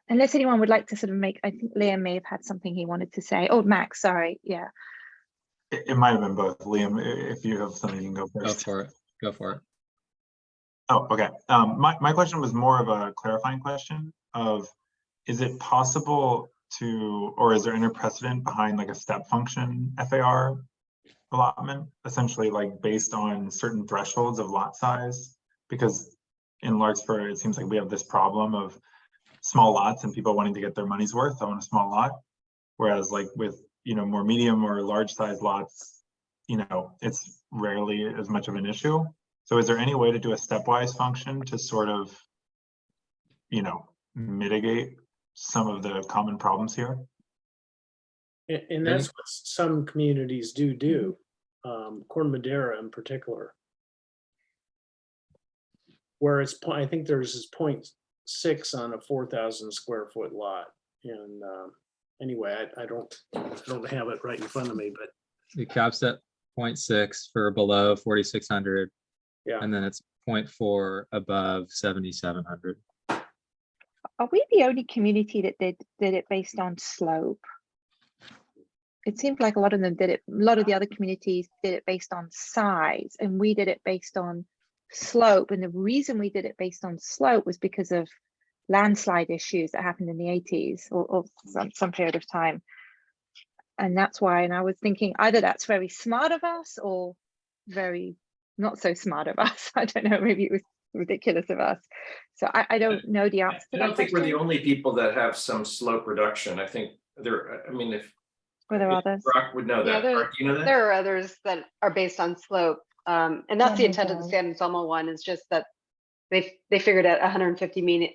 unless anyone would like to sort of I think Liam may have had something he wanted to say. Oh, Max, sorry. Yeah. It might have been both. Liam, if you have something, you can go first. Go for it. Oh, okay. My question was more of a clarifying question of, is it possible to, or is there any precedent behind like a step function FAR allotment, essentially like based on certain thresholds of lot size? Because in Larkspur, it seems like we have this problem of small lots and people wanting to get their money's worth on a small lot. Whereas like with, you know, more medium or large size lots, you know, it's rarely as much of an issue. So is there any way to do a stepwise function to sort of, you know, mitigate some of the common problems here? And that's what some communities do. Corte Madera in particular, where it's, I think there's this 0.6 on a 4,000 square foot lot. And anyway, I don't have it right in front of me, but it caps at 0.6 for below 4,600. Yeah. And then it's 0.4 above 7,700. Are we the only community that did it based on slope? it seemed like a lot of them did it, a lot of the other communities did it based on size, and we did it based on slope. And the reason we did it based on slope was because of landslide issues that happened in the 80s or some period of time. And that's why, and I was thinking either that's very smart of us or very not so smart of us. I don't know, maybe it was ridiculous of us. So I don't know the answer to I that don't think we're the question. only people that have some slope reduction. I think there, I mean, if Were there others? Brock would know Yeah, that. Brock, do you know that? there are others that are based on slope. And that's the San intent of the Jose. San Anselmo one, is just that they figured at 150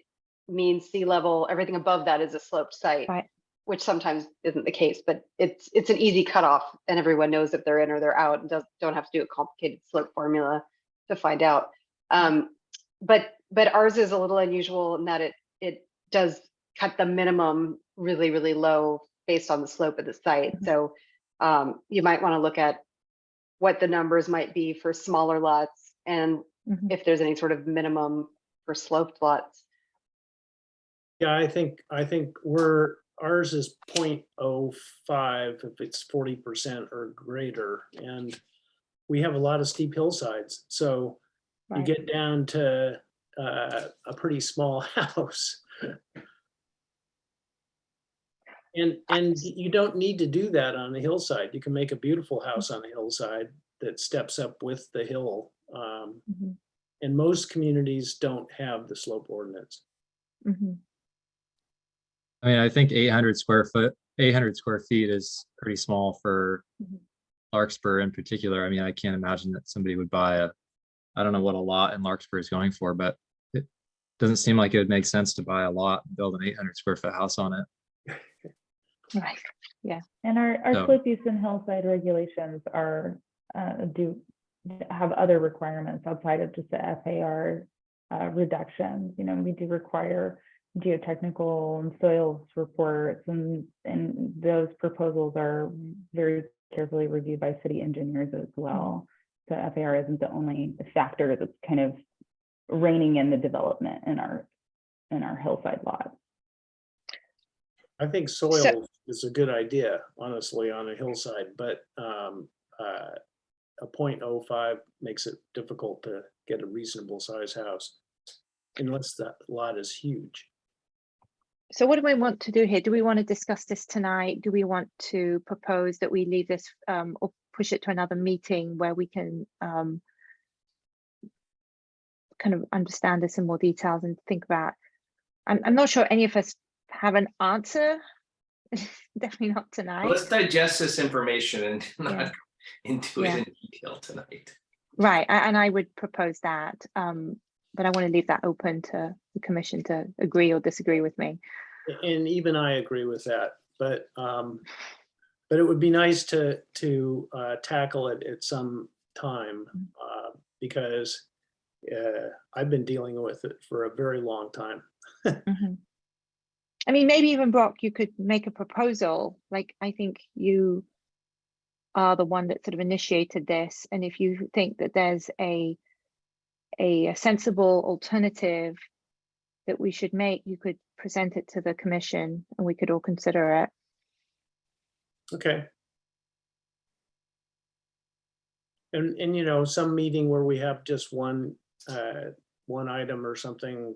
mean sea level, everything above that is a sloped site, Right. which sometimes isn't the case, but it's an easy cutoff and everyone knows if they're in or they're out and don't have to do a complicated slope formula to find out. But ours is a little unusual in that it does cut the minimum really, really low based on the slope of the site. So you might want to look at what the numbers might be for smaller lots and if there's any sort of minimum for sloped lots. Yeah, I think ours is 0.05 if it's 40% or greater, and we have a lot of steep hillsides. So you get down to a pretty small house. And you don't need to do that on a hillside. You can make a beautiful house on a hillside that steps up with the hill. And most communities don't have the slope ordinance. I mean, I think 800 square feet is pretty small for Larkspur in particular. I mean, I can't imagine that somebody would buy I don't know what a lot in Larkspur is going for, but it doesn't seem like it would make sense to buy a lot and build an 800 square foot house on it. Right. Yeah. And our So- slope use and hillside regulations are do have other requirements outside of just the FAR reductions. You know, we do require geotechnical and soils reports, and those proposals are very carefully reviewed by city engineers as well. So FAR isn't the only factor that's kind of reining in the development in our hillside lots. I think soil is a good idea, honestly, on a hillside, but a 0.05 makes it difficult to get a reasonable size house unless that lot is huge. So what do we want to do here? Do we want to discuss this tonight? Do we want to propose that we leave this or push it to another meeting where we can kind of understand this in more details and think about? I'm not sure any of us have an answer. Definitely not tonight. Well, let's digest this information and not go into it in detail tonight. Right, and I would propose that, but I want to leave that open to the commission to agree or disagree with me. And even I agree with that, but it would be nice to tackle it at some time because I've been dealing with it for a very long time. I mean, maybe even Brock, you could make a proposal. Like, I think you are the one that sort of initiated this, and if you think that there's a sensible alternative that we should make, you could present it to the commission and we could all consider it. Okay. And you know, some meeting where we have just one item or something,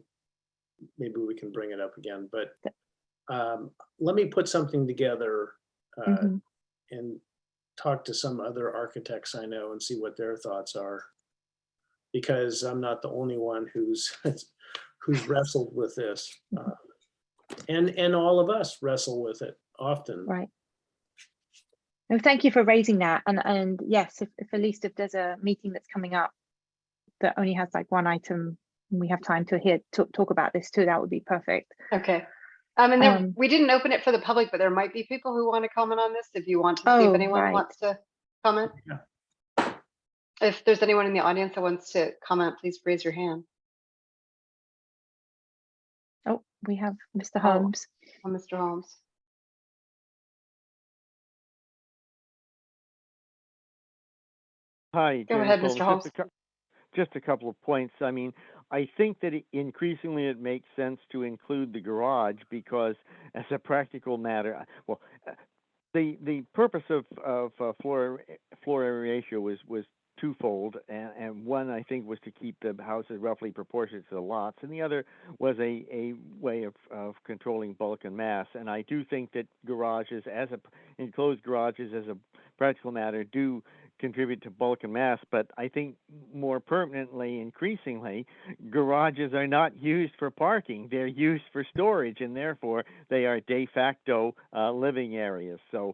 maybe we can bring it up again, but let me put something together and talk to some other architects I know and see what their thoughts are, because I'm not the only one who's wrestled with this, and all of us wrestle with it often. Right. No, thank you for raising that. And yes, if at least if there's a meeting that's coming up that only has like one item, and we have time to talk about this too, that would be perfect. Okay. And then we didn't open it for the public, but there might be people who want to comment on this. If you want to see if anyone wants to comment. Yeah. If there's anyone in the audience that wants to comment, please raise your hand. Oh, we have Mr. Holmes. Oh, Mr. Holmes. Hi. Go ahead, Mr. Holmes. Just a couple of points. I mean, I think that increasingly it makes sense to include the garage because as a practical matter, well, the purpose of floor area ratio was twofold, and one I think was to keep the houses roughly proportionate to the lots, and the other was a way of controlling bulk and mass. And I do think that garages, enclosed garages, as a practical matter, do contribute to bulk and mass, but I think more permanently, increasingly, garages are not used for parking. They're used for storage, and therefore they are de facto living areas. So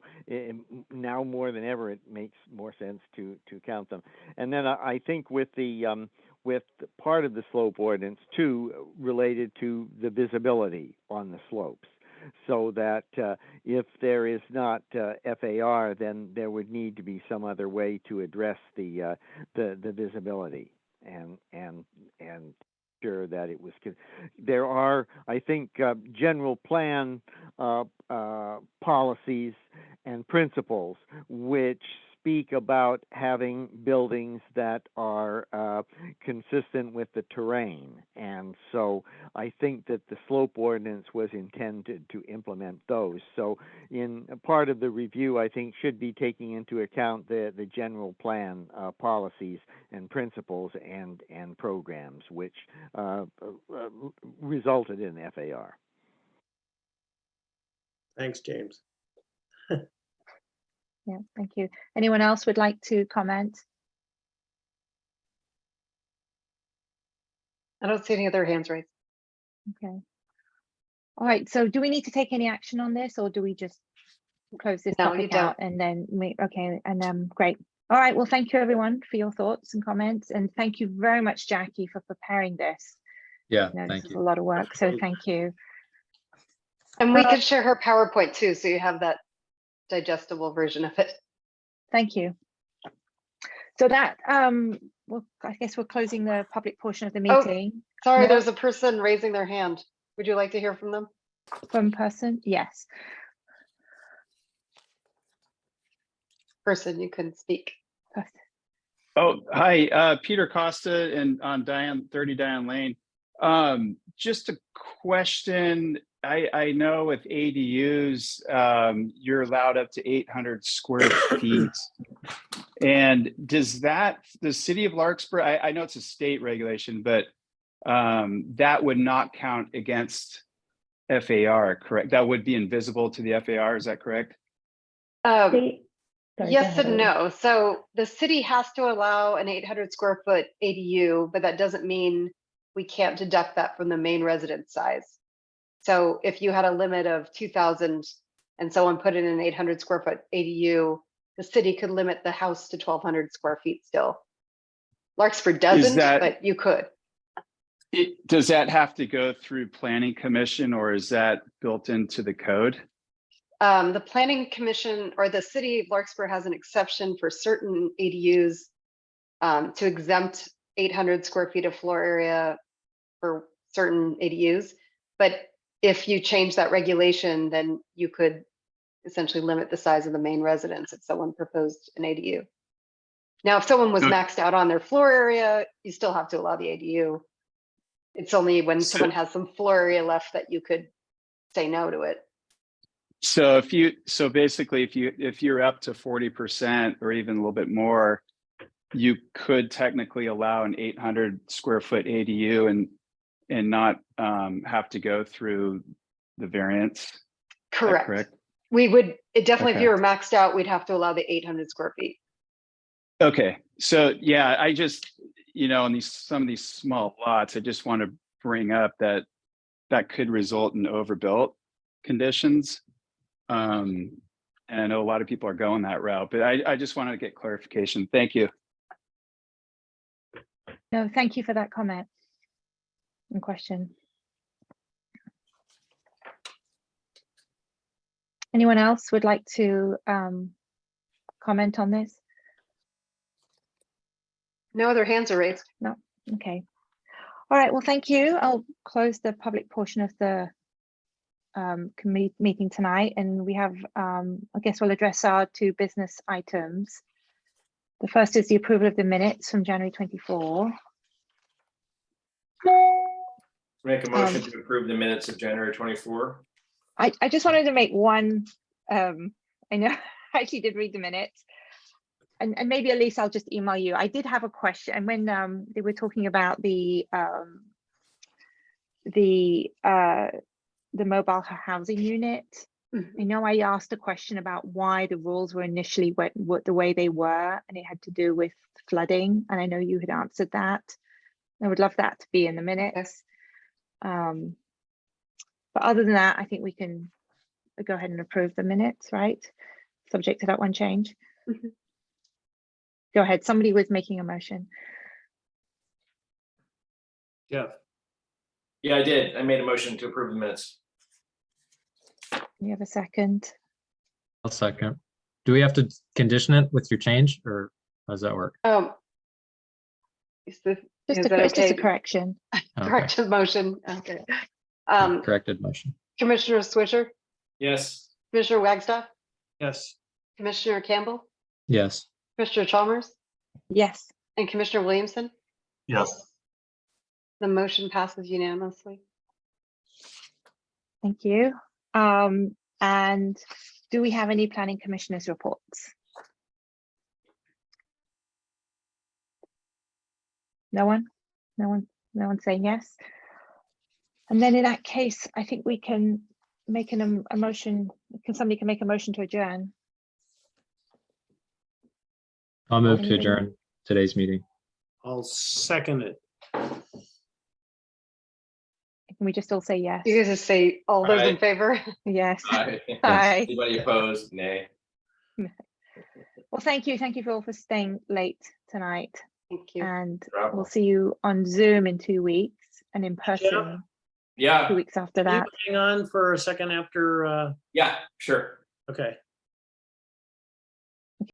now more than ever, it makes more sense to count them. And then I think with part of the slope ordinance too, related to the visibility on the slopes, so that if there is not FAR, then there would need to be some other way to address the visibility and sure that it was. There are, I think, general plan policies and principles which speak about having buildings that are consistent with the terrain. And so I think that the slope ordinance was intended to implement those. So in a part of the review, I think should be taking into account the general plan policies and principles and programs which resulted in FAR. Thanks, James. Yeah, thank you. Anyone else would like to comment? I don't see any other hands raised. Okay. All right, so do we need to take any action on this, or do we just close this No, you topic out and then okay, and great. All right, well, thank you everyone for your thoughts and comments, and thank you very much, Jackie, for preparing this. Yeah, This thank is you. a lot of work, so thank you. And we could share her PowerPoint too, so you have that digestible version of it. Thank you. So that, well, I guess we're closing the public portion of the meeting. Sorry, No? there's a person raising their hand. Would you like to hear from them? From person, yes. Person, you can speak. Person. Oh, hi, Peter Costa and on 30 Diane Lane. Just a question. I know with ADUs, you're allowed up to 800 square feet. And does the city of Larkspur, I know it's a state regulation, but that would not count against FAR, correct? That would be invisible to the FAR, is that correct? Yes and no. So the city has to allow an 800 square foot ADU, but that doesn't mean we can't deduct that from the main residence size. So if you had a limit of 2,000 and someone put in an 800 square foot ADU, the city could limit the house to 1,200 square feet still. Larkspur doesn't, but you could. Does that have to go through planning commission, or is that built into the code? The planning commission or the city of Larkspur has an exception for certain ADUs to exempt 800 square feet of floor area for certain ADUs. But if you change that regulation, then you could essentially limit the size of the main residence if someone proposed an ADU. Now, if someone was maxed out on their floor area, you still have to allow the ADU. It's only when someone has some floor area left that you could say no to it. So basically, if you're up to 40% or even a little bit more, you could technically allow an 800 square foot ADU and not have to go through the variance. Correct. We would definitely, if you were maxed out, we'd have to allow the 800 square feet. Okay, so yeah, I just, on some of these small lots, I just want to bring up that could result in overbuilt conditions. And I know a lot of people are going that route, but I just wanted to get clarification. Thank you. No, thank you for that comment and question. Anyone else would like to comment on this? No other hands are raised. No. Okay. All right. Well, thank you. I'll close the public portion of the meeting tonight, and we have, I guess we'll address our two business items. The first is the approval of the minutes from January 24. Make a motion to approve the minutes of January 24. I just wanted to make one I know, I actually did read the minutes. And maybe at least I'll just email you. I did have a question. And when they were talking about the mobile housing unit, I know I asked a question about why the rules were initially what the way they were, and it had to do with flooding. And I know you had answered that. I would love that to be in the minutes. But other than that, I think we can go ahead and approve the minutes, right? Subject to that one change. Go ahead. Somebody was making a motion. Jeff. Yeah, I did. I made a motion to approve the minutes. You have a second? I'll second. Do we have to condition it with your change, or how does that work? Is that It's okay? just a correction. Corrected motion. Okay. Corrected motion. Commissioner Swisher, Yes. Commissioner Wagstaff, Yes. Commissioner Campbell, Yes. Commissioner Chalmers, Yes. and Commissioner Williamson. Yes. The motion passes unanimously. Thank you. And do we have any planning commissioners reports? No one? No one saying yes? And then in that case, I think we can make a motion. Somebody can make a motion to adjourn? I'll move to Anybody? adjourn today's meeting. I'll second it. Can we just all say yes? You guys just say all those in Aye. favor? Yes. Aye. Aye. Anybody opposed? Nay. Well, thank you all for staying late tonight. Thank you. And Bravo. we'll see you on Zoom in 2 weeks and in person Yeah. 2 weeks after Can you that. hang on for a second after, Yeah, sure. okay.